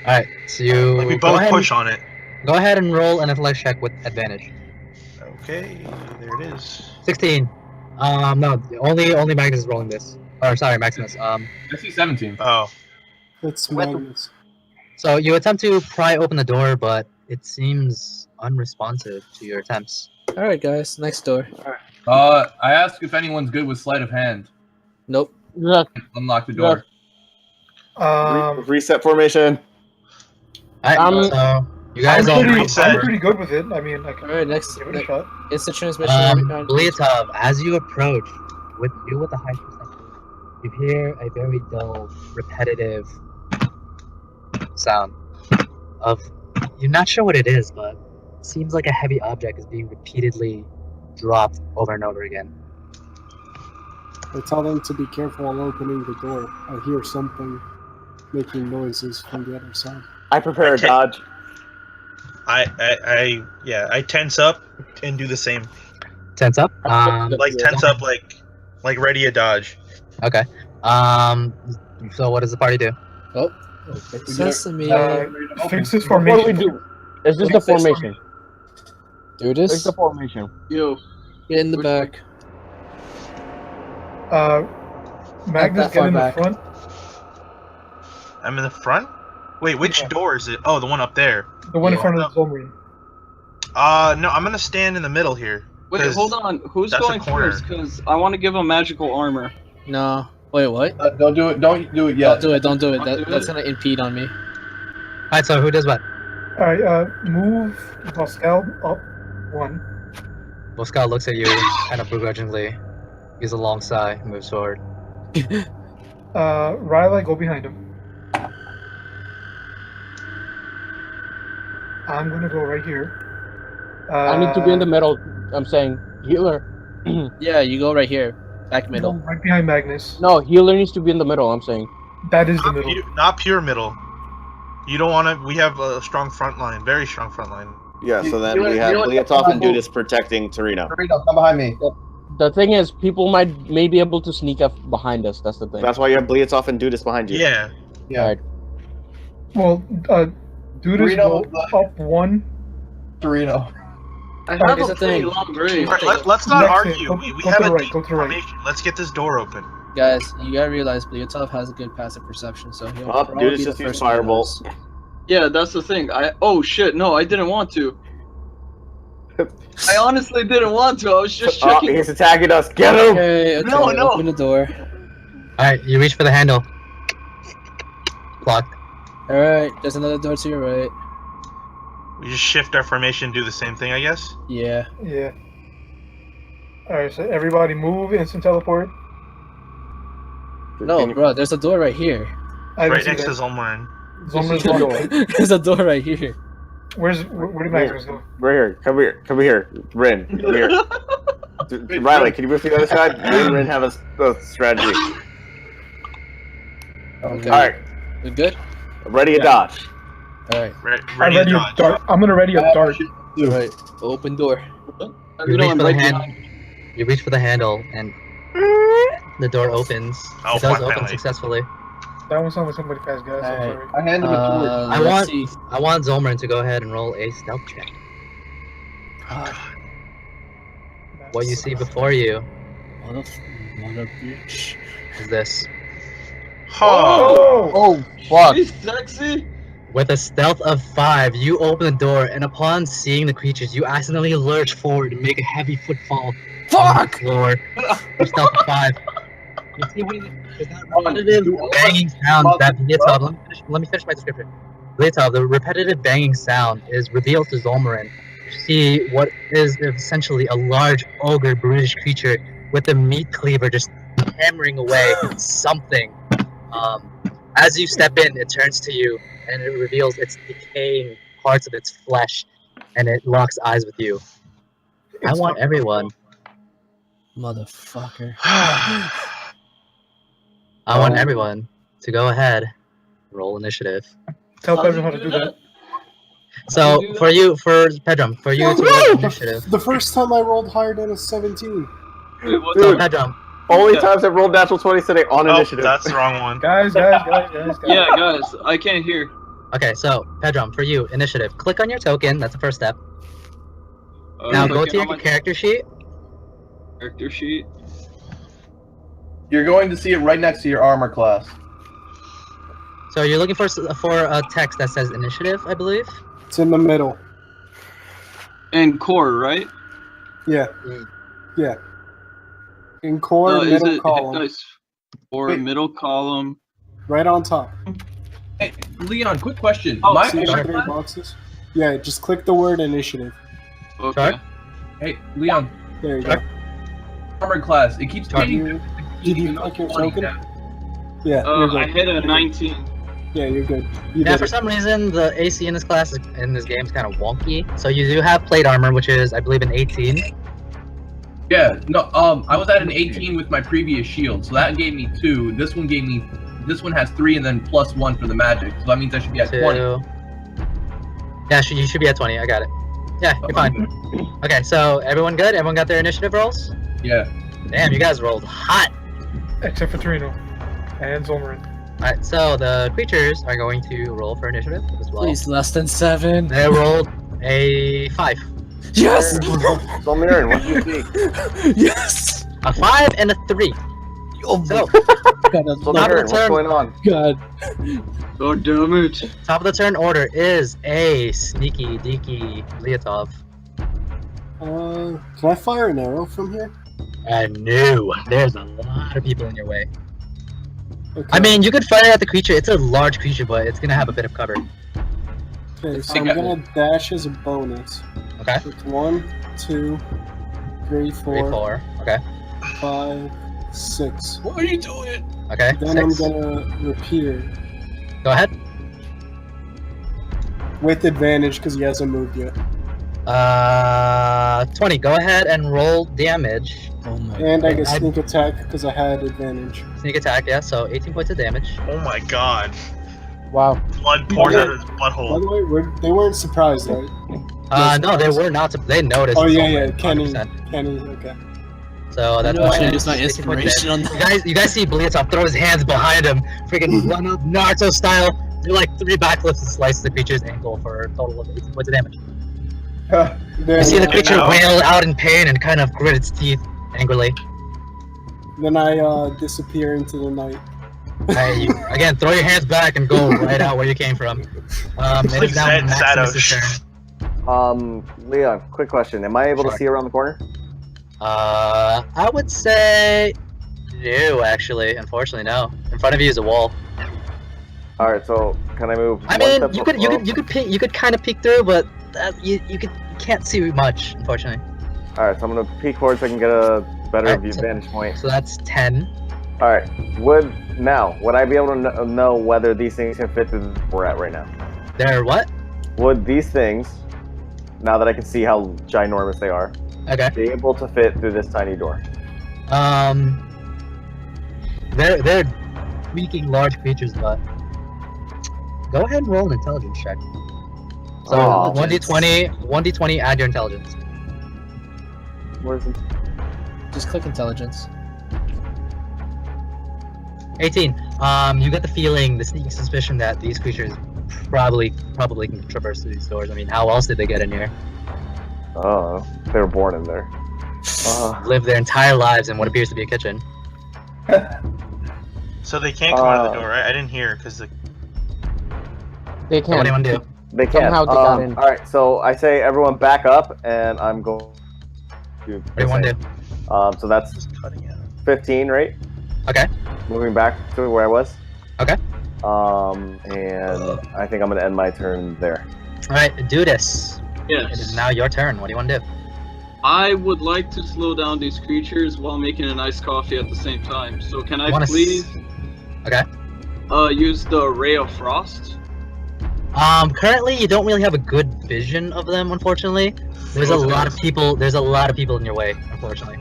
S3: Alright, so you.
S4: Like we both push on it.
S3: Go ahead and roll an athletics check with advantage.
S4: Okay, there it is.
S3: 16. No, only Magnus is rolling this. Or sorry, Maximus.
S9: I see 17.
S4: Oh.
S8: It's Magnus.
S3: So you attempt to pry open the door, but it seems unresponsive to your attempts.
S6: Alright, guys, next door.
S9: I ask if anyone's good with sleight of hand.
S6: Nope.
S9: Unlock the door.
S7: Reset formation.
S3: Alright, so you guys all
S1: I'm pretty good with it. I mean, I can
S6: Alright, next.
S1: give it a shot.
S6: Instant transmission.
S3: Bliatov, as you approach, with a high perception, you hear a very dull, repetitive sound of. You're not sure what it is, but it seems like a heavy object is being repeatedly dropped over and over again.
S8: I tell them to be careful while opening the door. I hear something making noises from the other side.
S7: I prepare a dodge.
S4: I tense up and do the same.
S3: Tense up?
S4: Like tense up, like ready a dodge.
S3: Okay. So what does the party do?
S6: Oh, Sesame.
S1: Fix this formation.
S5: What do we do? It's just the formation.
S6: Do this.
S5: Fix the formation.
S2: Yo,
S6: Get in the back.
S1: Magnus, get in the front.
S4: I'm in the front? Wait, which door is it? Oh, the one up there.
S1: The one in front of the Zolmarine.
S4: No, I'm gonna stand in the middle here.
S2: wait, hold on. Who's
S4: that's a
S2: going
S4: corner.
S2: first? Because I want to give him magical armor.
S6: No. Wait, what?
S9: Don't do it. Don't do it yet.
S6: Don't do it.
S2: Don't do
S6: That's
S2: it.
S6: gonna impede on me.
S3: Alright, so who does what?
S1: Alright, move Voskaal up 1.
S3: Voskaal looks at you kind of begrudgingly. Gives a long sigh, moves forward.
S1: Riley, go behind him. I'm gonna go right here.
S5: I need to be in the middle. I'm saying healer.
S6: Yeah, you go right here. Back middle.
S1: No, right behind Magnus.
S5: No, healer needs to be in the middle. I'm saying.
S1: That is the middle.
S4: Not pure middle. You don't want to. We have a strong front line, very strong front line.
S7: Yeah, so then
S9: You know
S7: we
S9: what-
S7: have
S9: you know what-
S7: Bliatov and Dudis protecting Torino.
S9: Torino, come behind me.
S5: The thing is, people may be able to sneak up behind us. That's the thing.
S7: That's why you have Bliatov and Dudis behind you.
S4: Yeah.
S9: Yeah.
S5: Alright.
S1: Well, dude is
S9: Torino,
S1: go up 1.
S9: Torino.
S2: I have
S6: here's
S2: a
S6: the
S2: pretty
S6: thing.
S2: long range.
S4: Let's not
S1: Next
S4: argue.
S1: go-
S4: We
S1: go
S4: have
S1: to the
S4: a
S1: right,
S4: deep
S1: go to the right.
S4: formation. Let's get this door open.
S6: Guys, you gotta realize Bliatov has a good passive perception, so he'll
S7: Oh,
S6: probably
S7: dude, it's
S6: be the
S7: just use
S6: first one to
S7: firebolt.
S6: notice.
S2: Yeah, that's the thing. Oh shit, no, I didn't want to. I honestly didn't want to. I was just
S7: Oh,
S2: checking.
S7: he's attacking us. Get him!
S6: Okay,
S2: No, no.
S6: open the door.
S3: Alright, you reach for the handle. Blocked.
S6: Alright, there's another door to your right.
S4: We just shift our formation, do the same thing, I guess.
S6: Yeah.
S1: Yeah. Alright, so everybody move, instant teleport.
S6: No, bro, there's a door right here.
S1: I didn't
S4: Right
S1: see
S4: next to
S1: that.
S4: Zolmarin.
S1: Zolmarin's blocked.
S6: There's a door right here.
S1: Where did Magnus go?
S7: Right here. Come here. Rin, come here. Riley, can you move to the other side? Me and Rin have a strategy.
S6: Okay.
S7: Alright,
S6: We good?
S7: ready to dodge.
S6: Alright.
S1: I'm
S4: Ready to
S1: ready a
S4: dodge.
S1: dart. I'm gonna ready a dart.
S6: Alright. Open door.
S3: You
S2: You know,
S3: reach
S2: I'm
S3: for the
S2: right
S3: hand.
S2: behind.
S3: You reach for the handle, and the door opens.
S4: Oh,
S3: It does
S4: fuck,
S3: open
S4: finally.
S3: successfly.
S1: That one sounded like somebody fast, guys. I'm
S6: Alright.
S1: sorry.
S9: I handed the torch.
S3: I
S6: Let's see.
S3: want Zolmarin to go ahead and roll a stealth check. What you see before you
S6: What a bitch.
S3: is this.
S4: Oh.
S5: Oh fuck!
S2: She's sexy.
S3: With a stealth of 5, you open the door, and upon seeing the creatures, you accidentally lurch forward and make a heavy footfall on the floor. For stealth of 5. You see there's that repetitive banging sound that Leotov, let me finish my description. Leotov, the repetitive banging sound is revealed to Zolmarin. You see what is essentially a large ogre brutish creature with a meat cleaver just hammering away something. As you step in, it turns to you and it reveals its decaying parts of its flesh, and it locks eyes with you. I want everyone.
S6: Motherfucker.
S3: I want everyone to go ahead, roll initiative.
S1: Tell Pedro how to do that.
S3: So for Pedram, for you to roll initiative.
S8: The first time I rolled higher than a 17.
S2: Wait, what
S3: So
S2: the?
S3: Pedram,
S7: Only times I've rolled natural 20 today on
S4: Oh,
S7: initiative.
S4: that's the wrong one.
S1: Guys.
S2: Yeah, guys, I can't hear.
S3: okay, so Pedram, for you, initiative. Click on your token. That's the first step. Now go to
S2: clicking on
S3: your
S2: my
S3: character sheet.
S2: character sheet.
S9: You're going to see it right next to your armor class.
S3: So you're looking for a text that says initiative, I believe.
S8: It's in the middle.
S2: And core, right?
S8: Yeah. Yeah. In core,
S2: Is
S8: middle
S2: it
S8: column.
S2: guys? Or
S9: Wait.
S2: middle column.
S8: Right on top.
S9: Hey, Leon, quick question.
S2: Oh,
S9: My
S8: See the
S9: armor
S8: three
S9: class?
S8: boxes? Yeah, just click the word initiative.
S2: Okay.
S3: Sorry?
S9: Hey, Leon,
S8: There you go.
S9: armor class. It keeps
S8: Did
S9: changing.
S8: you click your token? Yeah, you're
S2: I
S8: good.
S2: hit a 19.
S8: Yeah, you're good. You
S3: Yeah,
S8: did
S3: for
S8: it.
S3: some reason the AC in this class in this game is kind of wonky. So you do have plate armor, which is I believe an 18.
S9: Yeah, no, I was at an 18 with my previous shield, so that gave me 2. This one has 3 and then plus 1 for the magic, so that means I should be at 20.
S3: 2. Yeah, you should be at 20. I got it. Yeah, you're fine. Okay, so everyone good? Everyone got their initiative rolls?
S9: Yeah.
S3: Damn, you guys rolled hot.
S1: Except for Torino and Zolmarin.
S3: Alright, so the creatures are going to roll for initiative as well.
S6: Please, less than 7.
S3: They rolled a 5.
S6: Yes!
S7: So, Mirren, what do you see?
S6: Yes!
S3: A 5 and a 3.
S6: Oh
S3: So,
S6: God,
S7: So,
S3: Top of the
S7: Mirren, what's
S3: turn.
S7: going on?
S6: God.
S2: Oh damn it!
S3: top of the turn order is a sneaky deaky Leotov.
S8: Can I fire an arrow from here?
S3: No, there's a lot of people in your way.
S8: Okay.
S3: I mean, you could fire at the creature. It's a large creature, but it's gonna have a bit of cover.
S8: Okay, so
S9: I
S8: I'm
S9: got
S8: gonna dash as a bonus.
S3: Okay.
S8: It's 1, 2, 3,
S3: 3,
S8: 4,
S3: 4. Okay.
S8: 5, 6.
S6: What are you doing?
S3: Okay.
S8: Then
S3: 6.
S8: I'm gonna repeat
S3: Go ahead.
S8: with advantage because he hasn't moved yet.
S3: 20. Go ahead and roll damage.
S6: Oh my
S8: And I get
S3: I-
S8: sneak attack because I had advantage.
S3: Sneak attack, yeah. So 18 points of damage.
S4: Oh my god.
S5: Wow.
S4: Blood pours out of his
S8: By
S4: butthole.
S8: the way, they weren't surprised, right?
S3: No, they were not. They noticed.
S8: Oh
S3: it's
S8: yeah,
S3: over
S8: yeah, Kenny,
S3: 100%.
S8: Kenny, okay.
S3: So that's
S6: I know I
S3: why
S6: should've used my
S3: 18 points of
S6: inspiration on
S3: damage. You guys see Blitzov throw his hands behind him, freaking run up Naruto style, do like 3 backflips and slice the creature's ankle for a total of 18 points of damage.
S8: Then,
S3: You see the creature
S4: Now-
S3: wail out in pain and kind of grit its teeth angrily.
S8: then I disappear into the night.
S3: Hey, again, throw your hands back and go right out where you came from. It is now
S4: Zed
S3: Maximus's
S4: Sadosh.
S3: turn.
S7: Leon, quick question. Am I able to
S3: Sure.
S7: see around the corner?
S3: I would say no, actually. Unfortunately, no. In front of you is a wall.
S7: Alright, so can I move
S3: I
S7: one
S3: mean,
S7: step
S3: you could kind of peek through, but you can't see much, unfortunately.
S7: Alright, so I'm gonna peek forward so I can get a better
S3: Alright,
S7: view
S3: so-
S7: vantage point.
S3: So that's 10.
S7: Alright, would I be able to know whether these things can fit through the we're at right now?
S3: They're what?
S7: Would these things, now that I can see how ginormous they are,
S3: Okay.
S7: be able to fit through this tiny door?
S3: They're squeaking large creatures, but go ahead and roll an intelligence check. So
S7: Oh.
S3: 1d20, add your intelligence.
S7: Where's the...
S6: Just click intelligence.
S3: 18. You get the feeling, the sneaking suspicion that these creatures probably can traverse through these doors. I mean, how else did they get in here?
S7: Oh, they were born in there.
S3: Live their entire lives in what appears to be a kitchen.
S4: So they can't come out of the door, right? I didn't hear because the.
S5: They
S3: So what do you
S5: can.
S3: want to do?
S7: They can.
S5: Somehow they got in.
S7: All right, so I say everyone back up, and I'm going to.
S3: What do you want to do?
S7: So that's 15, right?
S3: Okay.
S7: Moving back to where I was.
S3: Okay.
S7: And I think I'm gonna end my turn there.
S3: All right, do this.
S2: Yes.
S3: It is now your turn. What do you want to do?
S2: I would like to slow down these creatures while making an iced coffee at the same time. So can I please
S3: Okay.
S2: use the Ray of Frost?
S3: Currently you don't really have a good vision of them, unfortunately. There's a lot of people. There's a lot of people in your way, unfortunately.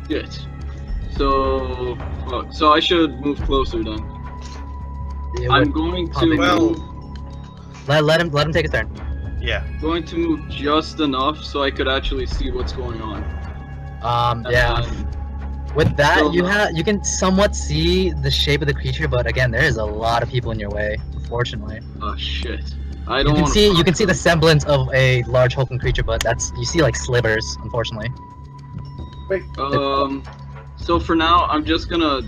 S2: Good. So, so I should move closer then.
S3: It
S2: I'm
S3: would
S2: going
S3: probably
S2: to
S3: be-
S2: move,
S3: let him take his turn.
S4: Yeah.
S2: going to move just enough so I could actually see what's going on.
S3: Yeah. With that,
S2: so-
S3: you can somewhat see the shape of the creature, but again, there is a lot of people in your way, unfortunately.
S2: Oh shit! I
S3: You
S2: don't
S3: can
S2: want
S3: see the semblance of a large hulking creature, but you see like slivers, unfortunately.
S2: So for now, I'm just gonna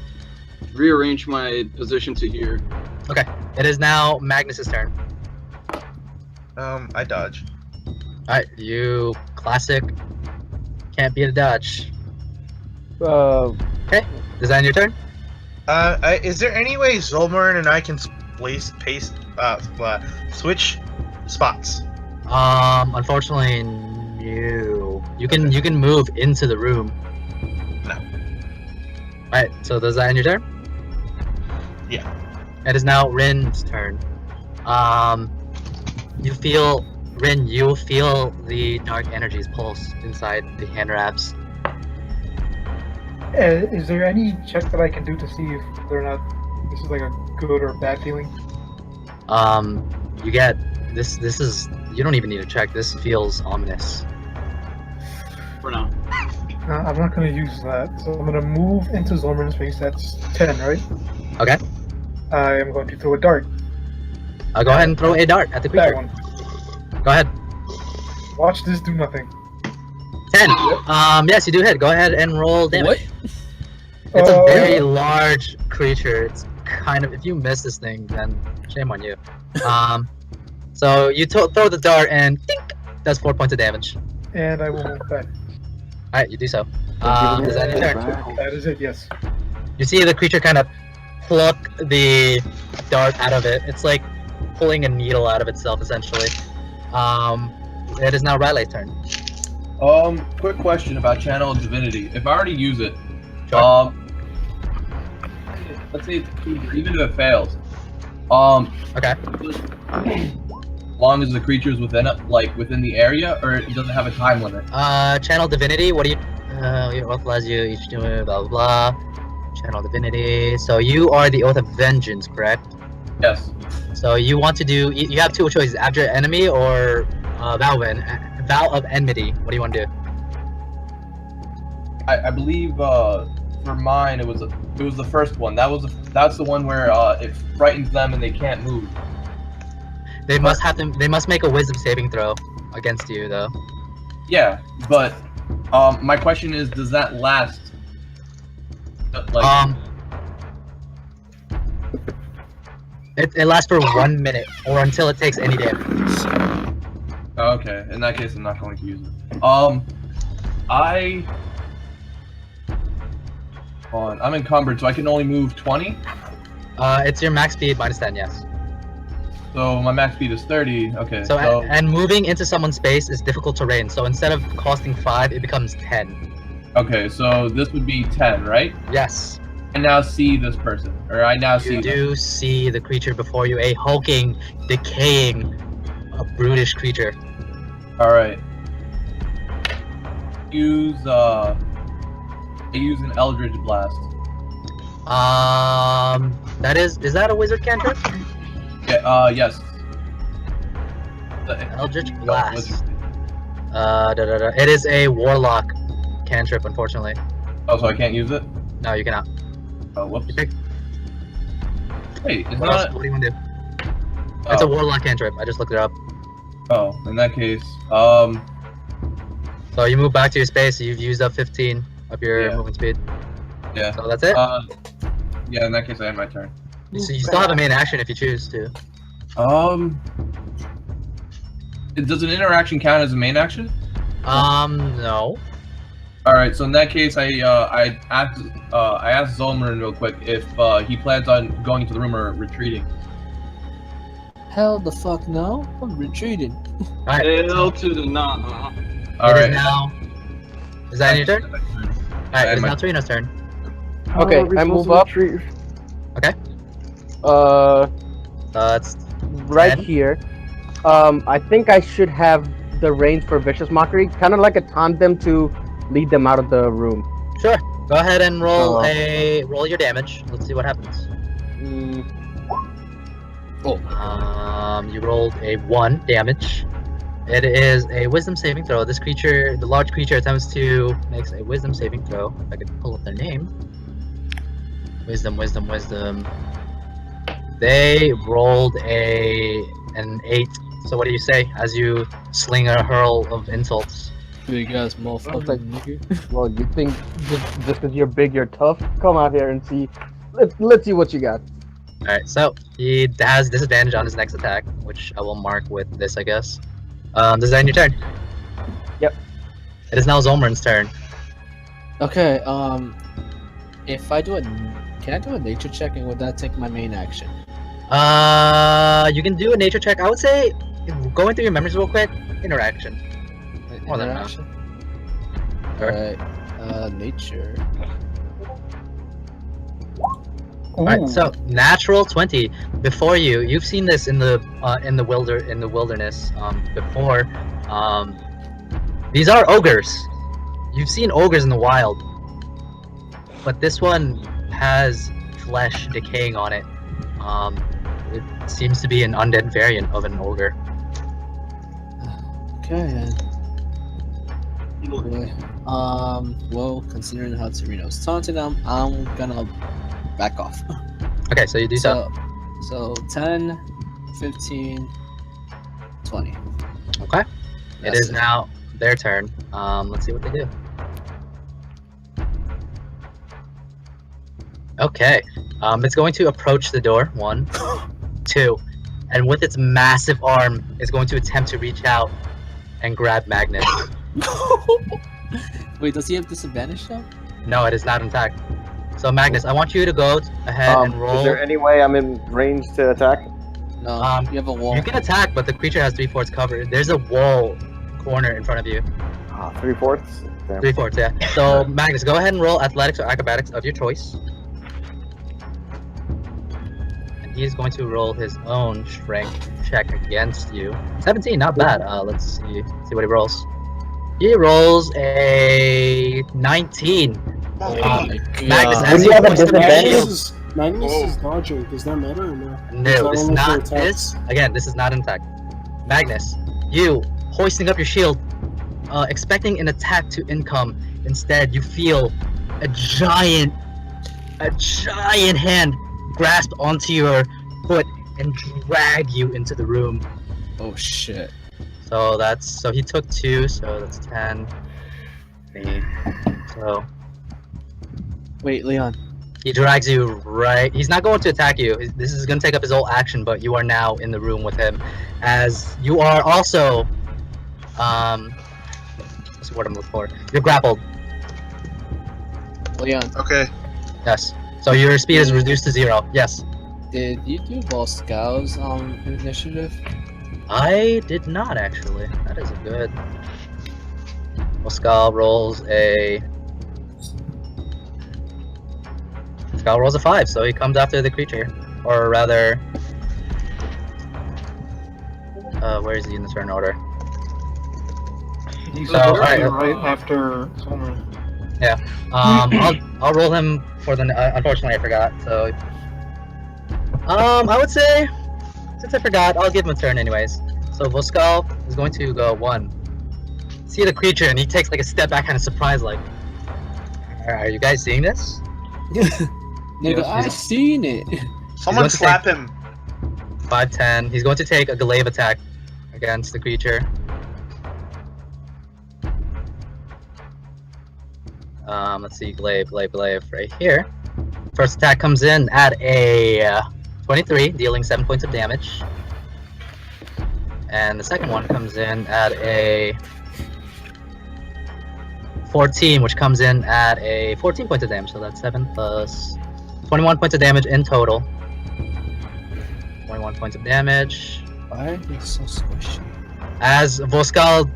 S2: rearrange my position to here.
S3: Okay. It is now Magnus's turn.
S4: I dodge.
S3: Alright, you classic. Can't beat a dodge.
S5: Okay.
S3: Is that your turn?
S4: Is there any way Zolmern and I can switch spots?
S3: Unfortunately, no. You can move into the room.
S4: No.
S3: Alright, so does that end your turn?
S4: Yeah.
S3: It is now Rin's turn. You feel the dark energies pulse inside the hand wraps.
S1: Is there any check that I can do to see if whether or not this is like a good or bad feeling?
S3: You get this is you don't even need to check. This feels ominous.
S2: For now.
S1: I'm not going to use that, so I'm going to move into Zolmern's face. That's 10, right?
S3: Okay.
S1: I am going to throw a dart.
S3: Go ahead and throw a dart at the
S1: That
S3: creature.
S1: one.
S3: Go ahead.
S1: Watch this do nothing.
S3: 10. Yes, you do hit. Go ahead and roll damage. It's a
S1: Oh.
S3: very large creature. It's kind of, if you miss this thing, then shame on you. So you throw the dart and dink, does 4 points of damage.
S1: And I will move back.
S3: Alright, you do so. Is that your turn?
S1: That is it, yes.
S3: You see the creature kind of pluck the dart out of it. It's like pulling a needle out of itself, essentially. It is now Riley's turn.
S9: Quick question about Channel of Divinity. If I already use it,
S3: Sure.
S9: let's say even if it fails,
S3: Okay.
S9: long as the creature is within it, like within the area, or it doesn't have a time limit.
S3: Channel Divinity, what do you... you authorize you each do blah blah blah. Channel Divinity. So you are the Oath of Vengeance, correct?
S9: Yes.
S3: So you want to do... You have two choices, Abjure Enemy or Vow of Enmity. What do you want to do?
S9: I believe for mine it was the first one. That's the one where it frightens them and they can't move.
S3: They must make a Wisdom saving throw against you, though.
S9: Yeah, but my question is, does that last? Like,
S3: It lasts for 1 minute or until it takes any damage.
S9: okay, in that case, I'm not going to use it. I'm encumbered, so I can only move 20.
S3: It's your max speed minus 10, yes.
S9: So my max speed is 30. Okay.
S3: So and moving into someone's space is difficult terrain. So instead of costing 5, it becomes 10.
S9: Okay, so this would be 10, right?
S3: Yes.
S9: I now see this person, or I now see.
S3: You do see the creature before you, a hulking, decaying, a brutish creature.
S9: All right. I use an Eldritch Blast.
S3: Is that a wizard cantrip?
S9: Yeah, yes.
S3: Eldritch Blast. It is a warlock cantrip, unfortunately.
S9: Oh, so I can't use it?
S3: No, you cannot.
S9: Oh, whoops.
S3: You pick.
S9: Wait, it's
S3: What
S9: not.
S3: else? What do you want to do? It's a warlock cantrip. I just looked it up.
S9: Oh, in that case,
S3: So you move back to your space. You've used up 15 of your movement speed.
S9: yeah.
S3: So that's it.
S9: Yeah, in that case, I have my turn.
S3: So you still have a main action if you choose to.
S9: Does an interaction count as a main action?
S3: No.
S9: All right. So in that case, I asked Zolmer real quick if he plans on going into the room or retreating.
S6: Hell the fuck no! I'm retreating.
S3: Alright.
S2: Hell to the nah.
S9: All right.
S3: Now. Is that your turn? Alright, it's now Torino's turn.
S5: Okay,
S7: are we
S5: I
S7: supposed
S5: move
S7: to
S5: up.
S7: retreat?
S3: It's
S5: Right
S3: 10.
S5: here. I think I should have the range for vicious mockery, kind of like a tandem to lead them out of the room.
S3: Sure. Go ahead and roll
S5: Oh.
S3: roll your damage. Let's see what happens. You rolled a 1 damage. It is a wisdom saving throw. This creature, the large creature, attempts to makes a wisdom saving throw. If I could pull up their name. Wisdom. They rolled an 8. So what do you say as you sling a hurl of insults?
S6: Big ass motherfucker, nigga.
S5: Well, you think just because you're big, you're tough? Come out here and see. Let's see what you got.
S3: Alright, so he has disadvantage on his next attack, which I will mark with this, I guess. This is end your turn.
S5: Yep.
S3: It is now Zolmern's turn.
S6: Okay, if I do can I do a nature check and would that take my main action?
S3: You can do a nature check. I would say, going through your memories real quick, interaction. More than enough.
S6: Alright, nature.
S3: Alright, so natural 20. Before you've seen this in the wilderness before. These are ogres. You've seen ogres in the wild, but this one has flesh decaying on it. It seems to be an undead variant of an ogre.
S6: Okay. Well, considering how Torino's taunting them, I'm gonna back off.
S3: Okay, so you do so.
S6: So 10, 15, 20.
S3: Okay. It is now their turn. Let's see what they do. Okay. It's going to approach the door. 1, 2, and with its massive arm, is going to attempt to reach out and grab Magnus.
S6: Wait, does he have disadvantage though?
S3: No, it is not intact. So Magnus, I want you to go ahead and roll.
S7: Is there any way I'm in range to attack?
S6: No, you have a wall.
S3: You can attack, but the creature has 3/4 cover. There's a wall corner in front of you.
S7: 3/4? Damn.
S3: 3/4, yeah. So Magnus, go ahead and roll athletics or acrobatics of your choice. And he's going to roll his own strength check against you. 17, not bad. Let's see what he rolls. He rolls a 19.
S6: Oh my God.
S3: Magnus,
S5: Would
S3: as
S5: you
S3: you
S5: have a
S3: push the
S5: disadvantage?
S3: shield-
S8: Magnus is dodging. Does that matter or no?
S3: No, this is
S8: only for
S3: not
S8: attacks?
S3: this. Again, this is not intact. Magnus, you hoisting up your shield, expecting an attack to income. Instead, you feel a giant hand grasp onto your foot and drag you into the room.
S6: Oh shit.
S3: So he took 2, so that's 10. 8. So
S6: Wait, Leon.
S3: he drags you right. He's not going to attack you. This is going to take up his whole action, but you are now in the room with him, as you are also. What's the word I'm looking for? You're grappled.
S6: Leon,
S4: Okay.
S3: Yes. So your speed is reduced to 0. Yes.
S6: did you do Voskaal's initiative?
S3: I did not actually. That is a good. Voskaal rolls a. Voskaal rolls a 5, so he comes after the creature, or rather. Where is he in the turn order?
S1: He's
S3: So, alright.
S1: right after Zolmer.
S3: Yeah. I'll roll him for the. Unfortunately, I forgot. So. I would say, since I forgot, I'll give him a turn anyways. So Voskaal is going to go 1. See the creature, and he takes like a step back, kind of surprised, like, "Are you guys seeing this?"
S6: Nigga, I seen it.
S4: Someone slap him.
S3: 5'10". He's going to take a glaive attack against the creature. Let's see, glaive right here. First attack comes in at a 23, dealing 7 points of damage. And the second one comes in at a 14, which comes in at a 14 points of damage. So that's 7 plus 21 points of damage in total. 21 points of damage.
S6: Why are they so squishy?
S3: As Voskaal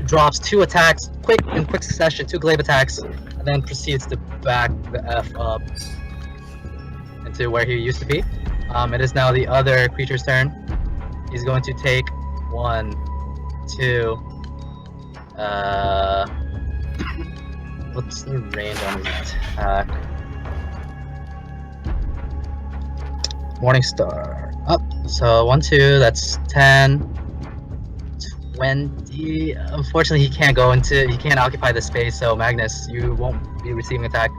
S3: drops 2 attacks, in quick succession, 2 glaive attacks, and then proceeds to back the F up into where he used to be. It is now the other creature's turn. He's going to take 1, 2. What's the range on his attack? Morningstar up. So 1, 2. That's 10, 20. Unfortunately, he can't occupy the space. So Magnus, you won't be receiving attack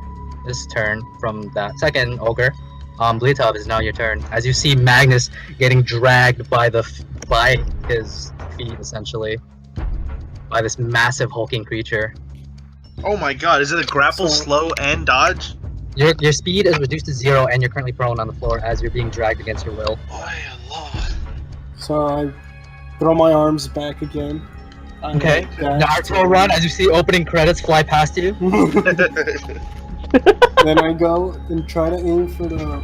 S3: this turn from that second ogre. Bleetov, is now your turn. As you see Magnus getting dragged by his feet, essentially, by this massive hulking creature.
S4: Oh my god, is it a grapple, slow, and dodge?
S3: Your speed is reduced to 0, and you're currently prone on the floor as you're being dragged against your will.
S8: So I throw my arms back again.
S3: Okay. Naruto run as you see opening credits fly past you.
S8: Then I go and try to aim for the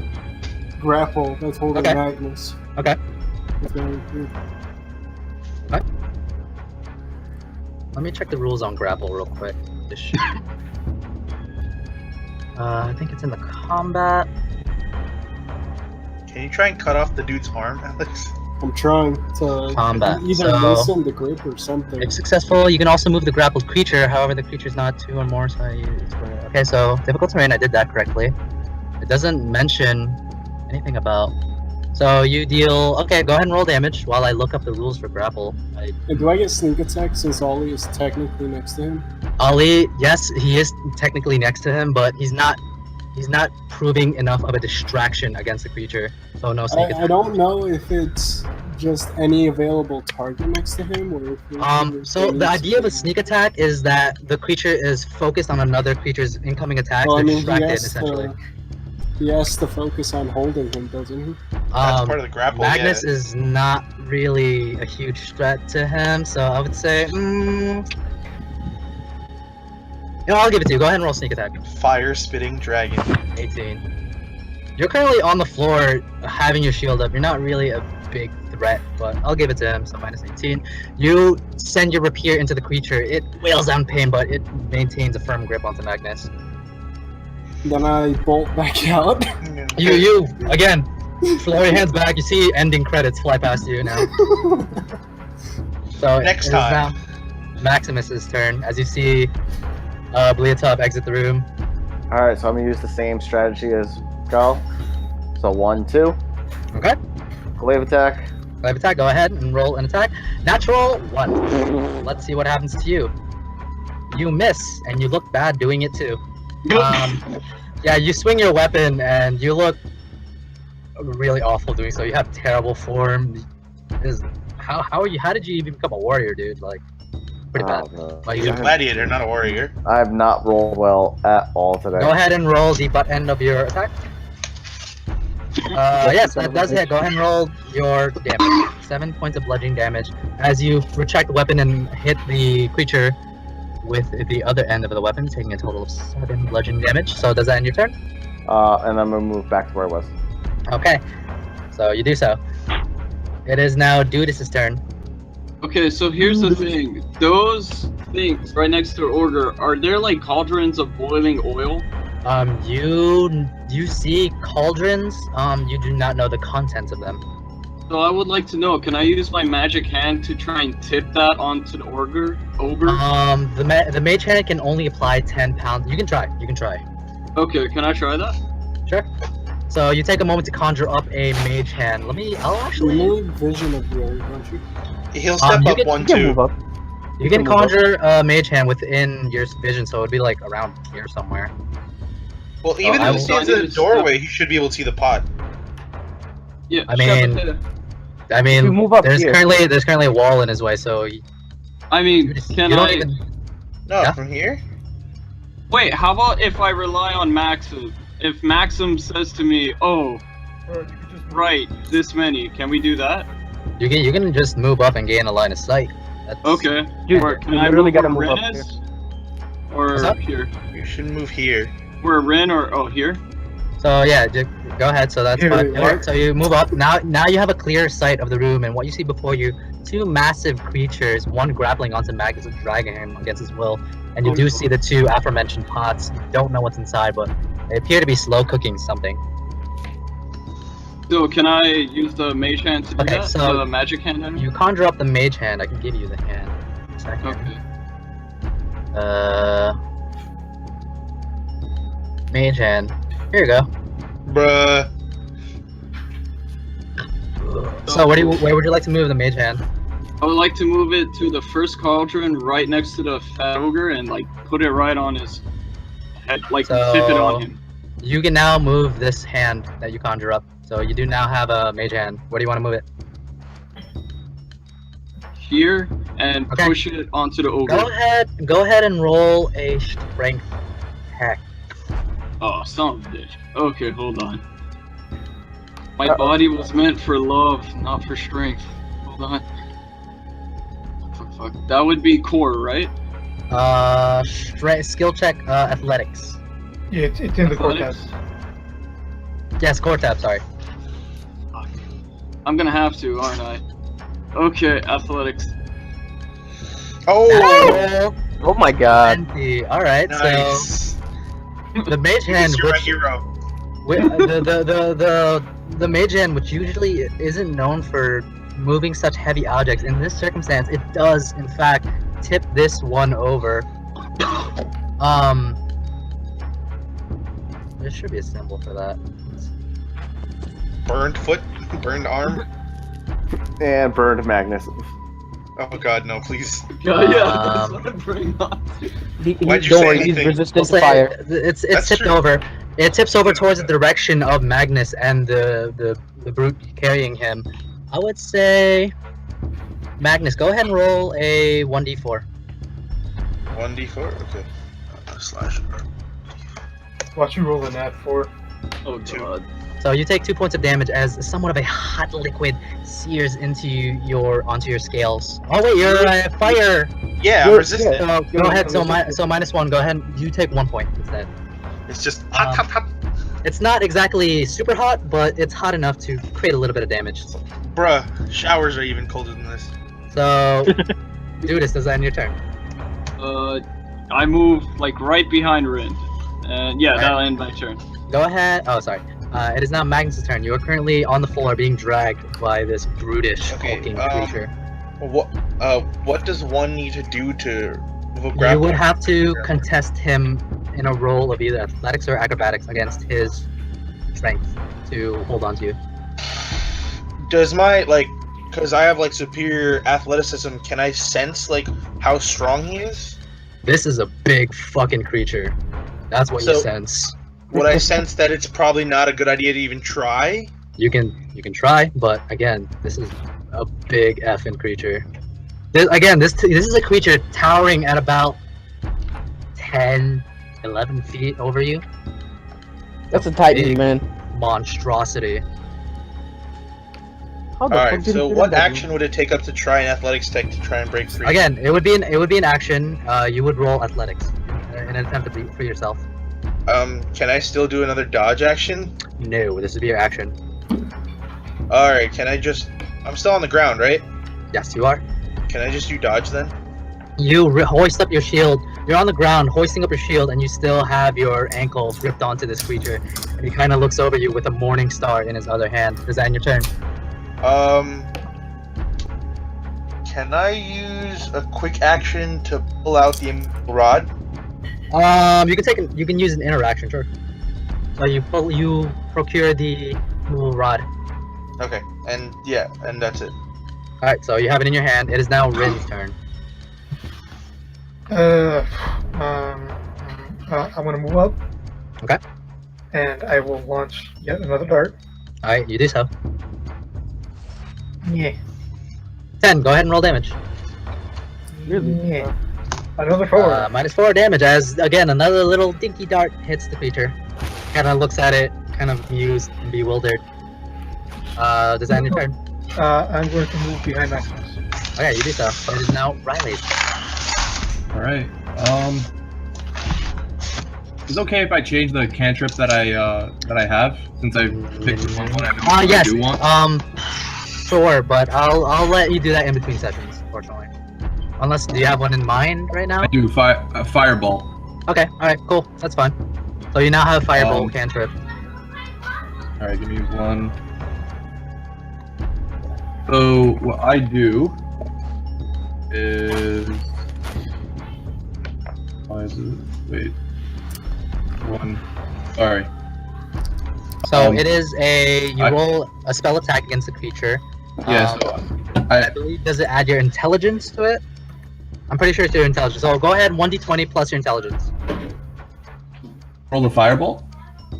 S8: grapple that's holding Magnus.
S3: Okay.
S8: Okay.
S3: Let me check the rules on grapple real quick. I think it's in the combat.
S4: Can you try and cut off the dude's arm, Alex?
S8: I'm trying to
S3: Combat.
S8: either loosen the grip or something.
S3: If successful, you can also move the grappled creature. However, the creature is not 2 or more, so okay, so difficult terrain. I did that correctly. It doesn't mention anything about. So you deal. Okay, go ahead and roll damage while I look up the rules for grapple.
S8: And do I get sneak attack since Ollie is technically next to him?
S3: Ollie, yes, he is technically next to him, but he's not proving enough of a distraction against the creature. So no sneak attack.
S8: I don't know if it's just any available target next to him, or if
S3: so the idea of a sneak attack is that the creature is focused on another creature's incoming attack.
S8: Well,
S3: They're
S8: I mean,
S3: distracted, essentially.
S8: He has to focus on holding him, doesn't he?
S4: That's part of the grapple.
S3: Magnus is not really a huge threat to him, so I would say, I'll give it to you. Go ahead and roll sneak attack.
S4: Fire spitting dragon.
S3: 18. You're currently on the floor, having your shield up. You're not really a big threat, but I'll give it to him. So minus 18. You send your rapier into the creature. It wails down pain, but it maintains a firm grip onto Magnus.
S8: Then I bolt back out.
S3: You again. Floor your hands back. You see ending credits fly past you now. So
S4: next time,
S3: now Maximus's turn. As you see, Bleotop exit the room.
S7: All right, so I'm gonna use the same strategy as Gal. So 1, 2.
S3: Okay.
S7: Glaive attack.
S3: Glaive attack. Go ahead and roll an attack. Natural 1. Let's see what happens to you. You miss, and you look bad doing it too. Yeah, you swing your weapon, and you look really awful doing so. You have terrible form. How did you even become a warrior, dude? Like, pretty bad.
S4: He's a gladiator, not a warrior.
S7: I have not rolled well at all today.
S3: Go ahead and roll the butt end of your attack. Yes, that does hit. Go ahead and roll your damage. 7 points of bludgeoning damage as you retract the weapon and hit the creature with the other end of the weapon, taking a total of 7 bludgeoning damage. So does that end your turn?
S7: And I'm gonna move back to where I was.
S3: Okay, so you do so. It is now Dudis' turn.
S2: Okay, so here's the thing. Those things right next to Orger, are there like cauldrons of boiling oil?
S3: You see cauldrons. You do not know the contents of them.
S2: So I would like to know, can I use my magic hand to try and tip that onto the ogre?
S3: The mage hand can only apply 10 pounds. You can try.
S2: Okay, can I try that?
S3: Sure. So you take a moment to conjure up a mage hand. I'll actually...
S8: You need vision of the other, don't you?
S4: He'll step up 1, 2.
S3: You can conjure a mage hand within your vision, so it'd be like around here somewhere.
S4: Well, even if he stands in the doorway, he should be able to see the pot.
S2: Yeah.
S3: I mean, there's currently a wall in his way, so.
S4: From here?
S2: Wait, how about if I rely on Maxim? If Maxim says to me, "Oh, right, this many," can we do that?
S3: You can just move up and gain a line of sight. That's...
S2: Okay.
S5: Dude,
S2: Or can
S5: you
S2: I
S5: literally
S2: move
S5: gotta
S2: where
S5: move
S2: Rin
S5: up
S2: is? Or
S3: What's up?
S2: here?
S4: You should move here.
S2: Where Rin or here?
S3: So yeah, go ahead. So that's
S1: Here,
S3: fine.
S1: here.
S3: So you move up. Now you have a clear sight of the room, and what you see before you: two massive creatures, one grappling onto Magnus and dragging him against his will, and you
S2: Oh,
S3: do
S2: no.
S3: see the two aforementioned pots. You don't know what's inside, but they appear to be slow cooking something.
S2: So can I use the mage hand to do
S3: Okay,
S2: that?
S3: so
S2: the magic hand, I mean?
S3: You conjure up the mage hand. I can give you the hand. A second.
S2: Okay.
S3: Mage hand. Here you go.
S4: Bruh.
S3: So where would you like to move the mage hand?
S2: I would like to move it to the first cauldron right next to the fat ogre and like put it right on his head, like
S3: So-
S2: tip it on him.
S3: You can now move this hand that you conjure up. So you do now have a mage hand. Where do you want to move it?
S2: Here and
S3: Okay.
S2: push it onto the ogre.
S3: Go ahead and roll a strength check.
S2: Oh, son of a bitch. Okay, hold on. My body was meant for love, not for strength. Hold on. Fuck. That would be core, right?
S3: Skill check, athletics.
S1: Yeah, it's in the core tab.
S2: Athletics?
S3: Yes, core tab. Sorry.
S2: I'm gonna have to, aren't I? Okay, athletics.
S4: Oh,
S5: Oh my god.
S3: 20. All right.
S4: nice.
S3: So the mage hand,
S4: You're my
S3: which,
S4: hero.
S3: the mage hand, which usually isn't known for moving such heavy objects, in this circumstance, it does in fact tip this one over. There should be a symbol for that.
S4: Burned foot, burned arm.
S7: And burned Magnus.
S4: Oh god, no, please.
S2: Yeah, that's
S3: Um,
S2: what I'm bringing on.
S4: Why'd you
S5: Don't
S4: say
S5: worry, he's
S4: anything?
S5: resistant
S3: We'll
S5: to
S3: say
S5: fire.
S3: it's
S4: That's
S3: tipped
S4: true.
S3: over. It tips over towards the direction of Magnus and the brute carrying him. I would say, Magnus, go ahead and roll a 1d4.
S4: 1d4? Okay. Slash.
S1: Watch you roll a nat 4.
S2: Oh
S4: Two.
S2: god.
S3: So you take 2 points of damage as somewhat of a hot liquid sears onto your scales. Oh wait, you're fire.
S4: Yeah, I'm
S5: You're-
S4: resistant.
S3: So go ahead. So -1. Go ahead. You take 1 point instead.
S4: It's just hot, hot, hot.
S3: It's not exactly super hot, but it's hot enough to create a little bit of damage.
S4: Bruh, showers are even colder than this.
S3: So, Dudas, does that end your turn?
S2: I move like right behind Rin. And yeah,
S3: Alright.
S2: that'll end my turn.
S3: Go ahead. Oh, sorry. It is now Magnus' turn. You are currently on the floor being dragged by this brutish,
S4: Okay,
S3: hulking creature.
S4: What does one need to do to move a
S3: You
S4: grapple?
S3: would have to contest him in a roll of either athletics or acrobatics against his strength to hold on to you.
S4: Does my, because I have, superior athleticism, can I sense, how strong he is?
S3: This is a big fucking creature. That's what you
S4: So-
S3: sense.
S4: Would I sense that it's probably not a good idea to even try?
S3: You can try, but again, this is a big effing creature. This is a creature towering at about 10, 11 feet over you.
S5: That's a titan,
S3: Big
S5: man.
S3: monstrosity.
S5: How the fuck
S4: Alright,
S5: did he
S4: so
S5: fit
S4: what
S5: in that
S4: action would it take up to try an athletics check to try and break free?
S3: Again, it would be an action. You would roll athletics in an attempt to free yourself.
S4: Can I still do another dodge action?
S3: No, this would be your action.
S4: Alright, can I just... I'm still on the ground, right?
S3: Yes, you are.
S4: Can I just do dodge then?
S3: You hoist up your shield. You're on the ground, hoisting up your shield, and you still have your ankle gripped onto this creature. And he kind of looks over you with a morning star in his other hand. Does that end your turn?
S4: Can I use a quick action to pull out the rod?
S3: You can use an interaction, sure. So you procure the movable rod.
S4: Okay, and that's it.
S3: All right, so you have it in your hand. It is now Rin's turn.
S1: I'm gonna move up.
S3: Okay.
S1: And I will launch yet another dart.
S3: All right, you do so.
S1: Yeah.
S3: 10. Go ahead and roll damage.
S1: Yeah. Another 4.
S3: -4 damage as again another little dinky dart hits the creature. Kind of looks at it, kind of amused and bewildered. Does that end your turn?
S1: I'm going to move behind Maximus.
S3: Okay, you do so. It is now Riley's.
S9: All right. Is it okay if I change the cantrip that I have since I picked the one I
S3: Yes.
S9: do want?
S3: Sure, but I'll let you do that in between sessions, unfortunately. Unless, do you have one in mind right now?
S9: I do fireball.
S3: Okay, alright, cool. That's fine. So you now have Fireball cantrip.
S9: Alright, give me one. So, what I do is... Why is it? Wait. One. Sorry.
S3: So it is you roll a spell attack against the creature.
S9: Yeah,
S3: I believe, does it add your intelligence to it? I'm pretty sure it's your intelligence. So go ahead, 1d20 plus your intelligence.
S9: Roll the fireball?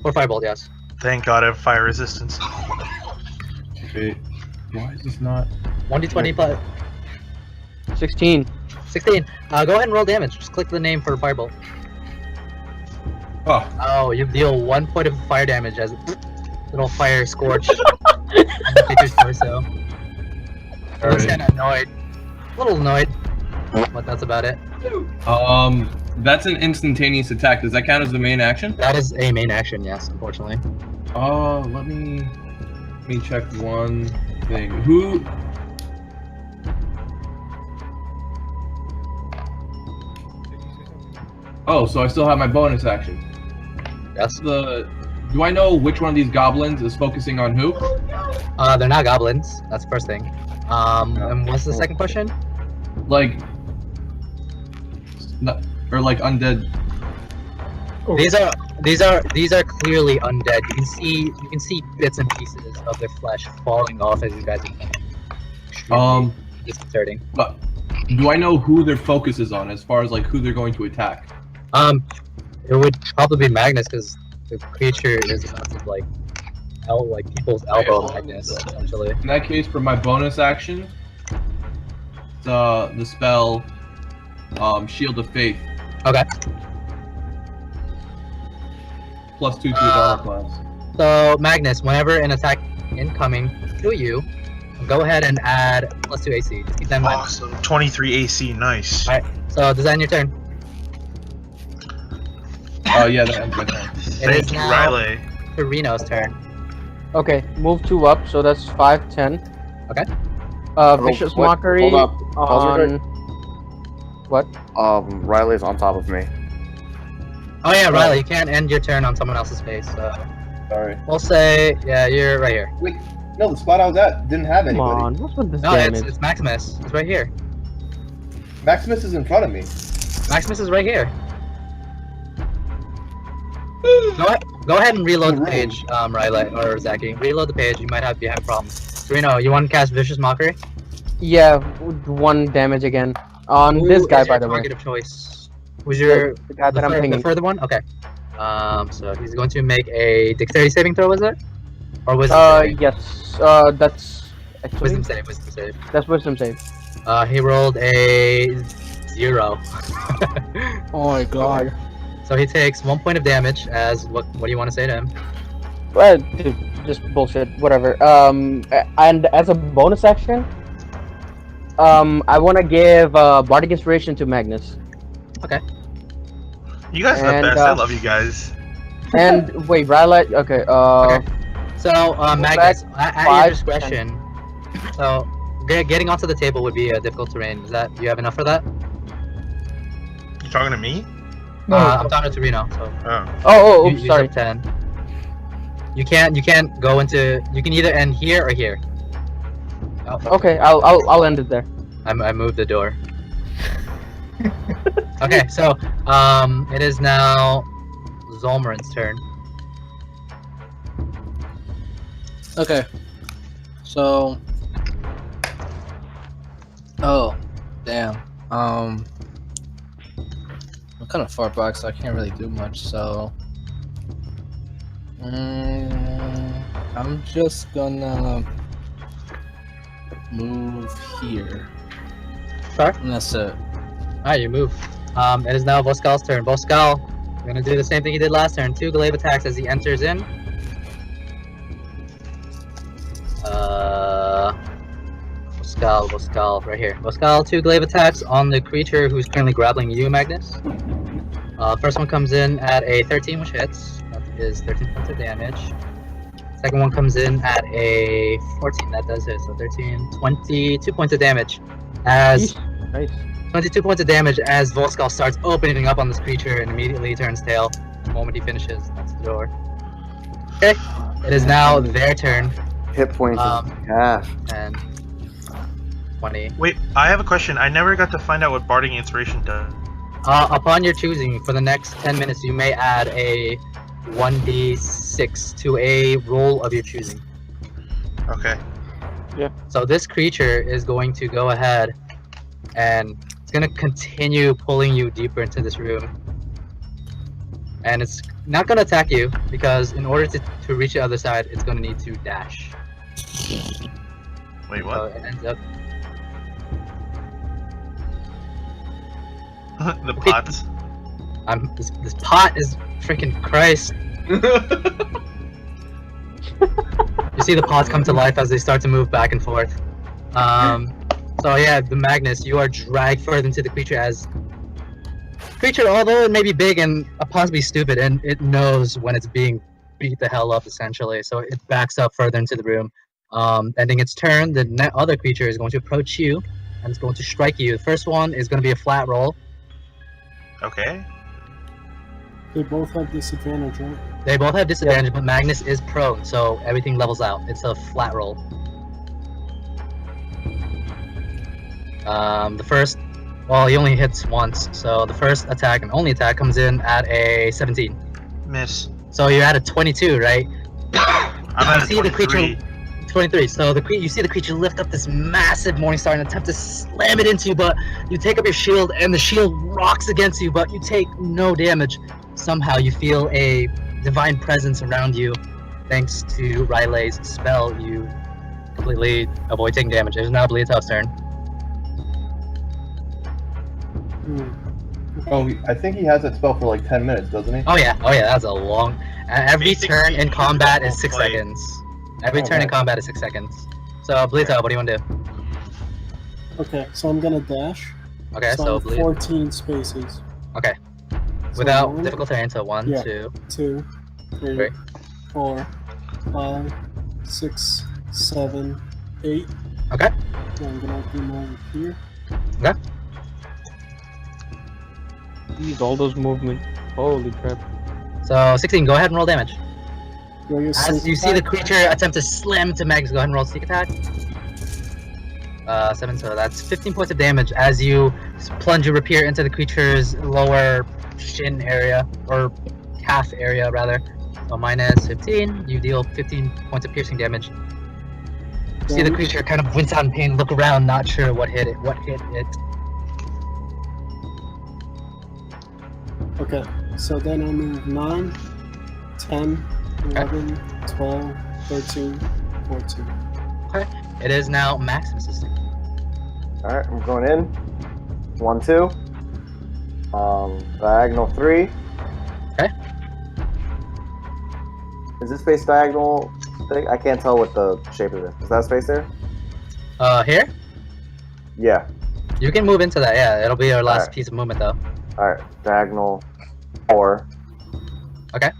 S3: Or fireball, yes.
S4: Thank God I have fire resistance.
S9: Wait, why is this not?
S3: 1d20 plus
S5: 16.
S3: 16. Go ahead and roll damage. Just click the name for fireball. Oh, you deal 1 point of fire damage as little fire scorch. Creature's torso. He looks kind of annoyed. A little annoyed. But that's about it.
S9: That's an instantaneous attack. Does that count as the main action?
S3: That is a main action, yes, unfortunately.
S9: Let me check one thing. Who? Oh, so I still have my bonus action.
S3: Yes.
S9: Do I know which one of these goblins is focusing on who?
S3: They're not goblins. That's the first thing. And what's the second question?
S9: Like, or like undead.
S3: These are clearly undead. You can see bits and pieces of their flesh falling off as you guys are disconcerting.
S9: But do I know who their focus is on as far as like who they're going to attack?
S3: It would probably be Magnus because the creature is a massive like people's elbow Magnus essentially.
S9: In that case, for my bonus action, the spell Shield of Faith.
S3: Okay.
S9: +2 to his armor class.
S3: So Magnus, whenever an attack incoming to you, go ahead and add +2 AC. Just keep that in mind.
S4: Awesome. 23 AC, nice.
S3: Alright, so does that end your turn?
S9: Yeah, that ends my turn.
S3: It is now
S4: Riley.
S3: Reno's turn.
S5: Okay, move 2 up, so that's 5, 10.
S3: Okay.
S5: Vicious
S7: What?
S5: Mockery
S7: Hold up. Pause real
S5: on... What?
S7: Riley's on top of me.
S3: Oh yeah, Riley, you can't end your turn on someone else's face, so...
S9: Sorry.
S3: We'll say, yeah, you're right here.
S9: Wait, no, the spot I was at didn't have
S5: Come
S9: anybody.
S5: on, what's with this
S3: No,
S5: damage?
S3: it's Maximus. He's right here.
S9: Maximus is in front of me.
S3: Maximus is right here. Go ahead and reload the page, Riley, or Zaki. Reload the page, you might have problems. Sereno, you want to cast Vicious Mockery?
S5: Yeah, 1 damage again. On this guy, by the way.
S3: Target of choice. Who's your...
S5: The guy that I'm pinging.
S3: The further one? Okay. So he's going to make a dexterity saving throw, is it? Or wisdom saving?
S5: Yes. That's... Actually,
S3: Wisdom save.
S5: That's wisdom save.
S3: He rolled a 0.
S6: Oh my god.
S3: So he takes 1 point of damage as... What do you want to say to him?
S5: Well, dude, just bullshit, whatever. And as a bonus action, I want to give Bardic Inspiration to Magnus.
S3: Okay.
S4: You guys are the best. I love you guys.
S5: And wait, Riley. Okay.
S3: Okay. So Magnus, at your
S5: 5,
S3: discretion. So getting onto the table would be a difficult terrain. Is that you have enough for that?
S4: You talking to me?
S1: No.
S3: I'm talking to Reno. So.
S5: Oh,
S3: You
S5: sorry.
S3: took 10. You can't go into. You can either end here or here. Oh,
S5: Okay, I'll end it there.
S3: I moved the door. Okay, so it is now Zolmarin's turn.
S6: Okay. So. Oh, damn. I'm kind of far back, so I can't really do much. So. I'm just gonna move here.
S3: Sure.
S6: And that's it.
S3: Alright, you move. It is now Voskaal's turn. Voskaal, you're gonna do the same thing he did last turn. 2 glaive attacks as he enters in. Voskaal, right here. Voskaal, 2 glaive attacks on the creature who's currently grappling you, Magnus. First one comes in at a 13, which hits. That is 13 points of damage. Second one comes in at a 14, that does hit. So 13, 22 points of damage. As
S5: Nice.
S3: 22 points of damage as Voskaal starts opening up on this creature and immediately turns tail. The moment he finishes, that's the door. Okay, it is now their turn.
S7: Hit points is half.
S3: 10, 20.
S4: Wait, I have a question. I never got to find out what Barding Inspiration does.
S3: Upon your choosing, for the next 10 minutes, you may add a 1d6 to a roll of your choosing.
S4: Okay.
S3: So this creature is going to go ahead and it's going to continue pulling you deeper into this room. And it's not going to attack you because in order to reach the other side, it's going to need to dash.
S4: Wait, what?
S3: So it ends up...
S4: The pots.
S3: This pot is freaking Christ. You see the pots come to life as they start to move back and forth. So yeah, the Magnus, you are dragged further into the creature as... Creature, although it may be big and possibly stupid, and it knows when it's being beat the hell up, essentially. So it backs up further into the room. Ending its turn, the other creature is going to approach you, and it's going to strike you. The first one is going to be a flat roll.
S4: Okay.
S8: They both have disadvantage, right?
S3: They both have disadvantage, but Magnus is prone, so everything levels out. It's a flat roll. The first, well, he only hits once, so the first attack and only attack comes in at a 17.
S4: Miss.
S3: So you're at a 22, right?
S4: I'm at a 23.
S3: 23. So you see the creature lift up this massive Morningstar and attempt to slam it into you, but you take up your shield and the shield rocks against you, but you take no damage. Somehow you feel a divine presence around you. Thanks to Riley's spell, you completely avoid taking damage. It is now Bleatow's turn.
S7: Oh, I think he has that spell for like 10 minutes, doesn't he?
S3: Oh yeah, that's a long... Every
S4: Basically,
S3: turn in combat is 6
S4: play.
S3: seconds. Every turn in combat is 6 seconds. So, Bleatow, what do you want to do?
S8: Okay, so I'm gonna dash.
S3: Okay,
S8: So
S3: so
S8: I have
S3: Bleed.
S8: 14 spaces.
S3: Okay.
S8: So
S3: Without
S8: 1,
S3: difficult terrain, so 1,
S8: Yeah.
S3: 2,
S8: 2, 3,
S3: Great.
S8: 4, 5, 6, 7, 8.
S3: Okay.
S8: So I'm gonna do more over here.
S3: Okay.
S5: Use all those movements. Holy crap.
S3: So, 16, go ahead and roll damage.
S8: Do I get
S3: As
S8: sneak
S3: you see the
S8: attack?
S3: creature attempt to slam into Magnus, go ahead and roll sneak attack. 7, so that's 15 points of damage as you plunge your rapier into the creature's lower shin area, or calf area rather. So minus 15, you deal 15 points of piercing damage. You see the creature kind of wince out in pain, look around, not sure what hit it.
S8: Okay, so then I move 9, 10, 11, 12, 13, 14.
S3: It is now Maximus's turn.
S7: Alright, I'm going in. 1, 2. Diagonal 3.
S3: Okay.
S7: Is this space diagonal thing? I can't tell what the shape of it is. Is that space there?
S3: Here?
S7: Yeah.
S3: You can move into that, yeah. It'll be our last
S7: Alright.
S3: piece of movement though.
S7: Alright, diagonal 4.
S3: Okay.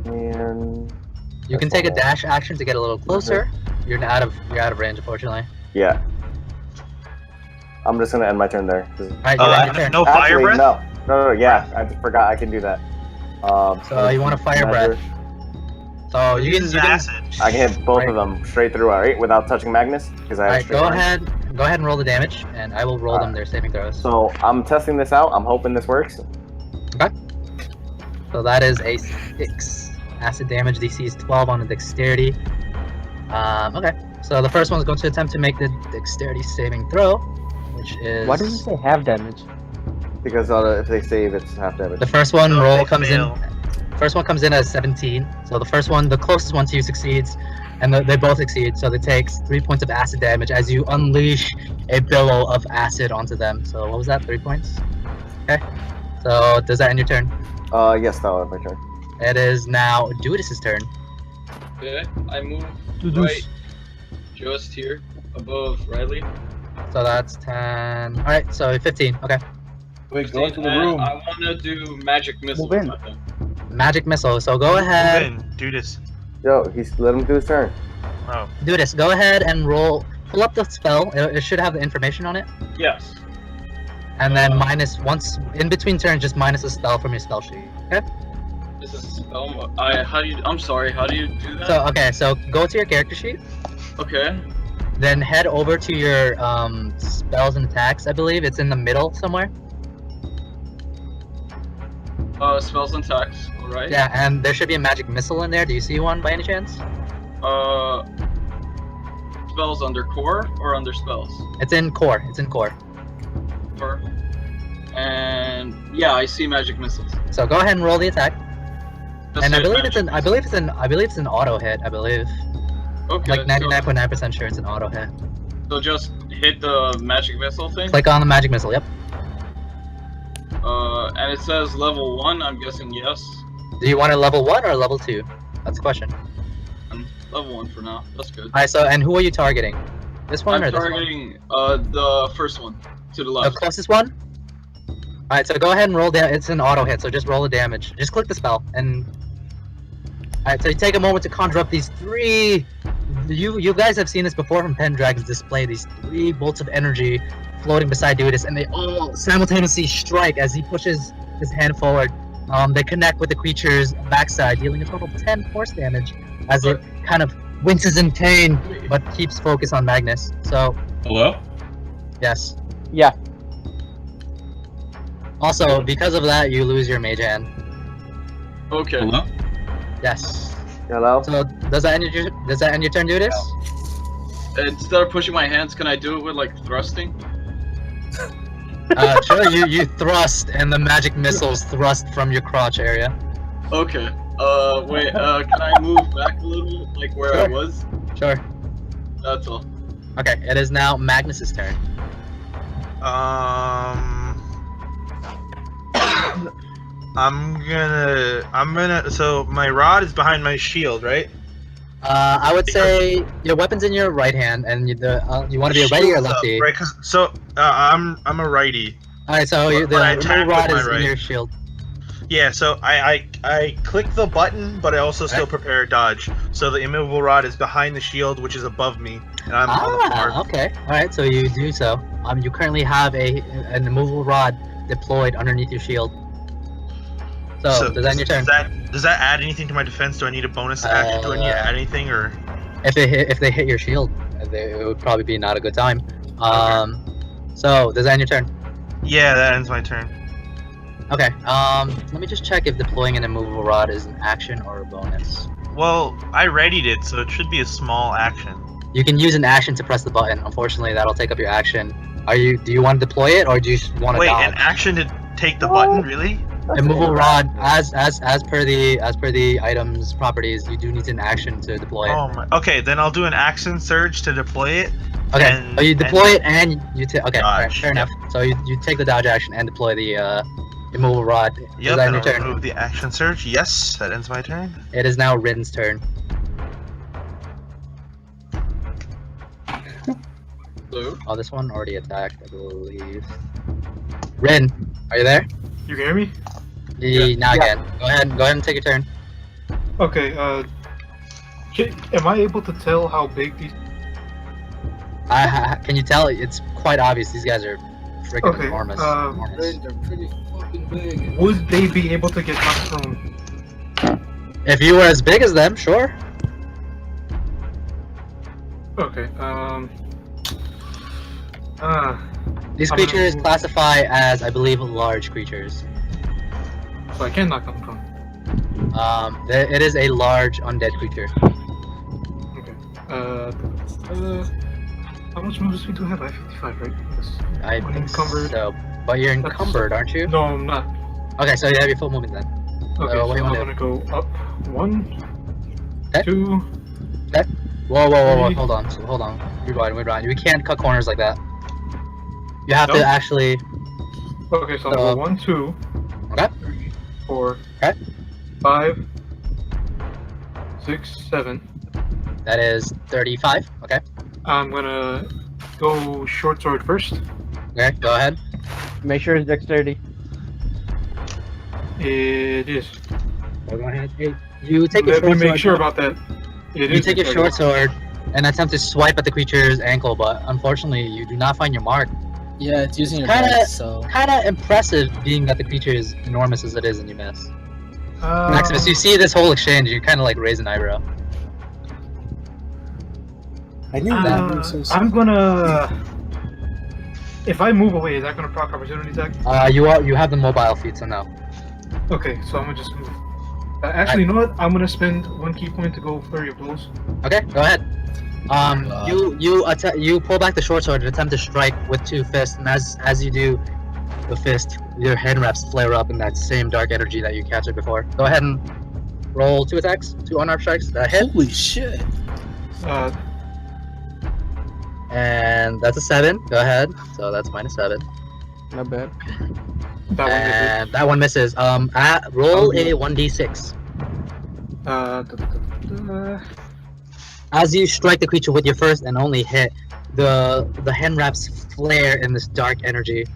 S7: And
S3: You can take a dash action to get a little closer. You're out of range, unfortunately.
S7: yeah. I'm just gonna end my turn there.
S3: Alright, you're at your turn.
S4: No fire
S7: Actually,
S4: breath?
S7: no, yeah, I just forgot I can do that.
S3: So you want a fire breath. So you can,
S4: acid.
S7: I can hit both of them straight through, alright, without touching Magnus, because I have
S3: Alright,
S7: straight
S3: go
S7: line.
S3: ahead and roll the damage, and I will roll them
S7: Alright.
S3: their saving throws.
S7: So I'm testing this out. I'm hoping this works.
S3: So that is a 6. Acid damage, DC is 12 on the dexterity. Okay, so the first one's going to attempt to make the dexterity saving throw, which is...
S5: Why does it say half damage?
S7: Because if they save, it's half damage.
S3: The first one
S4: So
S3: roll
S4: they
S3: comes
S4: fail.
S3: in. First one comes in as 17. So the first one, the closest one to you succeeds, and they both succeed. So it takes 3 points of acid damage as you unleash a billow of acid onto them. So what was that? 3 points. Okay. So does that end your turn?
S7: Yes, that was my turn.
S3: It is now Duidus' turn.
S2: Okay, I move
S5: Dude,
S2: right just here. above Riley.
S3: So that's 10. All right, so 15. Okay.
S11: Wait, go into the
S2: And
S11: room.
S2: I want to do magic missile.
S12: Move in.
S2: at them.
S3: Magic missile. So go
S4: Move
S3: ahead.
S4: in, do this.
S7: Yo, let him do his turn.
S4: Oh.
S3: Do this. Go ahead and roll. Pull up the spell. It should have the information on it.
S2: Yes.
S3: And then minus once in between turns, just minus a spell from your spell sheet. Okay.
S2: This is I'm sorry. How do you do that?
S3: So okay. So go to your character sheet.
S2: Okay.
S3: Then head over to your spells and attacks. I believe it's in the middle somewhere.
S2: Spells and attacks. All right.
S3: Yeah, and there should be a magic missile in there. Do you see one by any chance?
S2: Spells under core or under spells?
S3: It's in core. It's in core.
S2: Core. And yeah, I see magic missiles.
S3: So go ahead and roll the attack.
S2: Just
S3: And I
S2: hit
S3: believe
S2: magic
S3: it's an. I believe it's an auto hit. I believe.
S2: Okay.
S3: Like 99.9% sure it's an auto hit.
S2: So just hit the magic missile thing.
S3: Click on the magic missile. Yep.
S2: And it says level 1. I'm guessing yes.
S3: Do you want a level 1 or a level 2? That's the question.
S2: Level 1 for now. That's good.
S3: Alright, so and who are you targeting? This one
S2: I'm
S3: or this one?
S2: targeting the first one to the
S3: The
S2: left.
S3: closest one? Alright, so go ahead and roll down. It's an auto hit, so just roll the damage. Just click the spell and. Alright, so you take a moment to conjure up these 3. You guys have seen this before from Pendragon's display. These 3 bolts of energy floating beside Duidus, and they all simultaneously strike as he pushes his hand forward. They connect with the creature's backside, dealing a total of 10 force damage as it kind of winces in pain, but keeps focus on Magnus. So,
S11: Hello?
S3: yes.
S5: Yeah.
S3: Also, because of that, you lose your mage hand.
S2: Okay.
S11: Hello?
S3: Yes.
S7: Hello?
S3: So, does that end your turn, Duidus?
S2: Instead of pushing my hands, can I do it with like thrusting?
S3: Sure, you thrust, and the magic missiles thrust from your crotch area.
S2: Okay. Wait. Can I move back a little, like where I
S3: Sure.
S2: was?
S3: Sure.
S2: That's all.
S3: Okay, it is now Magnus's turn.
S4: I'm gonna. So my rod is behind my shield, right?
S3: I would say your weapon's in your right hand, and you want to be a righty or
S4: Shield's up,
S3: lefty?
S4: right? I'm a righty.
S3: All right, so
S4: But I
S3: the
S4: attack
S3: rod
S4: with my
S3: is in
S4: right.
S3: your shield.
S4: Yeah, so I click the button, but I also still prepare a dodge. So the immovable rod is behind the shield, which is above me, and I'm on the floor.
S3: Okay. All right, so you do so. You currently have an immovable rod deployed underneath your shield. So does that end your turn?
S4: Does that add anything to my defense? Do I need a bonus action? Do I need to add anything, or?
S3: If they hit your shield, it would probably be not a good time. So does that end your turn?
S4: Yeah, that ends my turn.
S3: Okay. Let me just check if deploying an immovable rod is an action or a bonus.
S4: Well, I readied it, so it should be a small action.
S3: You can use an action to press the button. Unfortunately, that'll take up your action. Do you want to deploy it, or do you want to
S4: Wait,
S3: dodge?
S4: an action to take the button? Really?
S3: Immovable rod, as per the item's properties, you do need an action to deploy it.
S4: Oh my. Okay, then I'll do an action surge to deploy it.
S3: Okay.
S4: And,
S3: You deploy it and you take. Okay. All right,
S4: Dodge,
S3: fair enough. So you take the dodge action and deploy the immovable rod.
S4: Yep,
S3: Is that
S4: and
S3: your
S4: I'll
S3: turn?
S4: remove the action surge. Yes, that ends my turn.
S3: It is now Rin's turn.
S2: Hello?
S3: Oh, this one already attacked, I believe. Rin, are you there?
S1: You can hear me?
S3: Now again. Go ahead and take your turn.
S1: Okay, am I able to tell how big these...
S3: Can you tell? It's quite obvious. These guys are freaking
S1: Okay,
S3: enormous.
S6: They're pretty fucking big.
S1: Would they be able to get knocked prone?
S3: If you were as big as them, sure.
S1: Okay,
S3: These
S1: I'm
S3: creatures
S1: gonna-
S3: classify as, I believe, large creatures.
S1: so I can knock them prone.
S3: It is a large undead creature.
S1: Okay, how much movement speed do I have? I have 55, right? Yes.
S3: I
S1: I'm
S3: think
S1: encumbered.
S3: so. But you're encumbered, aren't you?
S1: No, I'm not.
S3: Okay, so you have your full movement then.
S1: Okay,
S3: what
S1: so
S3: do you
S1: I'm
S3: want to
S1: gonna go up 1,
S3: Okay.
S1: 2.
S3: Whoa,
S1: Three.
S3: hold on. Rewind. We can't cut corners like that. You have to
S1: No?
S3: actually.
S1: Okay, so I'll go 1, 2,
S3: Okay.
S1: 3, 4,
S3: Okay.
S1: 5, 6, 7.
S3: That is 35. Okay.
S1: I'm gonna go short sword first.
S3: Okay, go ahead.
S5: Make sure it's dexterity.
S1: It is.
S3: Go ahead. Hey, you take your
S1: Let me
S3: short
S1: make
S3: sword.
S1: sure about that. It
S3: You
S1: is.
S3: take your short sword and attempt to swipe at the creature's ankle, but unfortunately, you do not find your mark.
S6: Yeah, it's using your
S3: Kinda-
S6: dex, so.
S3: Kind of impressive, being that the creature is enormous as it is, and you miss. Maximus, you see this whole exchange, you kind of like raise an eyebrow.
S8: I knew that.
S1: I'm gonna. If I move away, is that gonna proc opportunity attack?
S3: You have the mobile feat, so no.
S1: Okay, so I'm gonna just move. Actually, you know what? I'm gonna spend 1 key point to go flurry of blows.
S3: Okay, go ahead. You pull back the short sword and attempt to strike with 2 fists, and as you do the fist, your hand wraps flare up in that same dark energy that you captured before. Go ahead and roll 2 attacks, 2 unarmed strikes. That hit.
S6: Holy shit.
S3: And that's a 7. Go ahead. So that's -7.
S5: Not bad.
S3: And that one misses. Roll a 1d6. As you strike the creature with your first and only hit, the hand wraps flare in this dark energy,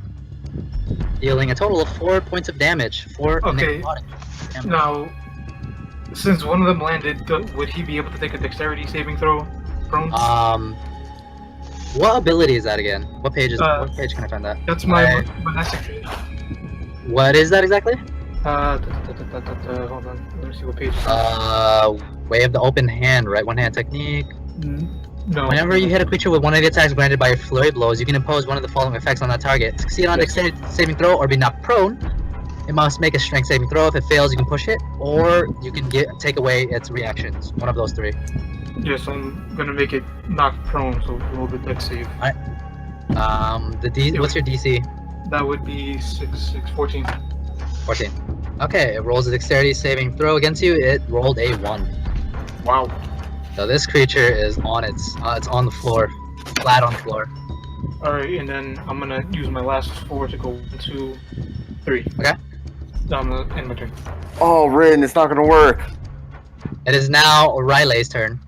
S3: dealing a total of 4 points of damage. 4
S1: Okay.
S3: necrotic damage.
S1: Now, since one of them landed, would he be able to take a dexterity saving throw? Prone?
S3: What ability is that again? What page can I find that?
S1: That's my monastic trait.
S3: What is that exactly?
S1: Hold on. Let me see what page. It's
S3: Way of the open hand, right? One hand technique.
S1: No.
S3: Whenever you hit a creature with one of the attacks granted by your flurry blows, you can impose one of the following effects on that target. Succeed on a dexterity saving throw or be knocked prone. It must make a strength saving throw. If it fails, you can push it, or you can take away its reactions. One of those 3.
S1: Yeah, so I'm gonna make it knocked prone, so roll the dex save.
S3: What's your DC?
S1: That would be 14.
S3: 14. Okay, it rolls a dexterity saving throw against you. It rolled a 1.
S1: Wow.
S3: So this creature is on it's on the floor, flat on the floor.
S1: Alright, and then I'm gonna use my last 4 to go 1, 2, 3.
S3: Okay.
S1: I'm gonna end my turn.
S7: Oh, Rin, it's not gonna work.
S3: It is now Riley's turn.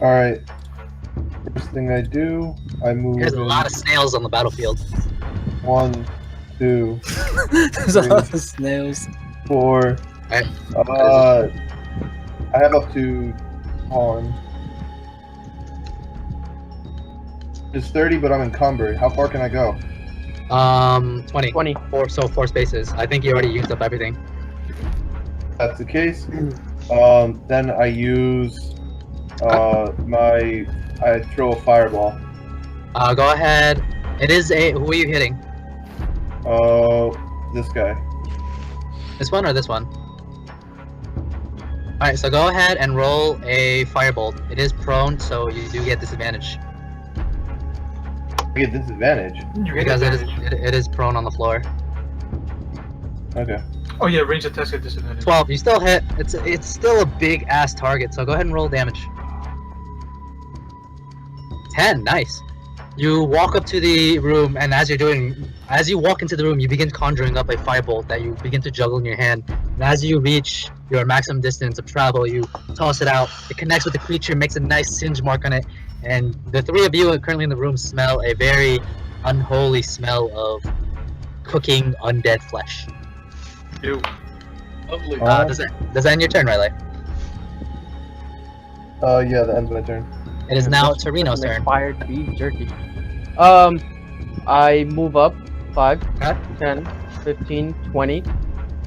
S12: Alright. First thing I do, I move.
S3: There's a lot of snails on the battlefield.
S12: 1, 2,
S6: There's a lot of snails.
S12: 4.
S3: Right.
S12: I have up to on. It's 30, but I'm encumbered. How far can I go?
S3: 20.
S5: 20.
S3: 4 spaces. I think you already used up everything.
S12: That's the case. Then I use I throw a fireball.
S3: Go ahead. It is a. Who are you hitting?
S12: This guy.
S3: This one or this one? Alright, so go ahead and roll a firebolt. It is prone, so you do get disadvantage.
S12: I get disadvantage.
S1: You get
S3: Because
S1: advantage.
S3: it is prone on the floor.
S12: Okay.
S1: Oh yeah, range attacks get disadvantage.
S3: 12. You still hit. It's still a big ass target, so go ahead and roll damage. 10. Nice. You walk up to the room, and as you walk into the room, you begin conjuring up a firebolt that you begin to juggle in your hand. And as you reach your maximum distance of travel, you toss it out. It connects with the creature, makes a nice singe mark on it, and the 3 of you currently in the room smell a very unholy smell of cooking undead flesh.
S1: Ew.
S2: Lovely.
S3: Does that end your turn, Riley?
S12: Yeah, that ends my turn.
S3: It is now Torino's turn.
S5: Expired beef jerky. I move up 5,
S3: Okay.
S5: 10, 15, 20.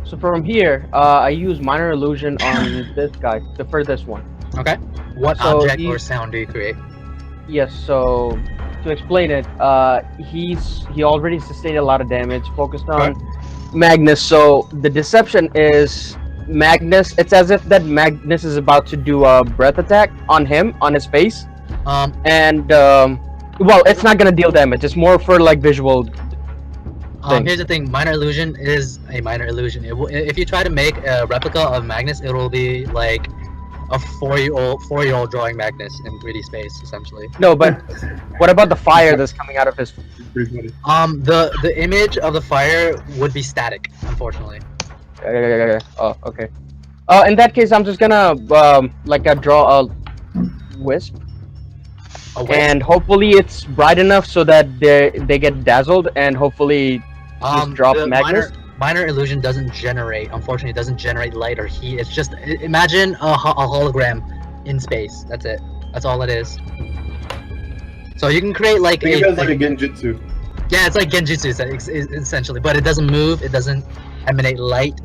S5: So from here, I use minor illusion on this guy, the furthest one.
S3: Okay. What
S5: So
S3: object or
S5: he's-
S3: sound do you create?
S5: Yes, so to explain it, he already sustained a lot of damage, focused on Magnus, so the deception is Magnus, it's as if that Magnus is about to do a breath attack on him, on his face. And well, it's not gonna deal damage, it's more for like visual thing.
S3: Here's the thing, minor illusion is a minor illusion. If you try to make a replica of Magnus, it will be like a 4-year-old drawing Magnus in 3D space, essentially.
S5: No, but what about the fire that's coming out of his...
S3: The image of the fire would be static, unfortunately.
S5: Oh, okay. In that case, I'm just gonna, draw a wisp.
S3: A wisp?
S5: and hopefully it's bright enough so that they get dazzled, and hopefully just drop
S3: the
S5: Magnus.
S3: minor illusion doesn't generate. Unfortunately, it doesn't generate light or heat. It's just imagine a hologram in space. That's it. That's all it is. So you can create like
S12: Think of it as like a genjutsu.
S3: yeah, it's like genjutsu essentially, but it doesn't move. It doesn't emanate light.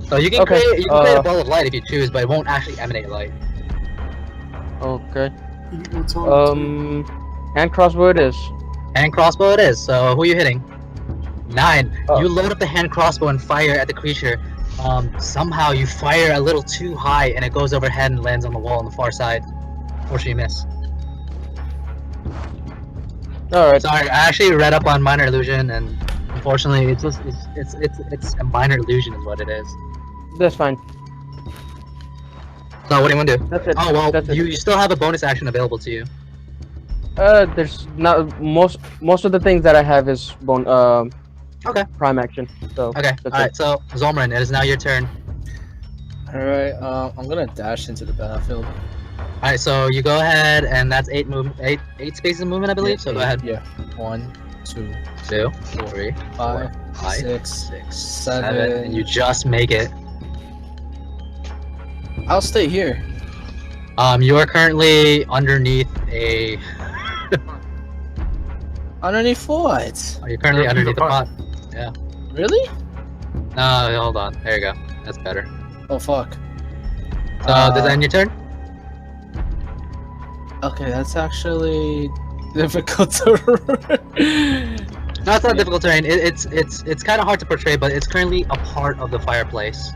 S3: So you can
S5: Okay,
S3: create a ball of light if you choose, but it won't actually emanate light.
S5: Okay.
S8: What's on
S5: Hand crossbow it is.
S3: Hand crossbow it is. So who are you hitting? 9.
S5: Oh.
S3: You load up the hand crossbow and fire at the creature. Somehow you fire a little too high and it goes overhead and lands on the wall on the far side. Fortunately, you miss.
S5: All right.
S3: Sorry, I actually read up on minor illusion, and unfortunately, it's a minor illusion is what it is.
S5: That's fine.
S3: So what do you want to do?
S5: That's it.
S3: Oh well,
S5: That's it.
S3: you still have a bonus action available to you.
S5: There's not most of the things that I have is
S3: Okay.
S5: prime action. So
S3: Okay.
S5: that's
S3: All right.
S5: it.
S3: So Zolmarin, it is now your turn.
S6: Alright, I'm gonna dash into the battlefield.
S3: All right. So you go ahead, and that's 8 spaces of movement, I believe. So go ahead.
S6: Yeah. 1, 2,
S3: 2,
S6: 4,
S3: 3,
S6: 5,
S3: 5,
S6: 6,
S3: 7,
S6: 7.
S3: and you just make it.
S6: I'll stay here.
S3: You are currently underneath a.
S6: Underneath what?
S3: You're currently underneath the pot.
S6: Really?
S3: No, hold on. There you go. That's better.
S6: Oh fuck.
S3: So does that end your turn?
S6: Okay, that's actually difficult to.
S3: No, it's not difficult terrain. It's kind of hard to portray, but it's currently a part of the fireplace.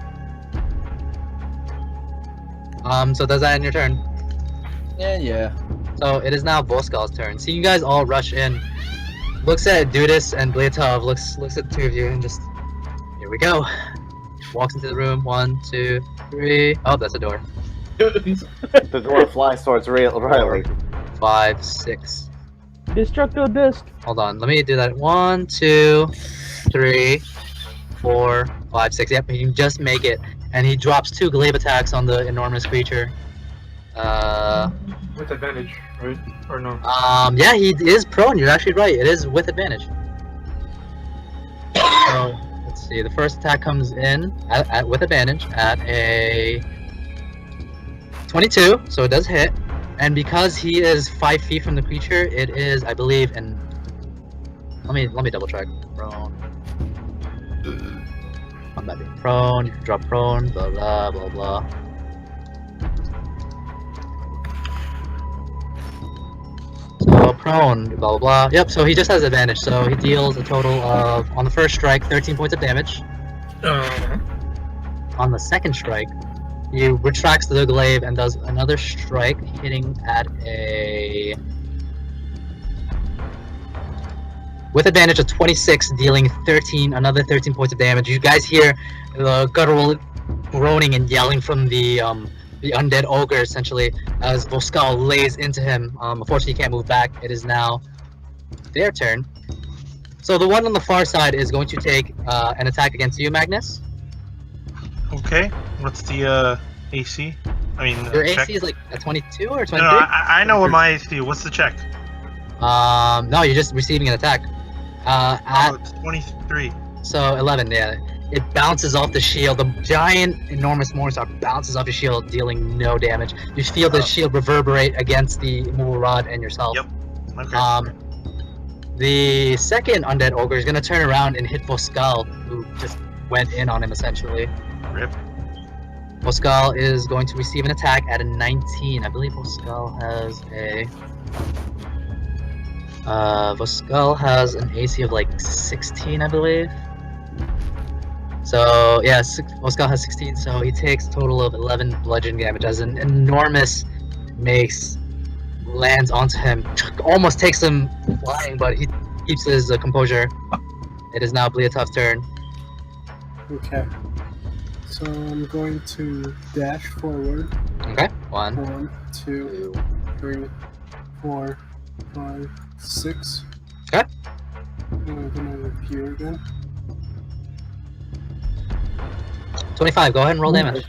S3: So does that end your turn?
S6: Yeah.
S3: So it is now Voskaal's turn. So you guys all rush in. Looks at Dudis and Bliatov. Looks at the two of you and just here we go. Walks into the room. 1, 2, 3. Oh, that's a door.
S7: The door flies towards Riley.
S3: 5, 6.
S5: Destructo disc.
S3: Hold on. Let me do that. 1, 2, 3, 4, 5, 6. Yep, you can just make it. And he drops 2 glaive attacks on the enormous creature.
S1: With advantage, right? Or no?
S3: Yeah, he is prone. You're actually right. It is with advantage. So let's see. The first attack comes in with advantage at a 22, so it does hit. And because he is 5 feet from the creature, it is, I believe, and let me double check. Prone. I'm not being prone. You can drop prone. Blah blah blah blah. So prone, blah blah blah. Yep, so he just has advantage. So he deals a total of, on the first strike, 13 points of damage. On the second strike, he retracts the glaive and does another strike, hitting at a with advantage of 26, dealing another 13 points of damage. You guys hear the guttural groaning and yelling from the undead ogre, essentially, as Voskaal lays into him. Unfortunately, he can't move back. It is now their turn. So the one on the far side is going to take an attack against you, Magnus.
S4: Okay. What's the AC? I mean,
S3: Your
S4: check?
S3: AC is like a 22 or 23?
S4: No, I know what my AC is. What's the check?
S3: No, you're just receiving an attack.
S4: It's 23.
S3: So 11, yeah. It bounces off the shield. The giant, enormous Mortar bounces off your shield, dealing no damage. You feel the shield reverberate against the immovable rod and yourself.
S4: Yep. Okay.
S3: The second undead ogre is gonna turn around and hit Voskaal, who just went in on him essentially.
S4: Rip.
S3: Voskaal is going to receive an attack at a 19. I believe Voskaal has a. Voskaal has an AC of like 16, I believe. So yeah, Voskaal has 16, so he takes a total of 11 bludgeoning damage as an enormous mace lands onto him. Almost takes him flying, but he keeps his composure. It is now Bliatov's turn.
S8: Okay. So I'm going to dash forward.
S3: Okay. 1,
S8: 1, 2, 3, 4, 5, 6.
S3: Okay.
S8: And I'm gonna appear again.
S3: 25. Go ahead and roll damage.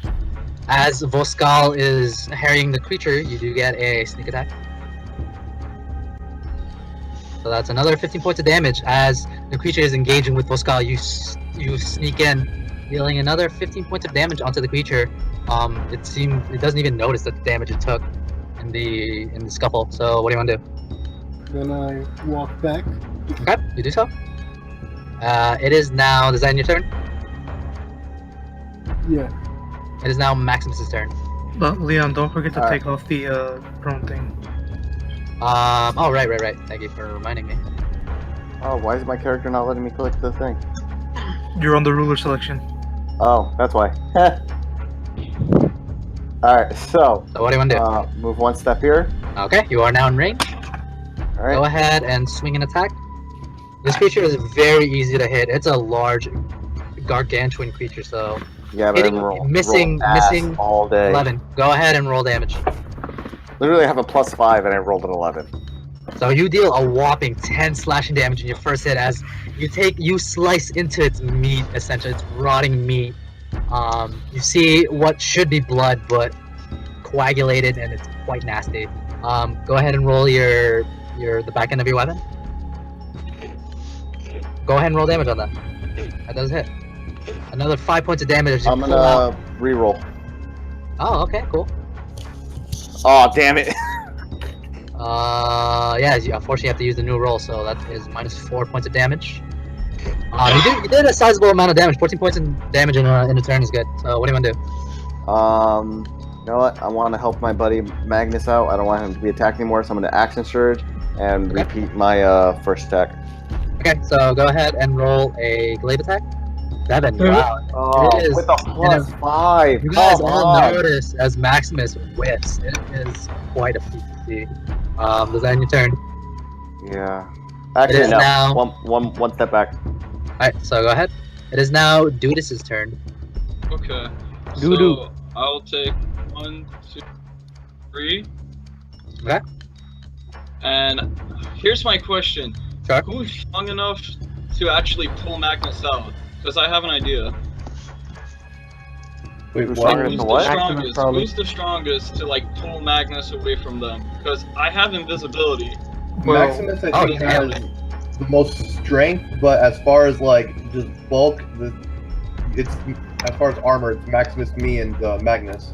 S3: As Voskaal is harrying the creature, you do get a sneak attack. So that's another 15 points of damage. As the creature is engaging with Voskaal, you sneak in, dealing another 15 points of damage onto the creature. It doesn't even notice the damage it took in the scuffle. So what do you want to do?
S8: Then I walk back.
S3: Okay, you do so. It is now. Is that in your turn?
S8: Yeah.
S3: It is now Maximus's turn.
S1: But Leon, don't forget to
S7: Alright.
S1: take off the prone thing.
S3: Oh, right. Thank you for reminding me.
S7: Oh, why is my character not letting me click the thing?
S1: You're on the ruler selection.
S7: Oh, that's why. Alright, so
S3: So what do you want to do?
S7: move one step here.
S3: Okay, you are now in range.
S7: Alright.
S3: Go ahead and swing an attack. This creature is very easy to hit. It's a large, gargantuan creature, so
S7: Yeah, but
S3: hitting, missing
S7: all day.
S3: 11. Go ahead and roll damage.
S7: Literally, I have a +5 and I rolled an 11.
S3: So you deal a whopping 10 slashing damage in your first hit as you slice into its meat, essentially, its rotting meat. You see what should be blood, but coagulated, and it's quite nasty. Go ahead and roll the back end of your weapon. Go ahead and roll damage on that. That does hit. Another 5 points of damage as you
S7: I'm
S3: pull out.
S7: gonna re-roll.
S3: Oh, okay, cool.
S7: Oh, damn it.
S3: Yeah, unfortunately you have to use the new roll, so that is -4 points of damage. You did a sizable amount of damage. 14 points in damage in a turn is good. So what do you want to do?
S7: You know what? I want to help my buddy Magnus out. I don't want him to be attacked anymore, so I'm gonna action surge and repeat my first attack.
S3: Okay, so go ahead and roll a glaive attack. 7. Wow.
S7: Oh,
S3: It is-
S7: with a +5.
S3: You guys
S7: Come
S3: all
S7: on.
S3: notice as Maximus whiffs. It is quite a feat to see. Does that end your turn?
S7: Yeah.
S3: It
S7: Actually,
S3: is
S7: no.
S3: now.
S7: One step back.
S3: Alright, so go ahead. It is now Dudis's turn.
S2: Okay.
S3: Doo-doo.
S2: So I'll take 1, 2, 3.
S3: Okay.
S2: And here's my question.
S3: Sure.
S2: Who's strong enough to actually pull Magnus out? Because I have an idea.
S12: Wait,
S7: Who's
S12: what?
S7: stronger
S2: Who's
S7: than
S2: the
S7: what?
S2: strongest?
S5: probably.
S2: Who's the strongest to like pull Magnus away from them? Because I have invisibility.
S1: Well,
S12: Maximus, I
S3: oh,
S12: think,
S3: damn.
S12: has the most strength, but as far as like just bulk, it's as far as armor, it's Maximus, me, and Magnus.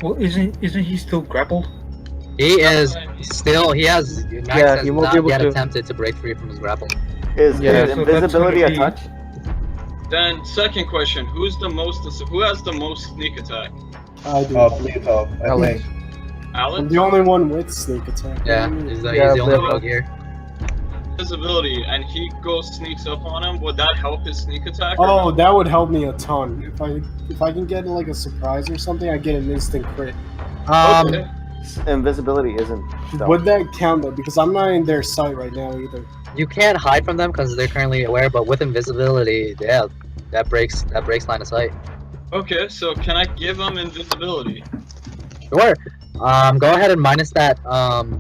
S1: well, isn't he still grappled?
S3: He is still. He has. Max
S5: Yeah,
S3: has
S5: he won't
S3: not
S5: be able
S3: yet
S5: to.
S3: attempted to break free from his grapple.
S7: Is
S5: Yeah,
S1: so that's
S7: invisibility
S1: gonna
S7: a
S1: be-
S7: touch?
S2: Then second question: Who has the most sneak attack?
S8: I do.
S12: Leotov, I
S5: Alex.
S12: think.
S8: I'm
S2: Alex?
S8: the only one with sneak attack.
S3: Yeah,
S8: What do you mean?
S3: he's the,
S5: Yeah,
S3: he's the only
S5: but-
S3: rogue here.
S2: Invisibility, and he sneaks up on him. Would that help his sneak attack? or
S8: Oh,
S2: no?
S8: that would help me a ton. If I can get like a surprise or something, I get an instant crit.
S2: Okay.
S7: Invisibility isn't. stealth.
S8: Would that count though? Because I'm not in their sight right now either.
S3: You can't hide from them because they're currently aware, but with invisibility, yeah, that breaks line of sight.
S2: Okay, so can I give him invisibility?
S3: Sure. Go ahead and minus that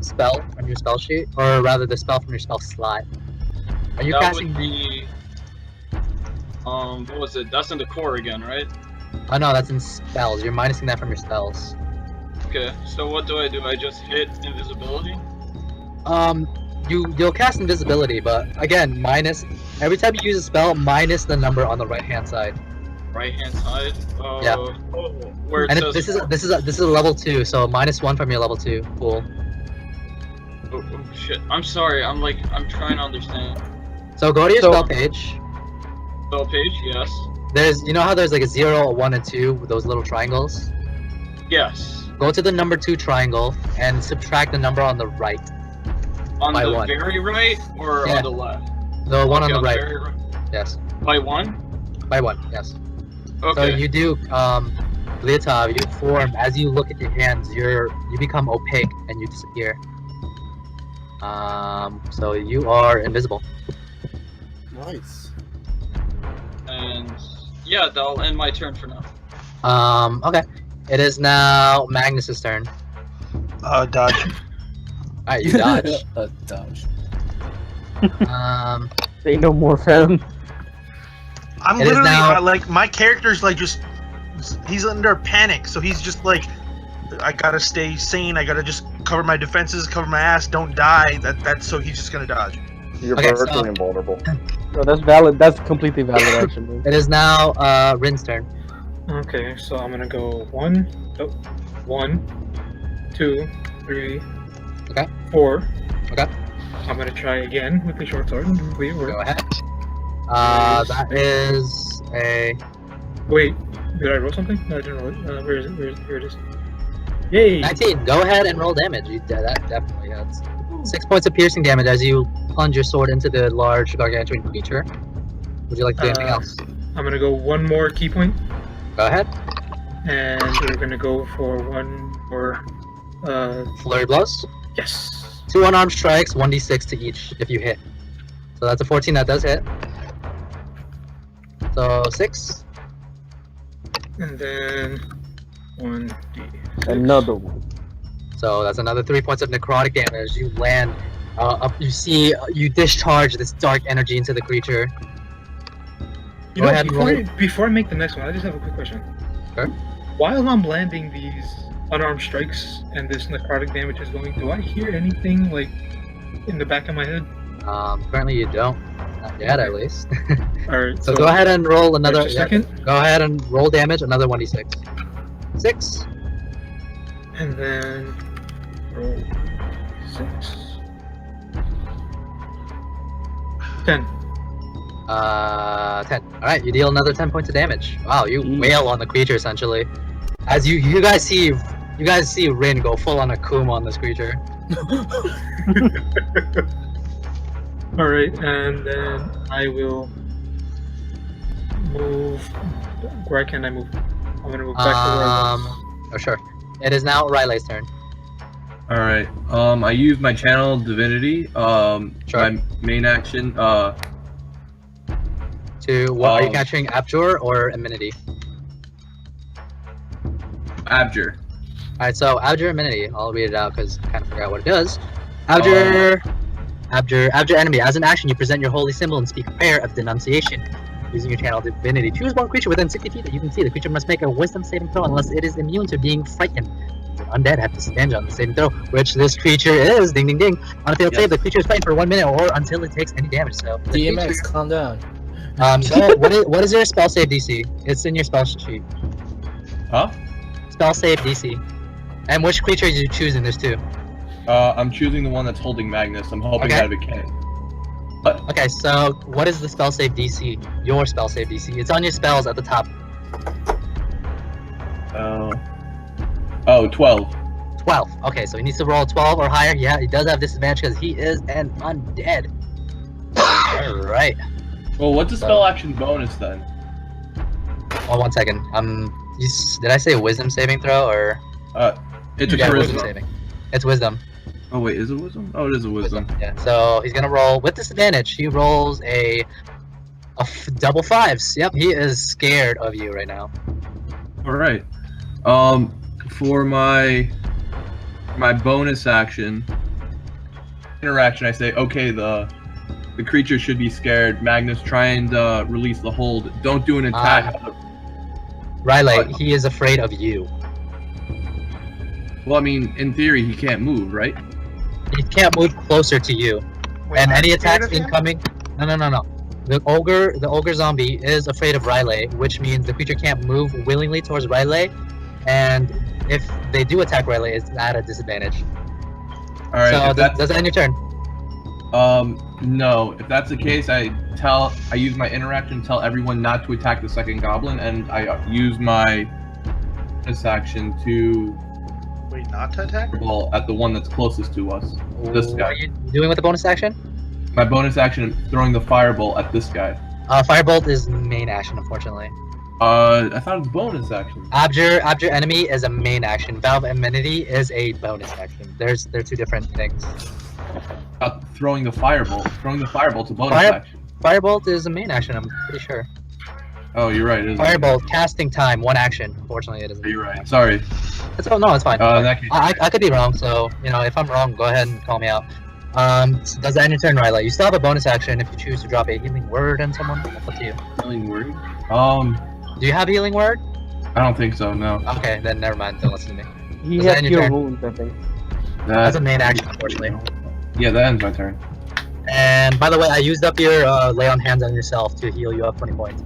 S3: spell from your spell sheet, or rather the spell from your spell slot. Are you
S2: That
S3: casting?
S2: would be. What was it? That's in the core again, right?
S3: Oh no, that's in spells. You're minusing that from your spells.
S2: Okay, so what do? I just hit invisibility?
S3: You'll cast invisibility, but again, minus every time you use a spell, minus the number on the right hand side.
S2: Right hand side?
S3: Yeah.
S2: Oh, where it
S3: And
S2: says.
S3: this is a level 2, so -1 from your level 2 pool.
S2: Oh, shit. I'm sorry, I'm trying to understand.
S3: So go to your
S5: So-
S3: spell page.
S2: Spell page, yes.
S3: You know how there's like a 0, a 1, and 2 with those little triangles?
S2: Yes.
S3: Go to the number 2 triangle and subtract the number on the right.
S2: On
S3: By
S2: the
S3: one.
S2: very right or
S3: Yeah.
S2: on the left?
S3: The one
S2: Okay,
S3: on the right.
S2: very right.
S3: Yes.
S2: By 1?
S3: By 1, yes. So
S2: Okay.
S3: you do, Leotov, you form, as you look at your hands, you become opaque and you disappear. So you are invisible.
S8: Nice.
S2: And yeah, that'll end my turn for now.
S3: Okay. It is now Magnus's turn.
S4: Dodge.
S3: Alright, you dodge.
S6: Dodge.
S5: Say no more, fam.
S4: I'm
S3: It is
S4: literally
S3: now-
S4: like my character's like just he's under panic, so he's just like, I gotta stay sane. I gotta just cover my defenses, cover my ass, don't die. That's so he's just gonna dodge.
S7: You're
S3: Okay,
S7: virtually
S3: so-
S7: invulnerable.
S5: No, that's valid. That's completely valid action. Man.
S3: It is now Rin's turn.
S1: Okay, so I'm gonna go 1, 2, 3,
S3: Okay.
S1: 4.
S3: Okay.
S1: I'm gonna try again with the short sword. Wait,
S3: Go
S1: wait,
S3: ahead. That is a
S1: wait, did I roll something? No, I didn't roll it. Where is it? Here it is. Yay!
S3: 19. Go ahead and roll damage. That definitely hits. 6 points of piercing damage as you plunge your sword into the large gargantuan creature. Would you like to do anything else?
S1: I'm gonna go one more key point,
S3: Go ahead.
S1: and we're gonna go for one more.
S3: Flurry blows.
S1: Yes.
S3: 2 unarmed strikes, 1d6 to each if you hit. So that's a 14 that does hit. So 6.
S1: And then 1d.
S5: Another one.
S3: So that's another 3 points of necrotic damage. You land. You see. You discharge this dark energy into the creature.
S1: You
S3: Go
S1: know,
S3: ahead and
S1: before I make the next one, I just have a quick question.
S3: Sure.
S1: While I'm landing these unarmed strikes and this necrotic damage is going, do I hear anything like in the back of my head?
S3: Currently you don't. Not yet, at least.
S1: Alright,
S3: So go ahead and roll another.
S1: just a second.
S3: Go ahead and roll damage. Another 1d6. 6.
S1: And then roll 6. 10.
S3: 10. Alright, you deal another 10 points of damage. Wow, you wail on the creature essentially. As you guys see Rin go full on a Akuma on this creature.
S1: Alright, and then I will move. Where can I move? I'm gonna move back to where I was.
S3: Oh sure. It is now Riley's turn.
S9: All right. I use my channel divinity.
S3: Sure.
S9: My main action.
S3: To what are you capturing, Abjur or Amenity?
S9: Abjur.
S3: Alright, so Abjur Amenity. I'll read it out because I kind of forgot what it does. Abjur enemy. As an action, you present your holy symbol and speak a prayer of denunciation. Using your channel divinity, choose one creature within 60 feet that you can see. The creature must make a wisdom saving throw unless it is immune to being frightened. The undead have disadvantage on the saving throw, which this creature is. Ding ding ding. On a failed save, the creature is frightened for 1 minute or until it takes any damage. So the
S6: DMX,
S3: creature-
S6: calm down.
S3: So what is your spell save DC? It's in your spell sheet.
S9: Huh?
S3: Spell save DC. And which creature did you choose in this too?
S9: I'm choosing the one that's holding Magnus. I'm hoping
S3: Okay.
S9: that it can.
S3: Okay, so what is the spell save DC? Your spell save DC. It's on your spells at the top.
S9: 12.
S3: 12. Okay, so he needs to roll 12 or higher. Yeah, he does have disadvantage because he is an undead. Alright.
S9: Well, what's the spell action bonus then?
S3: Oh, 1 second. Did I say wisdom saving throw or?
S9: It's a
S3: Yeah, wisdom
S9: charisma.
S3: saving. It's wisdom.
S9: Oh wait, is it wisdom? Oh, it is a wisdom.
S3: Yeah. So he's gonna roll with disadvantage. He rolls a double 5s. Yep, he is scared of you right now.
S9: All right. For my bonus action interaction, I say, okay, the creature should be scared. Magnus, try and release the hold. Don't do an attack.
S3: Riley, he is afraid of you.
S9: Well, I mean, in theory, he can't move, right?
S3: He can't move closer to you. And any attacks incoming. No. The ogre zombie is afraid of Riley, which means the creature can't move willingly towards Riley, and if they do attack Riley, it's at a disadvantage.
S9: All right.
S3: So
S9: if that's,
S3: does that end your turn?
S9: No. If that's the case, I use my interaction to tell everyone not to attack the second goblin, and I use my bonus action to
S4: Wait, not to attack?
S9: well at the one that's closest to us. This
S3: What
S9: guy.
S3: are you doing with the bonus action?
S9: My bonus action is throwing the firebolt at this guy.
S3: Firebolt is main action, unfortunately.
S9: I thought it was bonus action.
S3: Abjur enemy is a main action. Valve amenity is a bonus action. They're two different things.
S9: Throwing the firebolt. Throwing the fireball's a bonus action.
S3: Firebolt is a main action, I'm pretty sure.
S9: Oh, you're right. It is
S3: Firebolt, casting time, 1 action. Unfortunately, it isn't.
S9: You're right. Sorry.
S3: It's fine.
S9: In that case,
S3: I could be wrong, so if I'm wrong, go ahead and call me out. So does that end your turn, Riley? You still have a bonus action if you choose to drop a healing word on someone. That's up to you.
S9: healing word.
S3: Do you have healing word?
S9: I don't think so. No.
S3: Okay, then never mind. Don't listen to me.
S5: He
S3: Does that
S5: has
S3: end your
S5: cure
S3: turn?
S5: wounds, I think.
S3: That's a main action, unfortunately.
S9: Yeah, that ends my turn.
S3: And by the way, I used up your lay on hands on yourself to heal you up 20 points.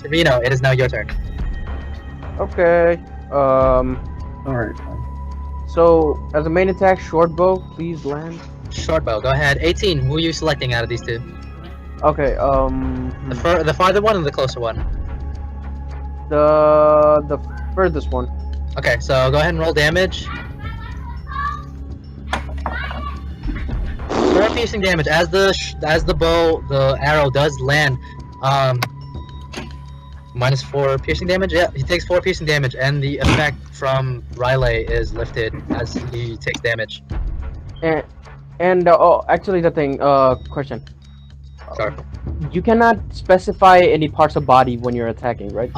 S3: Torino, it is now your turn.
S5: Okay.
S9: All right.
S5: So as a main attack, short bow, please land.
S3: Short bow, go ahead. 18. Who are you selecting out of these two?
S5: Okay.
S3: The farther one or the closer one?
S5: The furthest one.
S3: Okay, so go ahead and roll damage. 4 piercing damage. As the arrow does land, minus 4 piercing damage. Yeah, he takes 4 piercing damage, and the effect from Riley is lifted as he takes damage.
S5: And actually, the thing. Question.
S3: Sorry.
S5: You cannot specify any parts of body when you're attacking, right?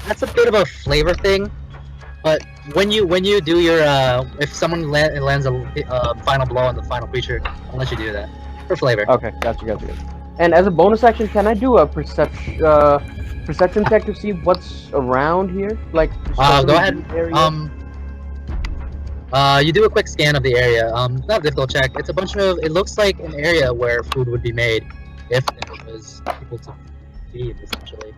S3: That's a bit of a flavor thing, but when you do your if someone lands a final blow on the final creature, I'll let you do that for flavor.
S5: Okay, gotcha. And as a bonus action, can I do a perception check to see what's around here? Like,
S3: go ahead. You do a quick scan of the area. It's not a difficult check. It's a bunch of. It looks like an area where food would be made if there was people to feed, essentially.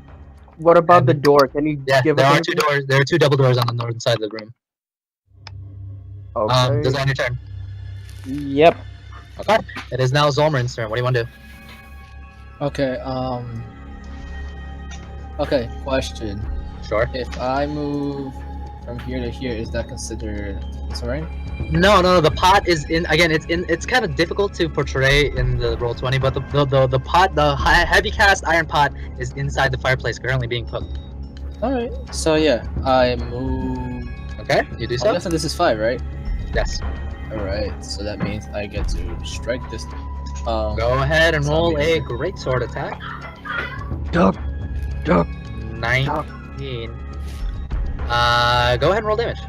S5: What about the door? Can you give
S3: there
S5: us
S3: are 2 doors. There are 2 double doors on the northern side of the room.
S5: Okay.
S3: Does that end your turn?
S5: Yep.
S3: Okay. It is now Zolmerin's turn. What do you want to do?
S6: Okay. Okay. Question.
S3: Sure.
S6: If I move from here to here, is that considered terrain?
S3: No. The pot is in. Again, it's kind of difficult to portray in the roll 20, but the pot, the heavy cast iron pot, is inside the fireplace, currently being cooked.
S6: All right. So yeah, I move.
S3: Okay, you do so.
S6: I'm guessing this is 5, right?
S3: Yes.
S6: All right. So that means I get to strike this.
S3: Go ahead and roll a great sword attack.
S5: Duck.
S3: 19. Go ahead and roll damage.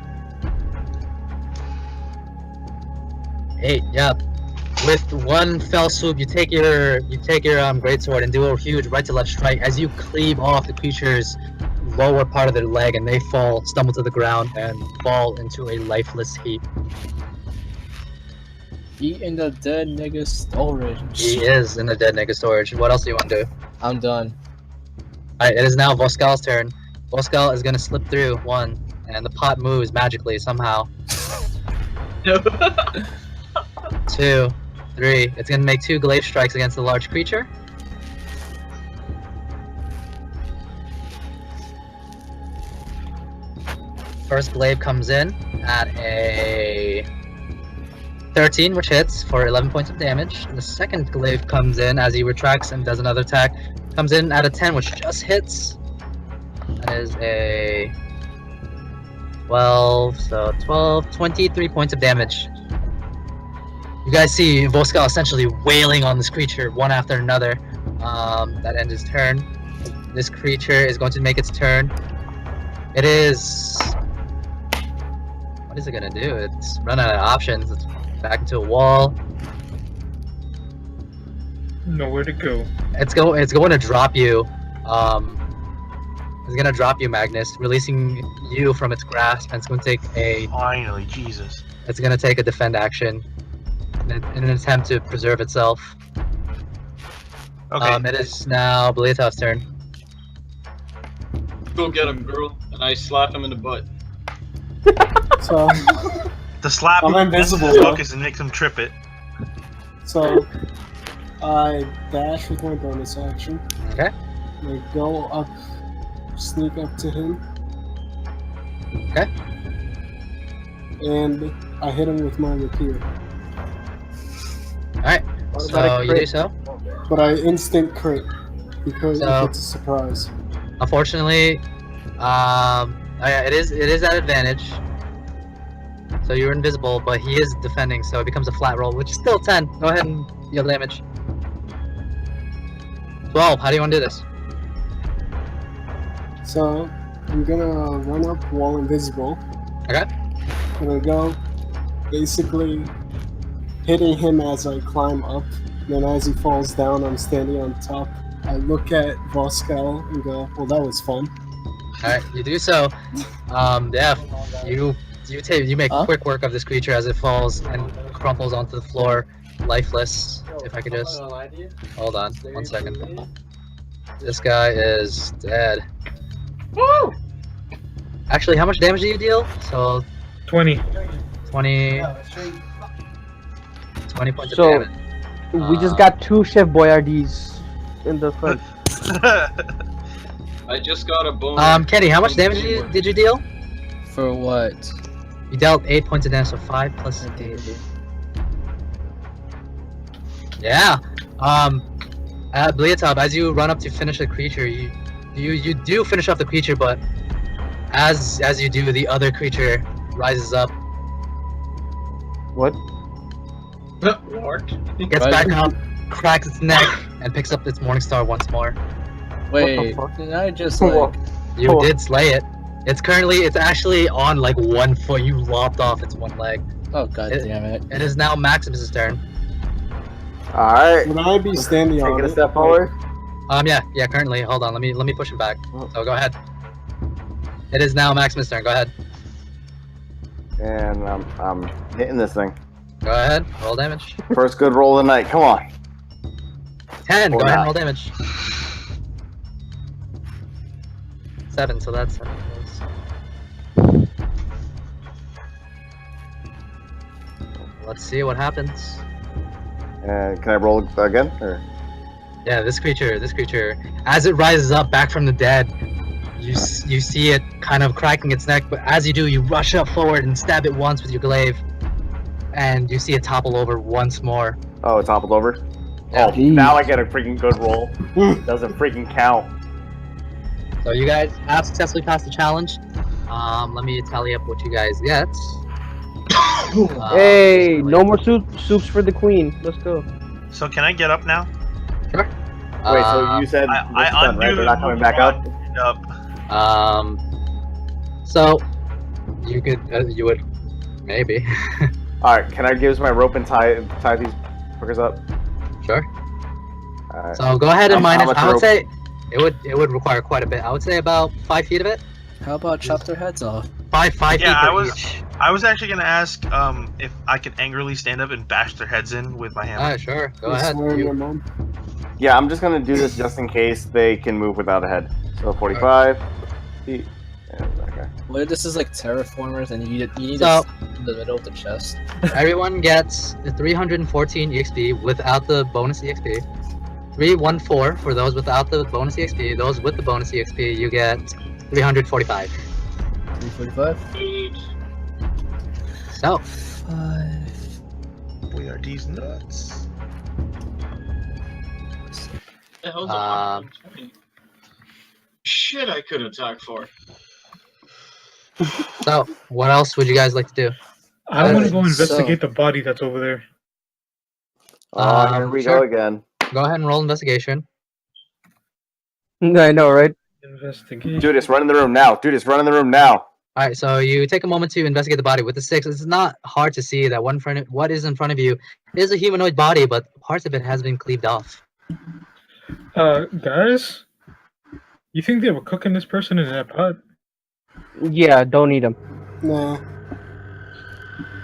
S3: 8. Yep. With one fell swoop, you take your greatsword and do a huge right to left strike as you cleave off the creature's lower part of their leg, and they stumble to the ground, and fall into a lifeless heap.
S6: He in the dead nigga storage.
S3: He is in the dead nigga storage. What else do you want to do?
S6: I'm done.
S3: Alright, it is now Voskaal's turn. Voskaal is gonna slip through 1, and the pot moves magically somehow. 2, 3. It's gonna make 2 glaive strikes against the large creature. First glaive comes in at a 13, which hits for 11 points of damage. And the second glaive comes in as he retracts and does another attack. Comes in at a 10, which just hits. That is a 12, so 12, 23 points of damage. You guys see Voskaal essentially wailing on this creature one after another. That ends his turn. This creature is going to make its turn. It is... What is it gonna do? It's run out of options. It's back into a wall.
S1: Nowhere to go.
S3: It's going to drop you. It's gonna drop you, Magnus, releasing you from its grasp, and it's going to take a...
S4: Finally, Jesus.
S3: It's going to take a defend action in an attempt to preserve itself.
S4: Okay.
S3: It is now Beliatav's turn.
S2: Go get him, girl. And I slap him in the butt.
S8: So
S4: The slap
S8: I'm invisible,
S4: his
S8: though.
S4: focus and makes him trip it.
S8: So I dash with my bonus action.
S3: Okay.
S8: I go up, sneak up to him.
S3: Okay.
S8: And I hit him with my rapier.
S3: Alright. So you do so.
S8: But I instant crit because
S3: So-
S8: it's a surprise.
S3: Unfortunately, it is at advantage. So you're invisible, but he is defending, so it becomes a flat roll, which is still 10. Go ahead and deal damage. 12. How do you want to do this?
S8: So I'm gonna run up while invisible.
S3: Okay.
S8: And I go basically hitting him as I climb up. Then as he falls down, I'm standing on top I look at Voskaal and go, well, that was fun.
S3: Alright, you do so. Yeah, you make
S6: Huh?
S3: quick work of this creature as it falls and crumples onto the floor, lifeless. If I could just hold on 1 second. This guy is dead.
S2: Woo!
S3: Actually, how much damage do you deal? So
S1: 20.
S3: 20 points of
S5: So
S3: damage.
S5: we just got 2 Chef Boyardees in the front.
S2: I just got a bone.
S3: Kenny, how much damage did you deal?
S6: For what?
S3: You dealt 8 points of damage, so 5 plus 8. Yeah. Bleatob, as you run up to finish the creature, you do finish off the creature, but as you do, the other creature rises up,
S5: What?
S2: What?
S3: gets back up, cracks its neck, and picks up its Morningstar once more.
S6: Wait,
S5: fuck?
S6: did I just like?
S3: You did slay it. It's actually on like 1 foot. You lopped off its one leg.
S6: Oh god damn it!
S3: It is now Maximus's turn.
S7: Alright.
S8: Would I be standing on
S7: Taking a
S8: it?
S7: step forward.
S3: Yeah, currently. Hold on, let me push him back. So go ahead. It is now Maximus' turn. Go ahead.
S7: And I'm hitting this thing.
S3: Go ahead. Roll damage.
S7: First good roll of the night. Come on.
S3: 10. Go
S7: Or
S3: ahead and
S7: not.
S3: roll damage. 7. So that's 7. Let's see what happens.
S7: And can I roll again? Or
S3: Yeah, this creature, as it rises up back from the dead, you see it kind of cracking its neck, but as you do, you rush up forward and stab it once with your glaive, and you see it topple over once more.
S7: oh, it toppled over.
S3: Yeah.
S7: Oh, now I get a freaking good roll. Doesn't freaking count.
S3: So you guys have successfully passed the challenge. Let me tally up what you guys get.
S5: Hey, no more soups for the queen. Let's go.
S4: So can I get up now?
S3: Sure.
S7: Wait, so you said
S4: I
S7: this is done, right? They're not coming back up.
S3: So you could, you would, maybe.
S7: Alright, can I use my rope and tie these fuckers up?
S3: Sure.
S7: Alright.
S3: So go ahead and
S7: How
S3: minus.
S7: much
S3: I would
S7: rope?
S3: say it would require quite a bit. I would say about 5 feet of it.
S6: How about chop their heads off?
S3: 5 feet
S4: Yeah,
S3: for each.
S4: I was actually gonna ask if I could angrily stand up and bash their heads in with my hammer.
S3: Alright, sure. Go
S8: I
S3: ahead.
S8: swear on
S3: You-
S8: your mom.
S7: Yeah, I'm just gonna do this just in case they can move without a head. So 45 feet. And, okay.
S6: What if this is like terraformers and you need
S3: So-
S6: to in the middle of the chest?
S3: Everyone gets the 314 EXP without the bonus EXP. 314 for those without the bonus EXP. Those with the bonus EXP, you get 345.
S6: 345.
S3: So,
S6: 5.
S4: We are these nuts.
S2: The hell's
S3: Um,
S2: 120? Shit, I could attack for.
S3: so what else would you guys like to do?
S1: I want to go
S6: so-
S1: investigate the body that's over there.
S7: Oh, here we go
S3: Sure.
S7: again.
S3: Go ahead and roll investigation.
S5: I know, right?
S1: Investigation.
S7: Judas, run in the room now. Judas, run in the room now.
S3: All right, so you take a moment to investigate the body with the 6. It's not hard to see that what is in front of you is a humanoid body, but parts of it has been cleaved off.
S1: Guys, you think they were cooking this person in that pot?
S5: Yeah, don't eat them.
S8: Nah.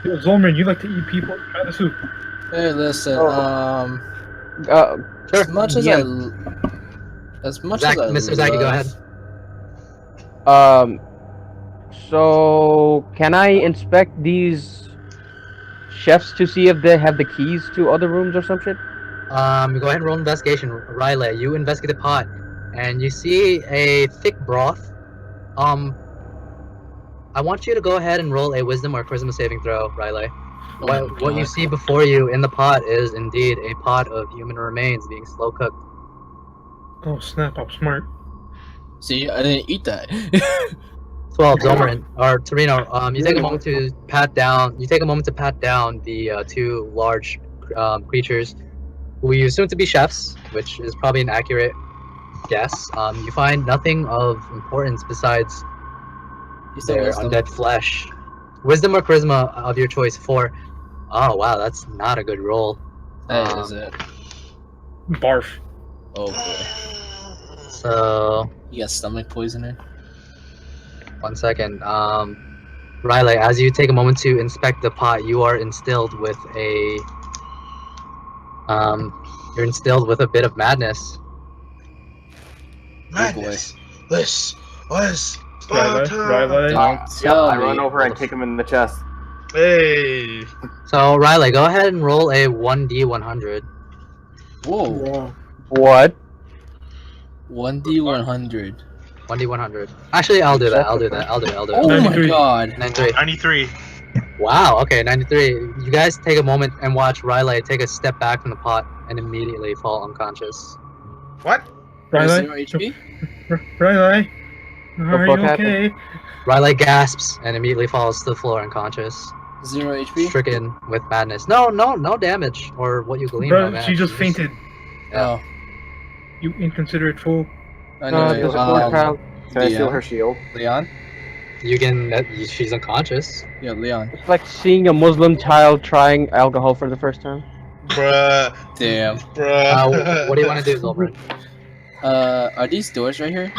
S1: Yo, Zolman, you like to eat people? Try the soup.
S6: Hey, listen.
S3: Sure.
S6: As much as
S5: yeah.
S6: as much
S3: Zach,
S6: as I
S3: Mr. Zaki, go ahead.
S5: So can I inspect these chefs to see if they have the keys to other rooms or some shit?
S3: Go ahead and roll investigation. Riley, you investigate the pot, and you see a thick broth. I want you to go ahead and roll a wisdom or charisma saving throw, Riley. What you see before you in the pot is indeed a pot of human remains being slow cooked.
S1: Oh snap! I'm smart.
S6: See, I didn't eat that.
S3: 12, Zomarin or Torino. You take a moment to pat down. You take a moment to pat down the 2 large creatures, who you assume to be chefs, which is probably an accurate guess. You find nothing of importance besides their undead flesh. Wisdom or charisma of your choice for. Oh wow, that's not a good roll.
S6: That is it.
S1: Barf.
S6: Oh boy.
S3: So
S6: You got stomach poisoning?
S3: 1 second. Riley, as you take a moment to inspect the pot, you are instilled with a you're instilled with a bit of madness.
S4: Madness. This was
S1: Riley,
S4: Sparta.
S1: Riley.
S6: Don't
S7: Yep,
S6: tell
S7: I
S6: me.
S7: run over and kick him in the chest.
S4: Hey.
S3: So Riley, go ahead and roll a 1d100.
S6: Whoa.
S8: Yeah.
S5: What?
S6: 1d100.
S3: 1d100. Actually, I'll do that. I'll do that. I'll do it.
S6: Oh my
S1: 93.
S6: god.
S3: 93.
S4: 93.
S3: Wow. Okay, 93. You guys take a moment and watch Riley take a step back from the pot and immediately fall unconscious.
S4: What?
S1: Riley.
S6: 0 HP?
S1: Riley. Are you
S5: fuck happened?
S1: okay?
S3: Riley gasps and immediately falls to the floor unconscious,
S6: 0 HP?
S3: stricken with madness. No damage or what you glean.
S1: Bro,
S3: by
S1: she just
S3: madness.
S1: fainted.
S6: Oh.
S1: You inconsiderate fool.
S6: Anyway,
S5: there's a poor child.
S7: Can I steal
S6: Leon?
S7: her shield?
S6: Leon?
S3: You can. She's unconscious.
S6: Yeah, Leon.
S5: It's like seeing a Muslim child trying alcohol for the first time.
S4: Bruh.
S6: Damn.
S4: Bruh.
S3: What do you want to do, Zolbrand?
S6: Are these doors right here?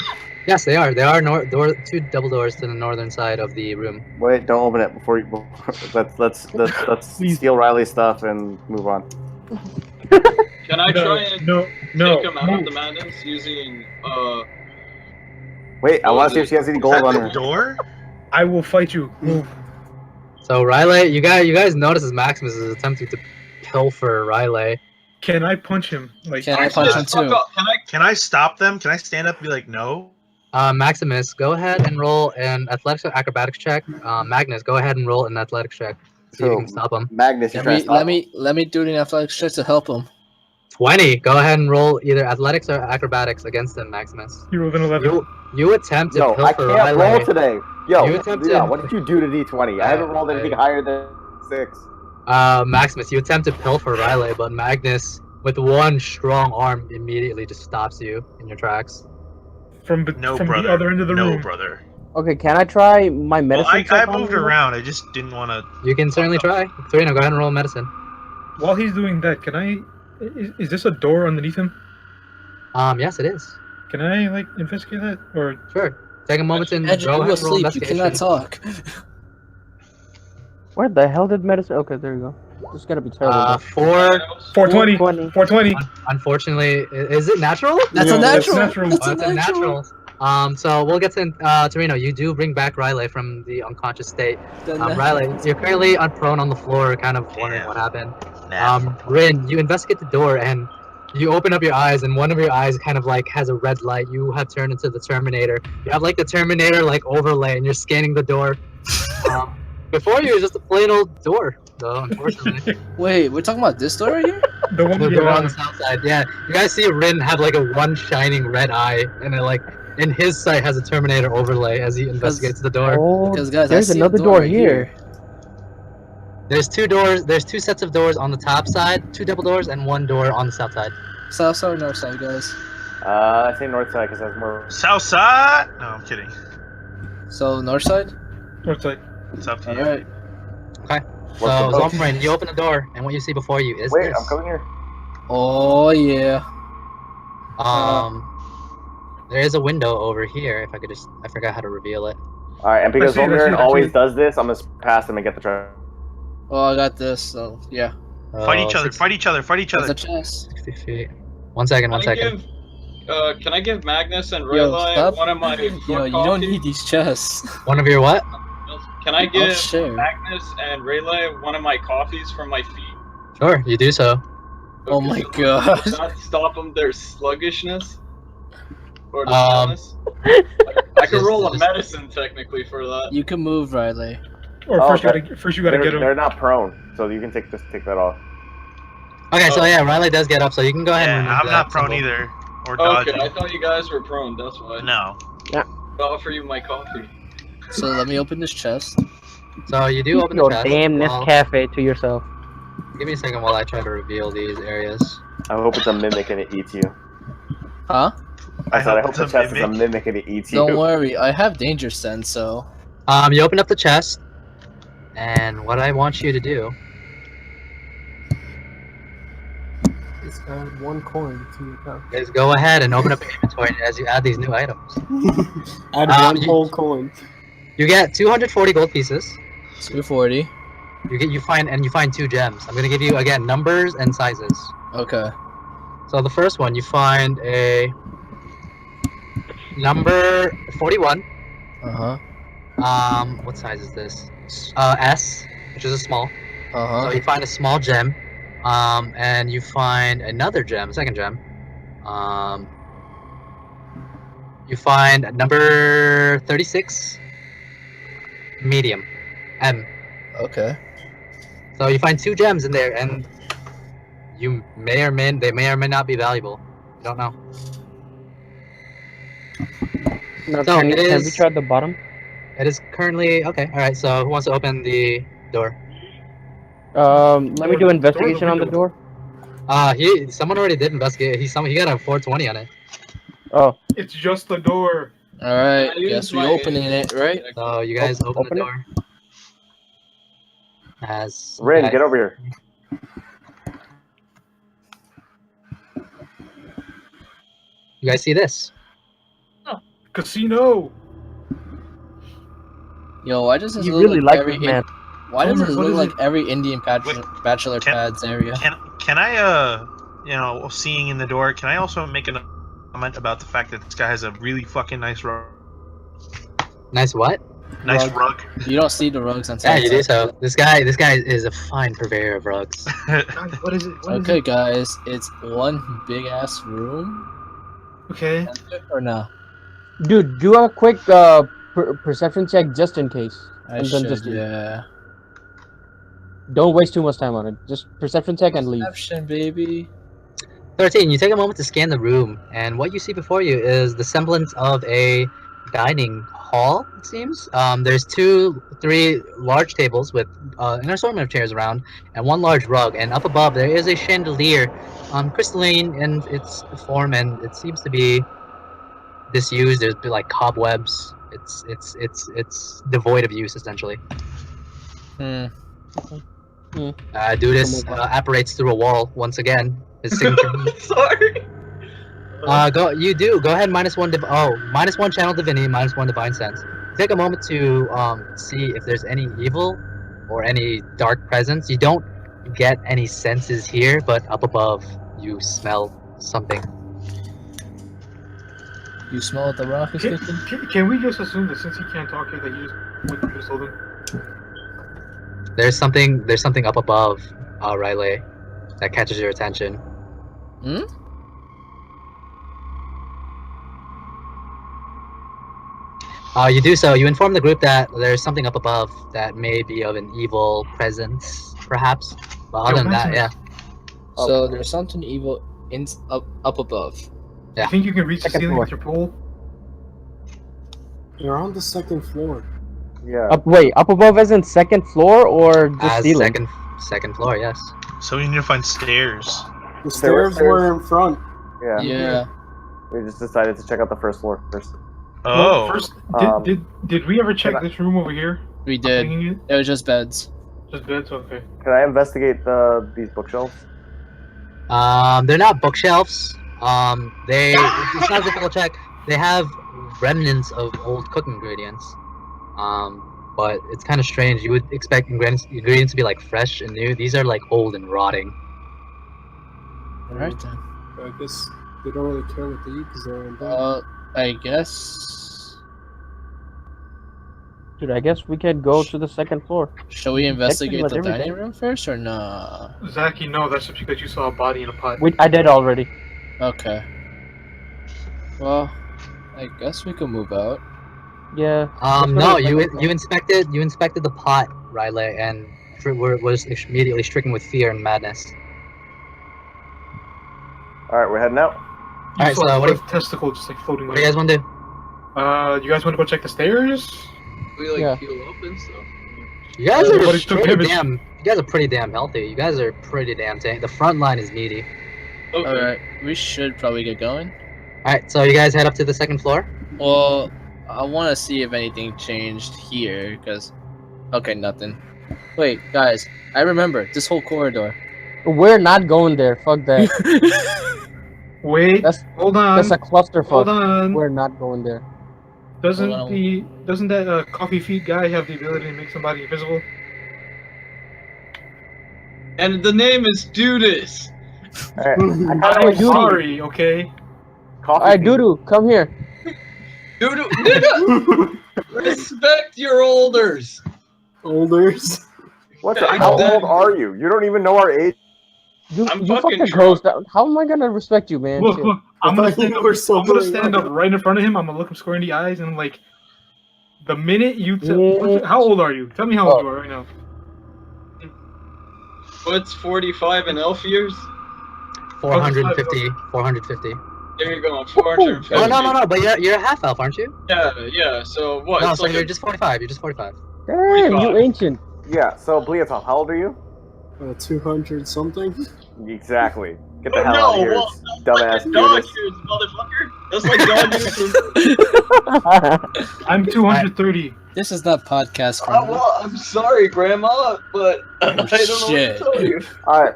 S3: Yes, they are. They are two double doors to the northern side of the room.
S7: Wait, don't open it before you. Let's steal Riley's stuff and move on.
S2: Can I try and
S1: No.
S2: take him out of the madness using
S7: Wait, I want to see if she has any gold on
S4: the
S7: her.
S4: door?
S1: I will fight you. Move.
S3: So Riley, you guys notice as Maximus is attempting to pilfer Riley.
S1: Can I punch him? Like,
S6: Can I punch him too?
S4: Can I stop them? Can I stand up and be like, no?
S3: Maximus, go ahead and roll an athletics or acrobatics check. Magnus, go ahead and roll an athletics check. So you can stop him.
S7: Magnus,
S6: Let me do the athletics check to help him.
S3: 20. Go ahead and roll either athletics or acrobatics against him, Maximus.
S1: you rolled an 11.
S3: You attempt to
S7: Yo, I
S3: pilfer
S7: can't
S3: Riley.
S7: roll today. Yo,
S3: You attempted-
S7: Leon, what did you do to D20? I haven't rolled anything higher than 6.
S3: Maximus, you attempt to pilfer Riley, but Magnus, with one strong arm, immediately just stops you in your tracks.
S1: From
S4: No,
S1: from
S4: brother.
S1: the other end of the
S4: no,
S1: room.
S4: brother.
S5: Okay, can I try my
S4: Well,
S5: medicine
S4: I
S5: check on
S4: moved
S5: you?
S4: around. I just didn't want to.
S3: You can certainly try. Serena, go ahead and roll medicine.
S1: While he's doing that, can I? Is this a door underneath him?
S3: Yes, it is.
S1: Can I like investigate that? Or
S3: Sure. Take a moment and
S6: Andrew,
S3: go
S6: you
S3: ahead and roll
S6: asleep. You
S3: investigation.
S6: cannot talk.
S5: Where the hell did medicine? Okay, there you go. This is gonna be terrible.
S1: 420. 420.
S3: Unfortunately, is it natural?
S6: That's
S1: No,
S6: a
S1: that's
S6: natural.
S1: natural.
S6: That's
S3: Oh,
S6: a
S3: it's a
S6: natural.
S3: natural. So we'll get to Torino. You do bring back Riley from the unconscious state.
S6: The natural.
S3: Riley, you're currently prone on the floor, kind of wondering
S4: Damn.
S3: what happened.
S4: Nah.
S3: Rin, you investigate the door and you open up your eyes, and one of your eyes kind of like has a red light. You have turned into the Terminator. You have like the Terminator like overlay, and you're scanning the door. Before you, was just a plain old door, though. Unfortunately,
S6: Wait, we're talking about this door right here?
S1: The one
S3: the door on the
S1: yeah.
S3: south side. Yeah, you guys see Rin have like a one shining red eye, and it like in his sight has a Terminator overlay as he investigates the door.
S5: Oh,
S6: Because guys, I
S5: there's
S6: see a
S5: another
S6: door
S5: door
S6: right
S5: here.
S3: There's two doors. There's two sets of doors on the top side, two double doors, and one door on the south side.
S6: South side or north side, guys?
S7: I say north side because that's more.
S4: South side? No, I'm kidding.
S6: So north side?
S1: What's like?
S4: It's up to you.
S6: Alright.
S3: Okay. So
S7: What's the boat?
S3: Zolfrain, you open the door, and what you see before you is
S7: Wait,
S3: this.
S7: I'm coming here.
S6: Oh yeah.
S3: There is a window over here. If I could just, I forgot how to reveal it.
S7: All right, and because
S1: I see it, I see
S7: Volmaren
S1: it, I see
S7: always
S1: it.
S7: does this, I'm gonna pass him and get the treasure.
S6: Oh, I got this. So yeah.
S4: Fight each other. Fight each other. Fight each
S6: That's
S4: other.
S6: a chest.
S3: 60 feet. 1 second. 1 second.
S2: Can I give Magnus and
S6: Yo,
S2: Rayla
S6: stop.
S2: one of my
S6: Yo,
S2: foot
S6: you don't
S2: coffee?
S6: need these chests.
S3: One of your what?
S2: Can I give
S6: share.
S2: Magnus and Rayla one of my coffees from my feet?
S3: Sure, you do so.
S6: Oh my god.
S2: Does that stop them their sluggishness? Or
S3: Um,
S2: I could roll a medicine technically for that.
S6: You can move, Riley.
S1: Or
S7: Oh,
S1: first,
S7: okay.
S1: first you gotta get him.
S7: They're not prone, so you can take that off.
S3: Okay, so yeah, Riley does get up, so you can go ahead and
S4: Yeah,
S3: remove
S4: I'm
S3: that
S4: not prone
S3: symbol.
S4: either. Or
S2: Okay,
S4: dodging.
S2: I thought you guys were prone, that's why.
S4: No.
S2: I'll offer you my coffee.
S6: So let me open this chest.
S3: So you do open the
S5: Your
S3: chest.
S5: damn
S3: Well,
S5: Nescafe to yourself.
S3: give me a second while I try to reveal these areas.
S7: I hope it's a mimic and it eats you.
S6: Huh?
S7: I said I hope
S4: it's
S7: the
S4: a
S7: chest is a
S4: mimic.
S7: mimic and it eats you.
S6: Don't worry, I have danger sense, so
S3: You open up the chest, and what I want you to do is
S8: Please add 1 coin to your account.
S3: Guys, go ahead and open up your inventory as you add these new items.
S8: Add one whole coin.
S3: You get 240 gold pieces.
S6: 240.
S3: You find 2 gems. I'm gonna give you again numbers and sizes.
S6: Okay.
S3: So the first one, you find a number 41. What size is this? S, which is a small. So you find a small gem, and you find another gem, second gem. You find number 36, medium, M.
S6: Okay.
S3: So you find 2 gems in there, and they may or may not be valuable. You don't know.
S5: Now,
S3: So
S5: can we
S3: is-
S5: try the bottom?
S3: It is currently okay. All right. So who wants to open the door?
S5: Let me do investigation on the door.
S3: Someone already did investigate. He got a 420 on it.
S5: Oh,
S1: It's just the door.
S6: All right.
S2: I
S6: Guess
S2: use
S6: we
S2: my-
S6: opening it, right?
S3: So you guys open
S5: open
S3: the
S5: it.
S3: door. As you
S7: Rin,
S3: guys-
S7: get over here.
S3: You guys see this?
S1: Casino.
S6: Yo, why does this
S5: you
S6: look
S5: really
S6: like
S5: like
S6: every
S5: this man.
S6: Why does
S1: Homer,
S6: this
S1: what
S6: look
S1: is
S6: like
S1: it?
S6: every Indian bachelor
S13: can-
S6: pads area?
S13: Can I seeing in the door, can I also make a comment about the fact that this guy has a really fucking nice rug?
S3: Nice what?
S13: Nice rug.
S6: You don't see the rugs on
S3: Yeah,
S6: site.
S3: you do. So this guy is a fine purveyor of rugs.
S1: God, what is it? What is
S6: Okay,
S1: it?
S6: guys, it's one big ass room.
S1: Okay.
S6: Or no?
S5: Dude, do a quick perception check just in case.
S6: I
S5: And then
S6: should,
S5: just leave.
S6: yeah.
S5: Don't waste too much time on it. Just perception check and leave.
S6: Perception, baby.
S3: 13. You take a moment to scan the room, and what you see before you is the semblance of a dining hall. It seems. There's 3 large tables with an assortment of chairs around, and 1 large rug. And up above there is a chandelier, crystalline in its form, and it seems to be disused. There's like cobwebs. It's devoid of use essentially. Dudas apparates through a wall once again. His signature.
S2: Sorry.
S3: Go ahead. -1 channel divinity, -1 divine sense. Take a moment to see if there's any evil or any dark presence. You don't get any senses here, but up above you smell something.
S6: You smell what the rock is cooking?
S1: Can we just assume that since he can't talk here, that you just told him?
S3: There's something up above, Riley, that catches your attention.
S6: Hmm?
S3: You do so. You inform the group that there's something up above that may be of an evil presence, perhaps. But other than that, yeah.
S6: So there's something evil up above.
S3: Yeah.
S1: I think you can reach the
S5: Second
S1: ceiling
S5: floor.
S1: with your pole.
S8: You're on the 2nd floor.
S7: Yeah.
S5: Up above as in 2nd floor or just
S3: As
S5: ceiling?
S3: second floor, yes.
S13: So we need to find stairs.
S8: The stairs were in front.
S7: Yeah.
S6: Yeah.
S7: We just decided to check out the 1st floor first.
S13: Oh.
S1: Well, first,
S7: Um,
S1: did we ever check
S7: can I-
S1: this room over here?
S6: We did.
S1: Thinking it?
S6: It was just beds.
S1: Just beds, okay.
S7: Can I investigate these bookshelves?
S3: They're not bookshelves. It's not a difficult check. They have remnants of old cooking ingredients. But it's kind of strange. You would expect ingredients to be like fresh and new. These are like old and rotting.
S6: Alright then.
S8: I guess they don't really care what they eat because they're undead.
S6: I guess.
S5: Dude, I guess we could go to the 2nd floor.
S6: Shall we investigate
S5: much
S6: the
S5: everything.
S6: dining room first or nah?
S1: Zachy, no, that's just because you saw a body in a pot.
S5: I did already.
S6: Okay. Well, I guess we can move out.
S5: Yeah.
S3: No, you inspected the pot, Riley, and was immediately stricken with fear and madness.
S7: Alright, we're heading out.
S1: You
S3: Alright,
S1: saw
S3: so
S1: a
S3: what do
S1: testicle just like floating
S3: you guys want to do?
S1: You guys want to go check the stairs?
S2: We like
S5: Yeah.
S2: heal up and stuff.
S3: You guys
S1: Everybody
S3: are
S1: took
S3: pretty
S1: damage.
S3: You guys are pretty damn healthy. You guys are pretty damn tank. The front line is meaty.
S2: Okay.
S6: Alright, we should probably get going.
S3: Alright, so you guys head up to the 2nd floor.
S6: Well, I want to see if anything changed here, because... Okay, nothing. Wait, guys, I remember this whole corridor.
S5: We're not going there. Fuck that.
S1: Wait,
S5: That's
S1: hold on.
S5: that's a clusterfuck.
S1: Hold on.
S5: We're not going there.
S1: Doesn't
S6: Hold on.
S1: doesn't that coffee feet guy have the ability to make somebody invisible?
S2: And the name is Dudas.
S7: Alright, I
S5: Alright,
S7: kinda
S5: Duty.
S1: Sorry, okay.
S7: coffee.
S5: Alright, Doodoo, come here.
S2: Duda, respect your elders.
S8: Olders.
S7: What the? How old are you? You don't even know our age.
S5: You
S2: I'm
S5: you
S2: fucking
S5: fucking
S2: drunk.
S5: closed. How am I gonna respect you, man?
S1: Look,
S5: Chill.
S1: look.
S8: I
S1: I'm gonna
S8: thought you
S1: stand up.
S8: were so
S1: I'm gonna
S8: very
S1: stand
S8: young.
S1: up right in front of him. I'm gonna look him square in the eyes, and I'm like, the minute you
S5: Yeah.
S1: how old are you? Tell me how old you are right now.
S2: What's 45 in elf years?
S3: 450. 450.
S2: There you go, 450.
S3: Oh no! But you're a half elf, aren't you?
S2: Yeah. So what?
S3: No,
S2: it's
S3: so
S2: like
S3: you're just 45. You're just 45.
S5: Damn, you
S2: 45.
S5: ancient.
S7: Yeah. So Bleatov, how old are you?
S8: 200 something.
S7: Exactly. Get the hell
S2: No,
S7: out of here,
S2: well,
S7: dumbass.
S2: dog
S7: Judas.
S2: years, motherfucker. That's like dog years from.
S1: I'm 230.
S6: This is not podcast
S2: Oh,
S6: friendly.
S2: well, I'm sorry, Grandma, but I don't know what
S6: shit.
S2: to tell you.
S7: All right.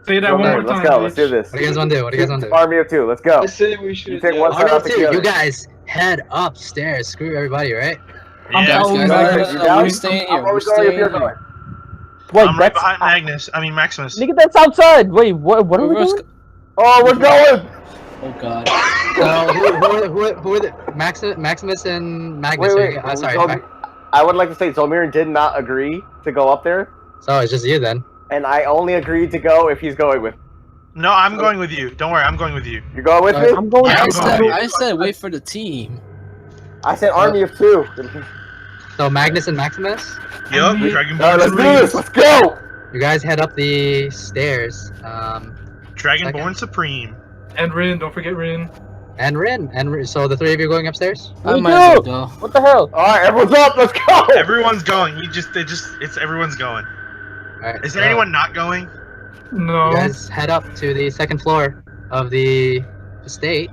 S1: Say that one more
S7: Let's
S1: time.
S7: go. Let's do
S1: bitch.
S7: this.
S3: What do you guys want to do? What do you guys want to do?
S7: Army of two. Let's go.
S2: I say we should.
S7: You take one side
S3: Army
S7: out
S3: of
S7: the
S3: two.
S7: other.
S3: You guys head upstairs. Screw everybody, right?
S1: I'm
S13: Yeah,
S1: following
S6: guys,
S1: you.
S6: we're staying here.
S7: I'm
S6: We're
S7: always going if
S6: staying
S7: you're
S6: here.
S7: going.
S5: Wait,
S13: I'm right
S5: that's
S13: behind Maximus.
S5: nigga. That's outside. Wait, what are we doing?
S7: Oh, we're going.
S6: Oh god.
S3: So who are the Maximus and Magnus?
S7: Wait.
S3: Sorry.
S7: I would like to say Zolmir did not agree to go up there,
S3: So it's just you then.
S7: and I only agreed to go if he's going with.
S13: No, I'm going with you. Don't worry, I'm going with you.
S7: You going with me?
S5: I'm going.
S6: I said wait for the team.
S7: I said army of two.
S3: So Magnus and Maximus,
S13: Yup,
S1: me-
S13: Dragonborn
S7: Alright, let's do
S13: Supreme.
S7: this. Let's go.
S3: you guys head up the stairs.
S13: Dragonborn Supreme.
S1: And Rin, don't forget Rin.
S3: And Rin. So the three of you are going upstairs.
S6: I
S5: Me
S6: might as
S5: too.
S6: well go.
S5: What the hell?
S7: All right, everyone's up. Let's go.
S13: Everyone's going. It's everyone's going.
S3: All right.
S13: Is there anyone not going?
S1: No.
S3: You guys head up to the second floor of the estate.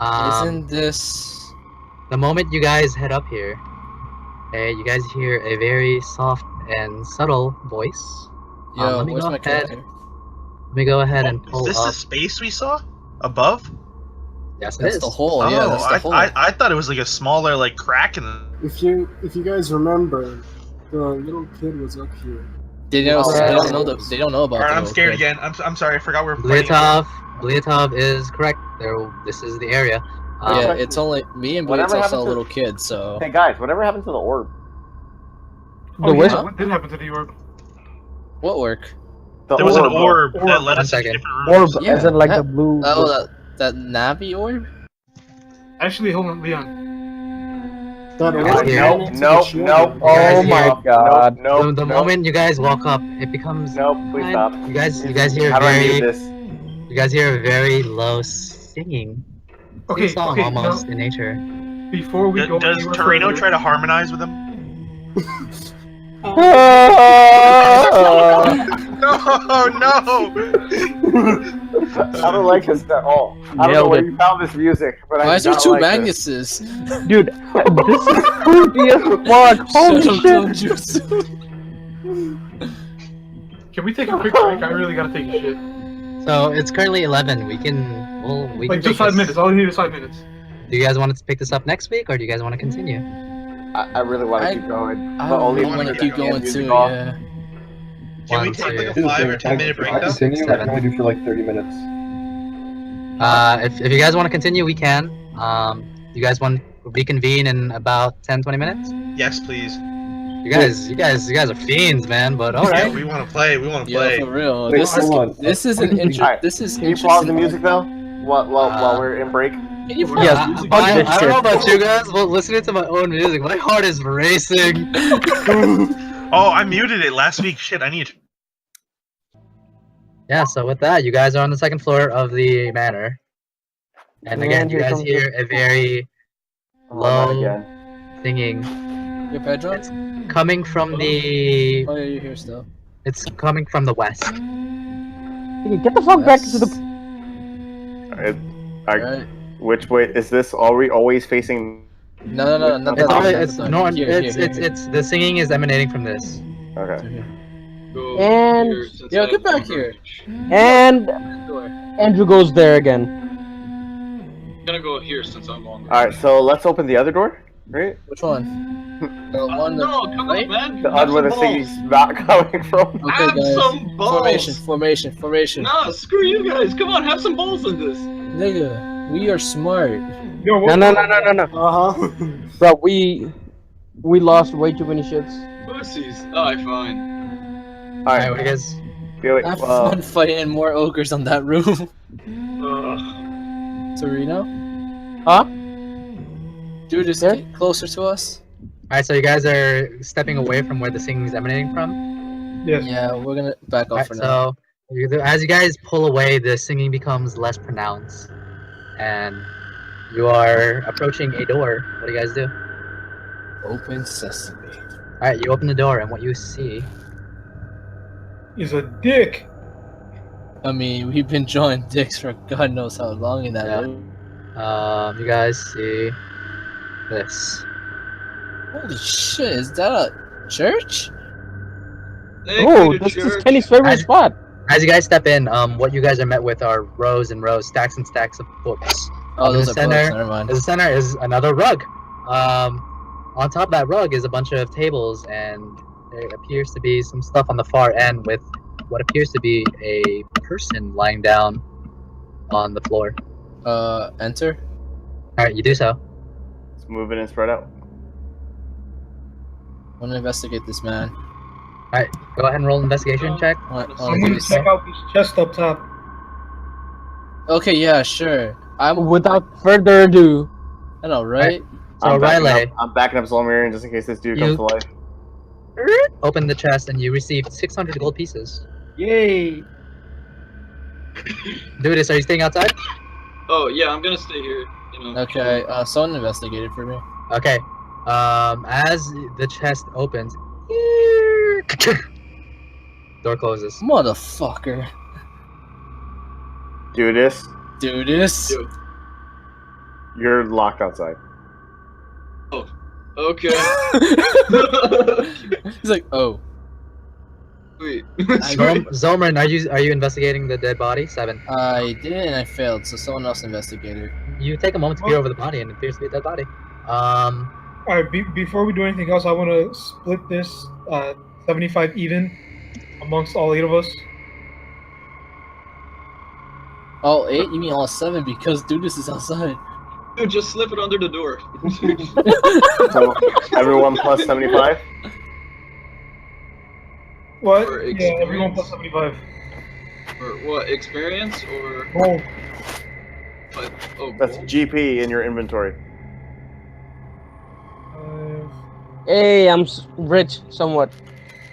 S6: Isn't this?
S3: The moment you guys head up here, you guys hear a very soft and subtle voice.
S6: Yo,
S3: let me
S6: where's
S3: go
S6: my
S3: ahead.
S6: character?
S3: Let me go ahead and
S13: Is
S3: pull
S13: this
S3: up.
S13: the space we saw above?
S3: Yes, it
S6: That's
S3: is.
S6: the hole. Yeah, that's the hole.
S13: I thought it was like a smaller like crack in the.
S8: If you guys remember, the little kid was up here.
S6: They don't,
S5: Oh,
S6: they
S5: yeah.
S6: don't know the, They don't know about.
S13: Alright,
S6: the
S13: I'm
S6: little
S13: scared
S6: kid.
S13: again. I'm sorry. I forgot we were fighting.
S3: Bliatov is correct. This is the area.
S6: Yeah, it's only me and
S7: Whatever
S6: Blitz
S7: happened
S6: saw a
S7: to-
S6: little kid. So
S7: Hey guys, whatever happened to the orb?
S1: Oh,
S5: which-
S1: yeah, what did happen to the orb?
S6: what work?
S7: The
S13: There was an
S7: orb.
S13: orb that led
S3: One
S13: us into
S3: second.
S13: different
S5: Orb,
S13: rooms.
S6: Yeah,
S5: as in like
S6: that-
S5: the blue.
S6: Oh, that Navi orb.
S1: Actually, hold on, Leon.
S8: That
S3: You
S8: orb
S3: guys hear
S8: ran
S3: it?
S8: into
S7: Nope,
S8: the shield.
S7: nope.
S3: You guys
S5: Oh
S3: hear
S5: my
S3: it?
S5: god.
S7: Nope.
S3: The moment you guys walk up, it becomes.
S7: Nope. Please stop.
S3: You guys hear
S7: How do I mute
S3: very.
S7: this?
S3: You guys hear a very low singing.
S1: Okay,
S3: Sing song
S1: okay.
S3: almost
S1: Now,
S3: in nature.
S1: before we go
S13: Does
S1: anywhere
S13: Torino
S1: further,
S13: try to harmonize with him? No, no!
S7: I don't like this at all. I don't know
S5: Nailed
S7: where
S5: it.
S7: you found this music, but I
S6: Why
S7: do
S6: is there
S7: not
S6: two
S7: like this.
S6: Magnuses?
S5: Dude, this is creepy as fuck. Holy shit.
S1: can we take a quick break? I really gotta take a shit.
S3: So it's currently 11. We can
S1: Like
S3: take
S1: just 5
S3: this-
S1: minutes. All I need is 5 minutes.
S3: Do you guys want to pick this up next week, or do you guys want to continue?
S7: I really want to
S6: I-
S7: keep going.
S6: I
S7: but only
S6: really
S7: when
S6: want
S7: we
S6: to
S7: get
S6: keep
S7: the
S6: going
S7: music
S6: too.
S7: off.
S6: Yeah.
S13: Can we
S3: One,
S13: take like a
S3: two,
S13: 5 or 10 minute break though?
S12: Continue, I can only do for like 30 minutes.
S3: If you guys want to continue, we can. You guys want to reconvene in about 10-20 minutes?
S13: Yes, please.
S3: You guys are fiends, man. But all
S13: Yeah,
S3: right.
S13: we want to play. We want to
S6: Yeah,
S13: play.
S6: for real.
S12: Wait,
S6: This is
S12: hold on.
S6: this is an
S7: Alright,
S6: this is
S7: Can you pause the
S6: interesting.
S7: music though? While we're in break?
S6: Can you
S5: Yes,
S6: pause music?
S5: fuck
S3: I
S5: this
S3: don't know
S5: shit.
S3: about you guys, but listening to my own music, my heart is racing.
S13: Oh, I muted it last week. Shit, I need.
S3: Yeah. So with that, you guys are on the second floor of the manor, and again,
S5: And
S3: you
S5: here
S3: guys
S5: comes
S3: hear a very
S7: Oh, not
S3: low
S7: again.
S3: singing
S6: Your Pedro?
S3: It's coming from the.
S6: Oh yeah, you're here still.
S3: It's coming from the west.
S5: Get the fuck back into the.
S6: Right.
S7: Which way is this? Are we always facing?
S6: No, not
S3: It's
S6: that.
S3: always,
S6: That's
S3: it's
S6: not-
S3: no,
S6: here,
S3: it's
S6: here,
S3: it's
S6: here.
S3: it's the singing is emanating from this.
S7: Okay.
S2: go
S5: And-
S2: here since
S6: Yo,
S2: I
S6: get
S2: have
S6: back
S2: longer
S6: here.
S2: reach.
S5: And
S6: Door.
S5: Andrew goes there again.
S2: I'm gonna go here since I'm longer.
S7: All right, so let's open the other door, right?
S6: Which one? The one that.
S2: No, come
S6: right?
S2: on, man.
S7: The
S2: Have
S7: one where
S2: some
S7: the
S2: balls.
S7: singing's not coming from.
S6: Okay,
S2: Have
S6: guys.
S2: some balls.
S6: Formation.
S2: Nah, screw you guys. Come on, have some balls in this.
S6: Nigga, we are smart.
S1: Yo,
S5: No, no, no, no, no, no.
S8: Uh-huh.
S5: Bro, we lost way too many ships.
S2: Pussies. Alright, fine.
S7: All
S3: Alright,
S7: right,
S3: what do you guys?
S7: wait,
S6: Have fun fighting more ogres on that room.
S2: Ugh.
S6: Torino?
S5: Huh?
S6: Dude, just
S5: Yeah?
S6: get closer to us.
S3: Alright, so you guys are stepping away from where the singing is emanating from.
S1: Yes.
S6: Yeah, we're gonna back off
S3: Alright,
S6: for now.
S3: so as you guys pull away, the singing becomes less pronounced, and you are approaching a door. What do you guys do?
S6: Open sesame.
S3: Alright, you open the door, and what you see.
S1: He's a dick.
S6: I mean, we've been drawing dicks for God knows how long in that
S3: Yeah.
S6: room.
S3: You guys see this.
S6: Holy shit, is that a church?
S2: Thank
S5: Oh,
S2: you to
S5: this is
S2: church.
S5: Kenny's favorite
S3: As-
S5: spot.
S3: As you guys step in, what you guys are met with are rows and rows, stacks and stacks of books.
S6: Oh,
S3: In
S6: those
S3: the
S6: are
S3: center-
S6: books, never mind.
S3: In the center is another rug. On top of that rug is a bunch of tables, and there appears to be some stuff on the far end with what appears to be a person lying down on the floor.
S6: Enter?
S3: Alright, you do so.
S7: let's move in and spread out.
S6: Wanna investigate this man.
S3: Go ahead and roll an investigation check.
S6: Wanna
S1: I'm
S6: do
S1: gonna
S6: this-
S1: check out this chest up top.
S6: Okay, yeah, sure.
S5: Without further ado,
S6: I know, right?
S3: So
S7: I'm backing
S3: Riley,
S7: up, I'm backing up Solomirian just in case this dude comes to life.
S3: open the chest and you receive 600 gold pieces.
S1: Yay!
S3: Dude, are you staying outside?
S2: Oh, yeah, I'm gonna stay here. You know.
S6: Okay, someone investigated for me.
S3: Okay. As the chest opens, door closes.
S6: Motherfucker.
S7: Do this.
S6: Do this.
S2: Do it.
S7: You're locked outside.
S2: Okay.
S6: He's like, oh.
S2: Sweet.
S3: Zolman, are you investigating the dead body? 7.
S6: I did and I failed, so someone else investigated.
S3: You take a moment to peer over the body, and it appears to be a dead body.
S1: Alright, before we do anything else, I want to split this 75 even amongst all 8 of us.
S6: All 8? You mean all 7? Because Dudus is outside.
S2: Dude, just slip it under the door.
S7: So everyone plus 75.
S1: What?
S2: For
S1: Yeah, everyone
S2: experience?
S1: plus 75.
S2: Or what, experience? Or
S1: Oh,
S2: what? Oh,
S7: That's
S2: gold?
S7: GP in your inventory.
S5: hey, I'm rich somewhat.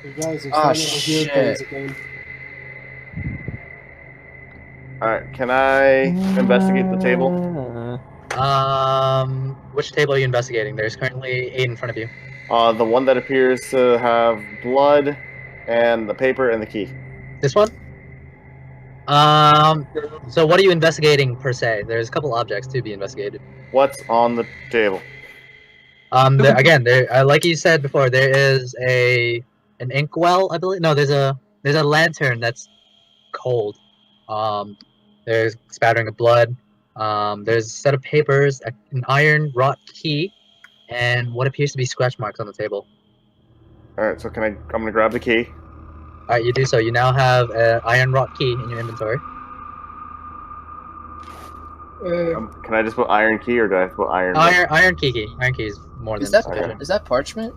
S8: You guys are
S6: Ah,
S8: starting to hear
S6: shit.
S8: things again.
S7: Alright, can I investigate the table?
S3: Which table are you investigating? There's currently 8 in front of you.
S7: The one that appears to have blood and the paper and the key.
S3: This one? So what are you investigating per se? There's a couple objects to be investigated.
S7: What's on the table?
S3: Like you said before, there is an inkwell, I believe. No, there's a lantern that's cold. There's spattering of blood. There's a set of papers, an iron wrought key, and what appears to be scratch marks on the table.
S7: Alright, so I'm gonna grab the key.
S3: Alright, you do so. You now have an iron wrought key in your inventory.
S7: Can I just put iron key or do I have to put iron?
S3: Iron key. Iron key is more
S6: Is
S3: than
S6: that
S3: sufficient.
S6: is that parchment?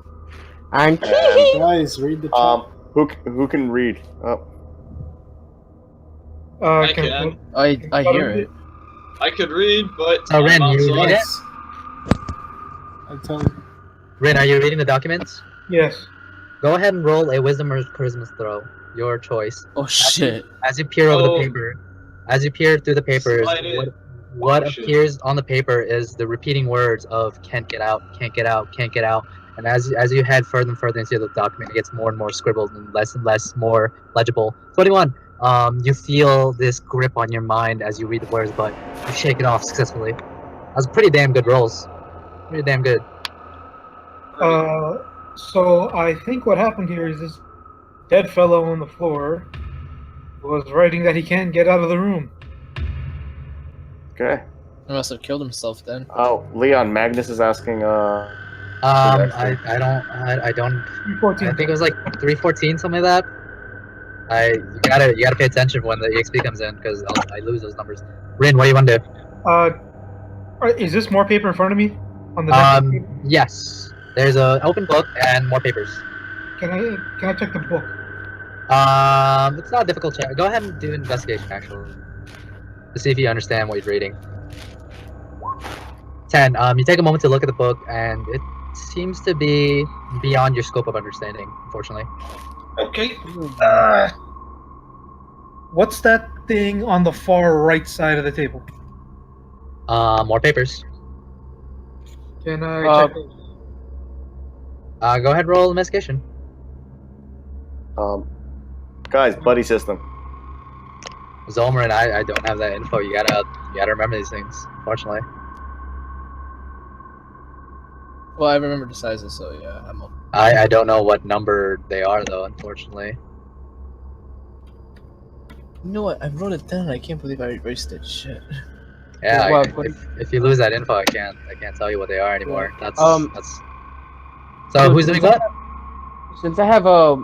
S5: Iron
S7: And,
S8: Guys, read the chat.
S7: who can read? Oh,
S2: I can.
S6: I hear it.
S2: I could read, but
S3: So, Ren,
S2: I'm
S3: you
S2: outside.
S3: read it?
S8: I tell you.
S3: Rin, are you reading the documents?
S1: yes.
S3: Go ahead and roll a wisdom or charisma throw. Your choice.
S6: Oh shit.
S3: As you peer over
S2: Oh.
S3: the paper, as you peer through the papers,
S2: Slide in.
S3: what
S2: Oh, shit.
S3: appears on the paper is the repeating words of "can't get out, can't get out, can't get out." And as you head further and further into the document, it gets more and more scribbled and less more legible. 21. You feel this grip on your mind as you read the words, but you shake it off successfully. That was pretty damn good rolls. Pretty damn good.
S1: So I think what happened here is this dead fellow on the floor was writing that he can't get out of the room.
S7: Okay.
S6: He must have killed himself then.
S7: Oh, Leon, Magnus is asking.
S3: I don't.
S1: 314.
S3: I think it was like 314, something like that. You gotta pay attention when the EXP comes in because I lose those numbers. Rin, what do you want to do?
S1: Is this more paper in front of me? On the next table?
S3: Yes. There's an open book and more papers.
S1: Can I check the book?
S3: It's not a difficult check. Go ahead and do investigation actually, to see if you understand what you're reading. 10. You take a moment to look at the book, and it seems to be beyond your scope of understanding, unfortunately.
S1: Okay. What's that thing on the far right side of the table?
S3: More papers.
S1: Can I check?
S3: Go ahead, roll investigation.
S7: Guys, buddy system.
S3: Zolmer and I don't have that info. You gotta remember these things, unfortunately.
S6: Well, I remember the sizes, so yeah, I'm up.
S3: I don't know what number they are though, unfortunately.
S6: You know what? I wrote it down. I can't believe I erased it. Shit.
S3: Yeah,
S5: Well,
S3: if you lose that info, I can't tell you what they are anymore. That's
S5: So
S3: who's doing what?
S5: Since I have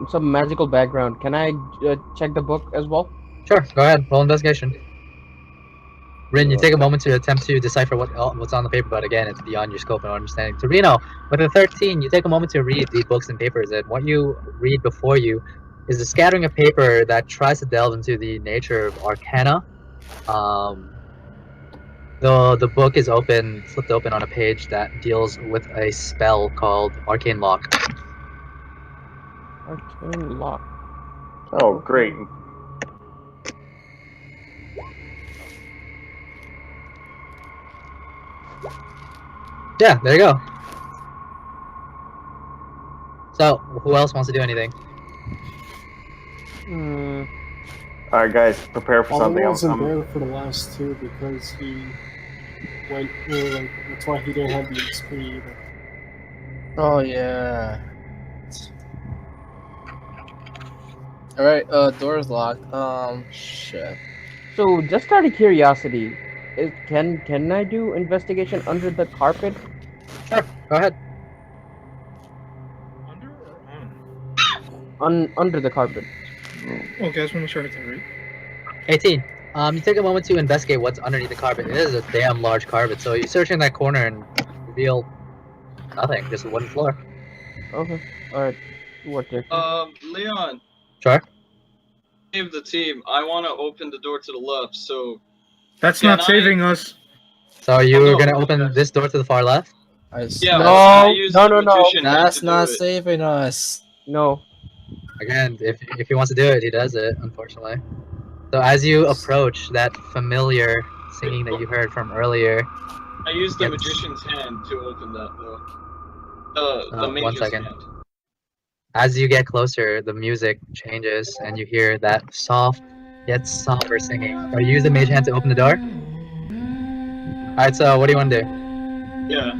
S5: some magical background, can I check the book as well?
S3: Sure, go ahead. Roll investigation. Rin, you take a moment to attempt to decipher what's on the paper, but again, it's beyond your scope and understanding. Torino, with a 13, you take a moment to read the books and papers, and what you read before you is a scattering of paper that tries to delve into the nature of arcana. The book is flipped open on a page that deals with a spell called Arcane Lock.
S5: Arcane Lock.
S7: Oh, great.
S3: Yeah, there you go. So, who else wants to do anything?
S7: Alright, guys, prepare for something.
S8: I wasn't there for the last two because he went. That's why he didn't have the XP either.
S6: Oh yeah. All right. Door's locked. Shit.
S5: So, just out of curiosity, can I do investigation under the carpet?
S3: Sure, go ahead.
S1: Under or on?
S5: Under the carpet.
S1: Okay, I just want to make sure it's right.
S3: 18. You take a moment to investigate what's underneath the carpet. It is a damn large carpet, so you search in that corner and reveal nothing, just a wooden floor.
S5: Okay, alright. What there?
S2: Leon.
S3: Sure.
S2: Save the team. I want to open the door to the left, so.
S1: That's not saving us.
S3: So you're gonna open this door to the far left?
S2: Yeah,
S5: no.
S2: magician hand
S6: That's
S2: to
S6: not
S2: do it.
S6: saving us.
S5: No.
S3: Again, if he wants to do it, he does it, unfortunately. So as you approach that familiar singing that you heard from earlier...
S2: I used the magician's hand to open that, though. The mage's
S3: 1 second.
S2: hand.
S3: As you get closer, the music changes, and you hear that soft, yet somber singing. Are you use the mage hand to open the door? Alright, so what do you want to do?
S2: Yeah,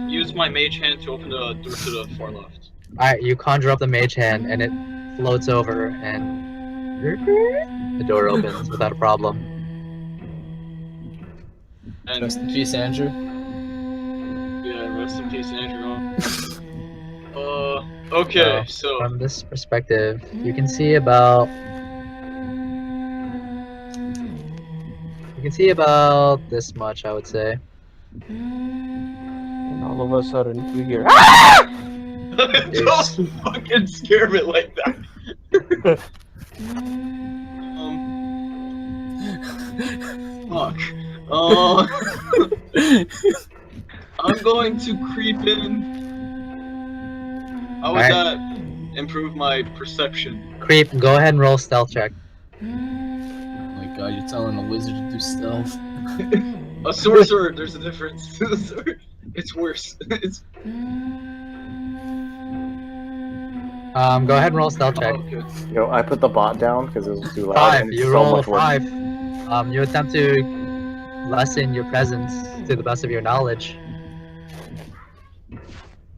S2: use my mage hand to open the door to the far left.
S3: Alright, you conjure up the mage hand, and it floats over, and the door opens without a problem.
S2: And
S6: Rest in peace, Andrew.
S2: yeah, rest in peace, Andrew. Okay, so
S3: from this perspective, you can see about this much, I would say.
S5: And all of a sudden, you hear.
S2: Don't fucking scare me like that. Fuck. I'm going to creep in. How would that improve my perception?
S3: Creep, go ahead and roll stealth check.
S6: Oh my god, you're telling a wizard to do stealth.
S2: A sorcerer, there's a difference. It's worse. It's...
S3: Go ahead and roll stealth check.
S2: Okay.
S7: Yo, I put the bot down because it was too loud.
S3: 5.
S7: and
S3: You
S7: so
S3: roll a
S7: much work.
S3: 5. You attempt to lessen your presence to the best of your knowledge.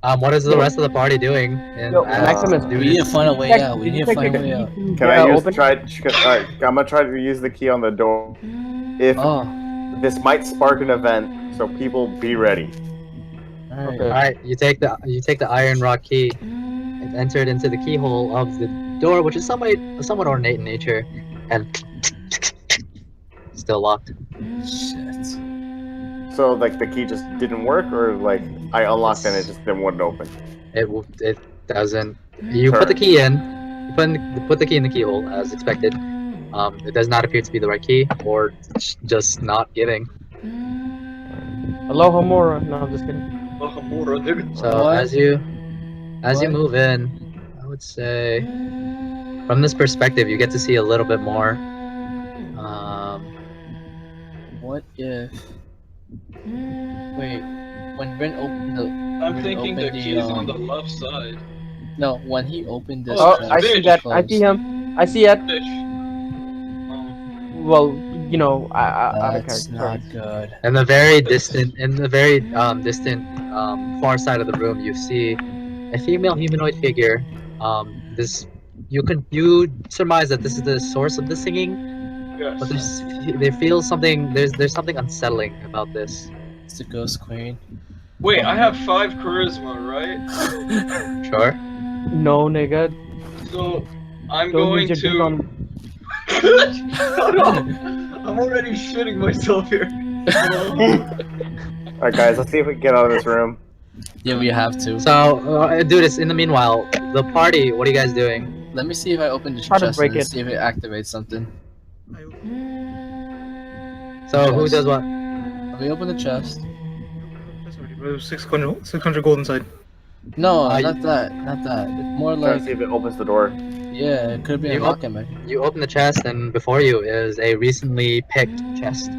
S3: What is the rest of the party doing? And
S5: Yo, Maximus,
S6: We need to find a way
S5: check-
S6: out. We
S5: did
S6: need
S5: you
S6: to
S5: check
S6: find a
S5: the
S6: way
S5: key
S6: out.
S5: to
S7: Can I use
S5: open it?
S7: try? Alright, I'm gonna try to use the key on the door. If
S6: Oh,
S7: this might spark an event, so people be ready.
S6: alright.
S5: Okay.
S3: All right, you take the iron rock key and enter it into the keyhole of the door, which is somewhat ornate in nature, and still locked.
S6: Shit.
S7: So like the key just didn't work, or like I unlocked and it just then wouldn't open.
S3: It doesn't. You put the key in. You put the key in the keyhole as expected. It does not appear to be the right key, or just not giving.
S5: Aloha Mora. No, I'm just kidding.
S2: Nakamura, nigga.
S3: So
S6: What?
S3: as you
S6: What?
S3: move in, I would say from this perspective you get to see a little bit more.
S6: What if? Wait, when Rin opened the.
S2: I'm
S6: Rin
S2: thinking the
S6: opened
S2: key's on the left side.
S6: No, when he opened this.
S2: Oh,
S5: Oh, I see
S2: bitch.
S5: that. I see him. I see it.
S2: Bitch.
S5: Well, you know, out of
S6: That's
S5: character.
S6: not
S5: Sorry.
S6: good.
S3: In the very distant, far side of the room, you see a female humanoid figure. This you surmise that this is the source of the singing, but
S2: Yes.
S3: there feels something. There's something unsettling about this.
S6: It's the Ghost Queen.
S2: Wait, I have 5 charisma, right?
S3: Sure.
S5: No, nigga.
S2: So I'm
S5: Don't
S2: going
S5: use your dick
S2: to.
S5: on.
S2: Shut up! I'm already shitting myself here.
S7: Alright, guys, let's see if we can get out of this room.
S6: Yeah, we have to.
S3: So, do this. In the meanwhile, the party. What are you guys doing?
S6: Let me see if I open the
S5: Try to
S6: chest
S5: break
S6: and
S5: it.
S6: see if it activates something.
S3: So who does what?
S6: Let me open the chest.
S1: That's already, bro. 600 gold inside.
S6: No,
S3: Uh,
S6: not that. Not that. It's more
S7: Trying
S6: like.
S7: to see if it opens the door.
S6: Yeah, it could be a
S3: You
S6: lock mech.
S3: You open the chest, and before you is a recently picked chest.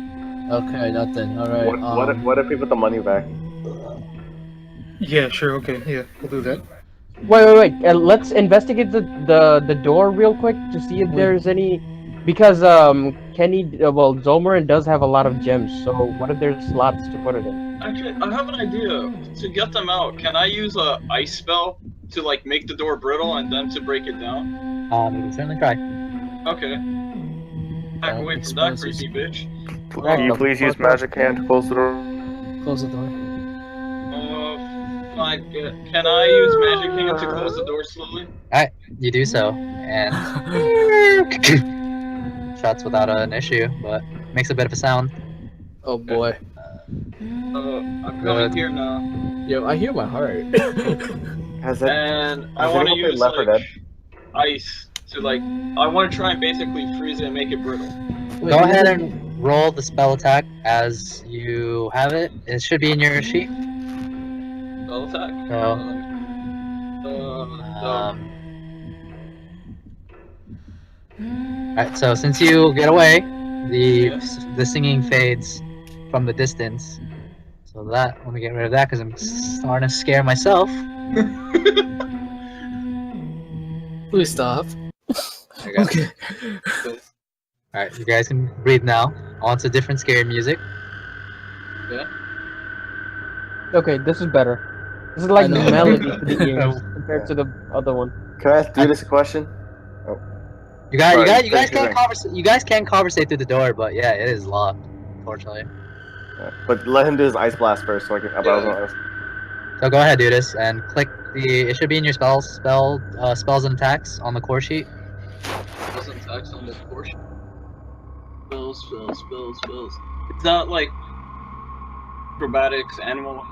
S6: Okay, nothing. Alright.
S7: What if we put the money back?
S1: Yeah, sure. Okay, yeah, we'll do that.
S5: Wait. Let's investigate the door real quick to see if there's any, because Kenny, Zomarin does have a lot of gems. So what if there's slots to put it in?
S2: Actually, I have an idea. To get them out, can I use a ice spell to like make the door brittle and then to break it down?
S3: You can certainly try.
S2: Okay. Back away from that creepy bitch.
S7: Can you please use magic hand to close the door?
S6: Close the door.
S2: Fine. Can I use magic hand to close the door slowly?
S3: Alright, you do so, and shuts without an issue, but makes a bit of a sound.
S6: Oh boy.
S2: I'm coming here now.
S6: Yo, I hear my heart.
S2: And I want to use like ice to like. I want to try and basically freeze it and make it brittle.
S3: Go ahead and roll the spell attack as you have it. It should be in your sheet.
S2: Spell attack.
S3: So, Alright, so since you get away, the singing fades from the distance. So that, let me get rid of that because I'm starting to scare myself.
S6: Please stop.
S3: Okay. Alright, you guys can breathe now. On to different scary music.
S2: Yeah.
S5: Okay, this is better. This is like the melody to the ears compared to the other one.
S7: Can I ask Dudas a question? Oh.
S3: You guys can't conversate. You guys can conversate through the door, but yeah, it is locked, unfortunately.
S7: But let him do his ice blast first, so I can.
S3: So go ahead, do this, and click the. It should be in your spells and attacks on the core sheet.
S2: Spells and attacks on the core sheet. Spells. It's not like acrobatics, animal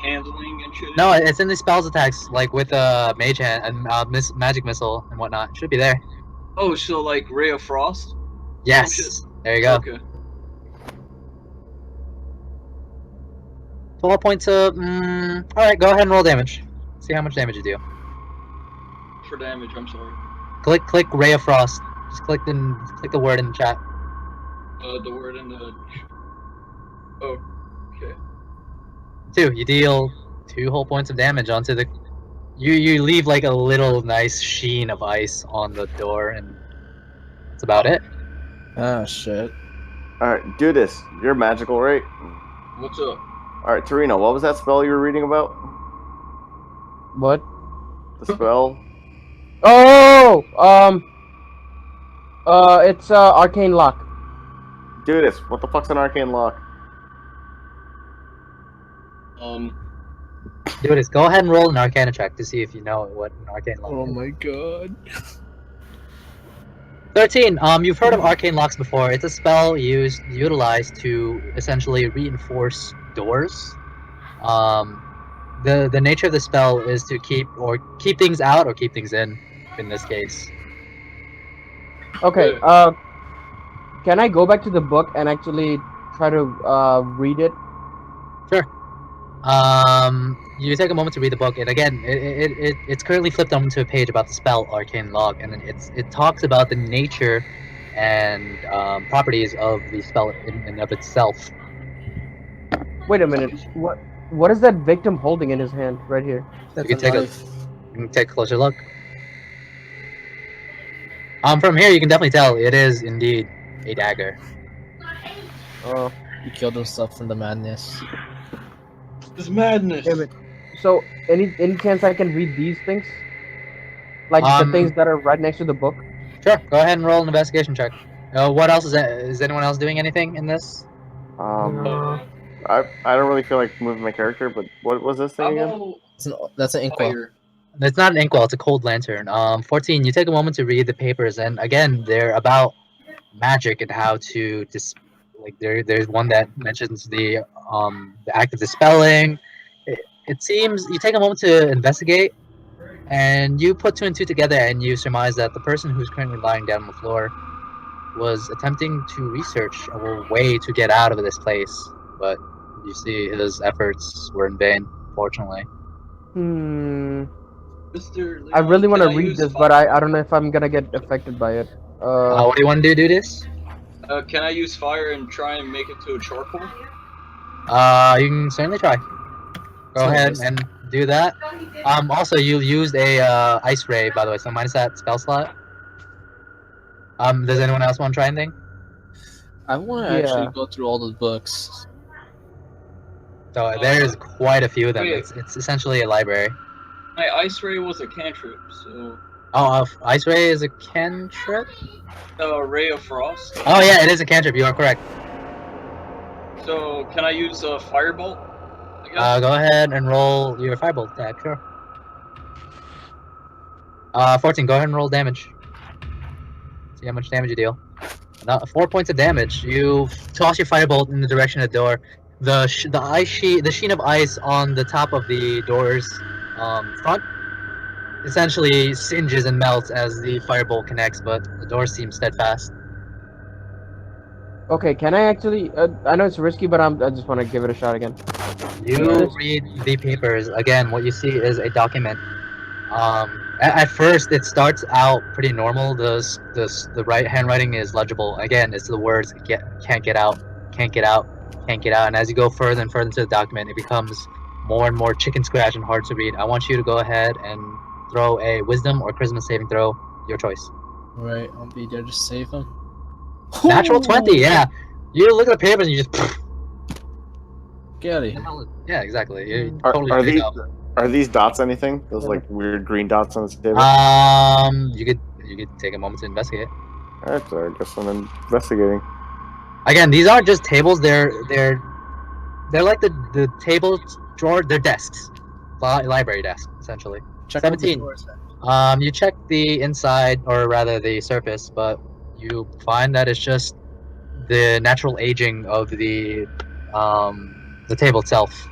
S2: handling, and shit.
S3: No, it's in the spells attacks, like with mage hand and magic missile and whatnot. It should be there.
S2: Oh, so like Ray of Frost?
S3: Yes. There you go.
S2: Okay.
S3: 12 points of. Alright, go ahead and roll damage. See how much damage you do.
S2: For damage, I'm sorry.
S3: Click Ray of Frost. Just click the word in the chat.
S2: The word in the. Oh, okay.
S3: 2. You deal 2 whole points of damage onto the. You leave like a little nice sheen of ice on the door, and that's about it.
S6: Ah, shit.
S7: Alright, do this. You're magical, right?
S2: What's up?
S7: Alright, Torino, what was that spell you were reading about?
S5: What?
S7: The spell.
S5: Oh! It's arcane lock.
S7: Do this. What the fuck's an arcane lock?
S3: Do this. Go ahead and roll an Arcana check to see if you know what an arcane lock
S6: Oh
S3: is.
S6: my god.
S3: 13. You've heard of arcane locks before. It's a spell utilized to essentially reinforce doors. The nature of the spell is to keep things out or keep things in this case.
S5: Okay. Can I go back to the book and actually try to read it?
S3: Sure. You take a moment to read the book, and again, it's currently flipped onto a page about the spell Arcane Log, and it talks about the nature and properties of the spell in and of itself.
S5: Wait a minute. What is that victim holding in his hand right here?
S3: You can take a closer look. From here, you can definitely tell it is indeed a dagger.
S5: Oh,
S6: He killed himself from the madness.
S2: This madness.
S5: damn it. So, any chance I can read these things? Like the things that are right next to the book?
S3: Sure. Go ahead and roll an investigation check. What else is anyone else doing anything in this?
S7: I don't really feel like moving my character, but what was this thing again?
S6: That's an inkwell.
S3: It's not an inkwell, it's a cold lantern. 14, you take a moment to read the papers, and again, they're about magic and how to there's one that mentions the act of dispelling. It seems you take a moment to investigate, and you put 2 and 2 together, and you surmise that the person who's currently lying down on the floor was attempting to research a way to get out of this place, but you see his efforts were in vain, fortunately.
S5: I really want to read this, but I don't know if I'm gonna get affected by it.
S3: What do you want to do this?
S2: Can I use fire and try and make it to a charcoal?
S3: You can certainly try. Go ahead and do that. Also, you used a ice ray, by the way, so minus that spell slot. Does anyone else want to try anything?
S6: I want to actually go through all the books.
S3: So there's quite a few of them.
S2: Wait.
S3: It's essentially a library.
S2: My ice ray was a cantrip, so.
S3: Oh, ice ray is a cantrip?
S2: Ray of frost.
S3: Oh yeah, it is a cantrip. You are correct.
S2: So can I use a firebolt?
S3: Go ahead and roll your firebolt attack. Sure. 14. Go ahead and roll damage. See how much damage you deal. 4 points of damage. You toss your firebolt in the direction of the door. The sheen of ice on the top of the door's front essentially singes and melts as the firebolt connects, but the door seems steadfast.
S5: Okay, can I actually? I know it's risky, but I just want to give it a shot again.
S3: You read the papers again. What you see is a document. At first, it starts out pretty normal. The right handwriting is legible. Again, it's the words can't get out, can't get out, can't get out. And as you go further and further into the document, it becomes more and more chicken scratch and hard to read. I want you to go ahead and throw a wisdom or charisma saving throw, your choice.
S6: Alright, I'll be there to save him.
S3: Natural 20, yeah. You look at the papers and you just
S6: get out of here.
S3: Yeah, exactly. You
S7: Are,
S3: totally
S7: are
S3: freak
S7: these
S3: out.
S7: are these dots anything? Those like weird green dots on this table.
S3: You could take a moment to investigate.
S7: Alright, so I guess I'm investigating.
S3: Again, these aren't just tables. They're like the table drawer. They're desks, library desks essentially.
S6: Check
S3: 17. You check the inside, or rather the surface, but you find that it's just the natural aging of the table itself.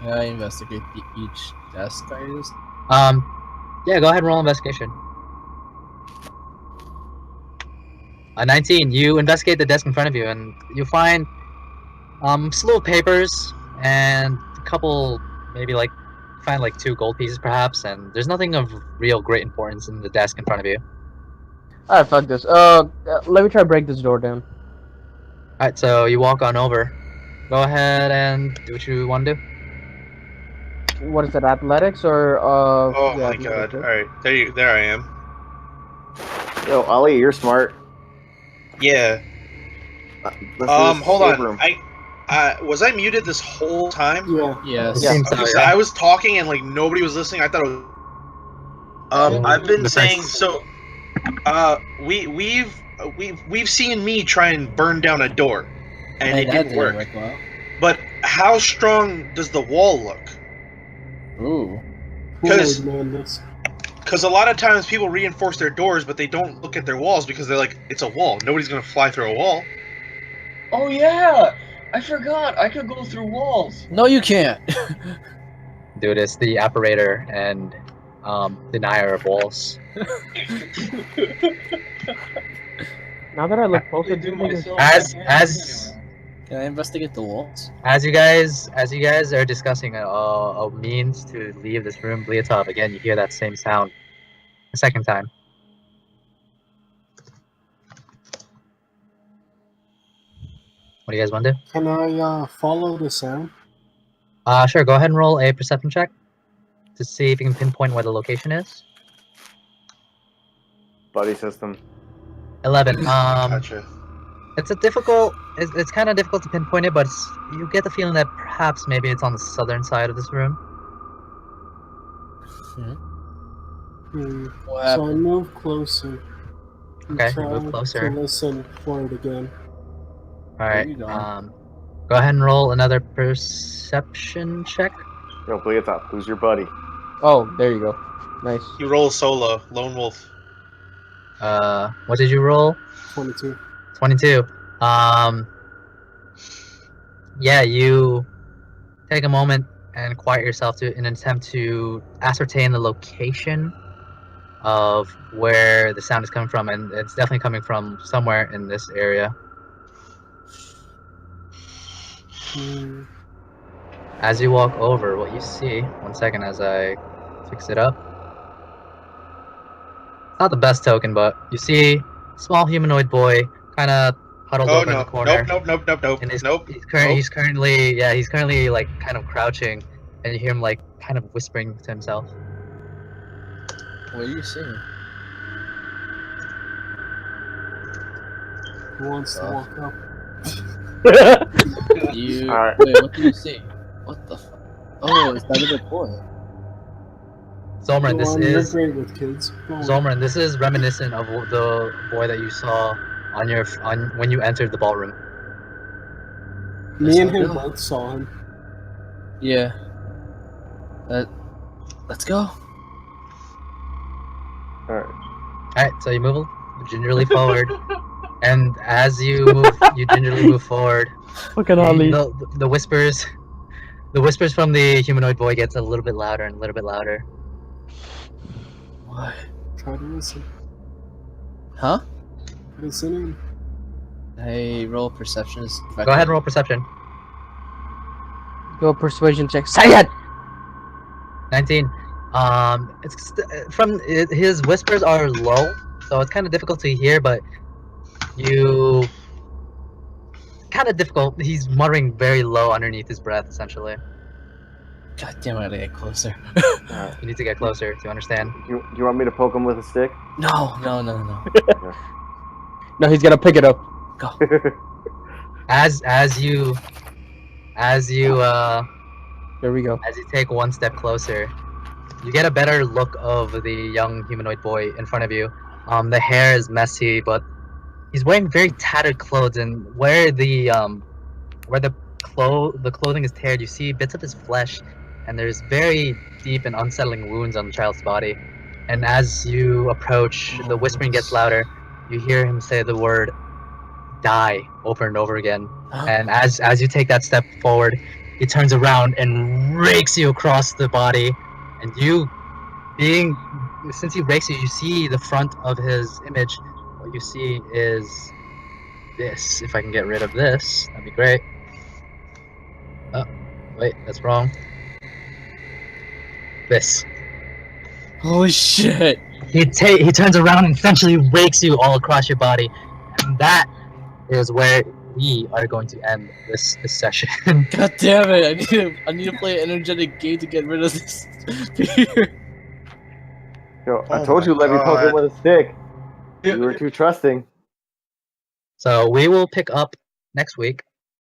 S6: Yeah, I investigate each desk I used.
S3: Yeah, go ahead and roll investigation. 19. You investigate the desk in front of you, and you find a slew of papers and a couple, maybe like 2 gold pieces perhaps, and there's nothing of real great importance in the desk in front of you.
S5: Alright, fuck this. Let me try to break this door down.
S3: Alright, so you walk on over. Go ahead and do what you want to do.
S5: What is it, athletics or
S4: Oh
S5: yeah,
S4: my god! All right, there I am.
S7: Yo, Ollie, you're smart.
S4: Yeah.
S7: Let's do this
S4: Hold
S7: escape
S4: on.
S7: room.
S4: Was I muted this whole time?
S8: Yeah.
S6: Yes.
S3: It seems so,
S4: Okay, so
S3: yeah.
S4: I was talking and like nobody was listening. I thought it was. I've been
S3: The
S4: saying
S3: first-
S4: so. We've seen me try and burn down a door, and it
S6: that
S4: didn't work.
S6: well.
S4: But how strong does the wall look?
S6: Ooh.
S4: Because
S8: Madness.
S4: a lot of times people reinforce their doors, but they don't look at their walls because they're like, it's a wall. Nobody's gonna fly through a wall.
S2: Oh yeah, I forgot. I could go through walls.
S6: No, you can't.
S3: Dude, it's the apparator and denier of walls.
S5: Now that I look closer, do you think it's...
S3: As
S6: Can I investigate the walls?
S3: as you guys are discussing a means to leave this room, Leotov, again you hear that same sound a second time. What do you guys want to do?
S8: Can I follow the sound?
S3: Sure, go ahead and roll a perception check to see if you can pinpoint where the location is.
S7: Buddy system.
S3: 11.
S4: Gotcha.
S3: It's it's kind of difficult to pinpoint it, but you get the feeling that perhaps maybe it's on the southern side of this room.
S8: So I move closer. and
S3: Okay,
S8: try
S3: move closer.
S8: To listen for it again.
S3: Alright,
S6: you going?
S3: go ahead and roll another perception check.
S7: Yo, play it up. Who's your buddy?
S5: Oh, there you go. Nice.
S4: You roll solo, lone wolf.
S3: What did you roll?
S8: 22.
S3: 22. Yeah, you take a moment and quiet yourself in an attempt to ascertain the location of where the sound is coming from, and it's definitely coming from somewhere in this area. As you walk over, what you see, one second as I fix it up. It's not the best token, but you see a small humanoid boy kind of huddled over in the corner.
S4: Nope.
S3: And he's currently like kind of crouching, and you hear him like kind of whispering to himself.
S6: What are you seeing?
S8: Who wants to walk up?
S6: You
S7: Alright.
S6: wait. What do you see? What the? Oh, is that a good boy?
S3: Zolmran,
S8: You're great with kids. Go on.
S3: Zolmran, this is reminiscent of the boy that you saw on when you entered the ballroom.
S8: Me and him both saw him.
S6: Yeah. Let's go.
S7: Alright,
S3: so you move gingerly forward, and as you move, you gingerly move forward.
S5: Fucking Ollie.
S3: The whispers from the humanoid boy gets a little bit louder and a little bit louder.
S6: What?
S8: Try to listen.
S6: Huh?
S8: Listening.
S6: Hey, roll perception.
S3: Go ahead and roll perception.
S5: Go persuasion check. Say it!
S3: 19. It's his whispers are low, so it's kind of difficult to hear, but you kind of difficult. He's muttering very low underneath his breath, essentially.
S6: God damn it! I gotta get closer.
S7: alright.
S3: You need to get closer to understand.
S7: You want me to poke him with a stick?
S6: No.
S5: No, he's gonna pick it up.
S6: Go.
S3: As you
S5: There we go.
S3: as you take one step closer, you get a better look of the young humanoid boy in front of you. The hair is messy, but he's wearing very tattered clothes, and where the clothing is teared, you see bits of his flesh, and there's very deep and unsettling wounds on the child's body. And as you approach, the whispering gets louder. You hear him say the word "die" over and over again. And as you take that step forward, he turns around and rakes you across the body. And since he rakes you, you see the front of his image. What you see is this. If I can get rid of this, that'd be great. Oh, wait, that's wrong. This.
S6: Holy shit!
S3: He turns around and essentially rakes you all across your body, and that is where we are going to end this session.
S6: God damn it! I need to play an energetic game to get rid of this fear.
S7: Yo, I told you let me poke him with a stick. You were too trusting.
S3: So we will pick up next week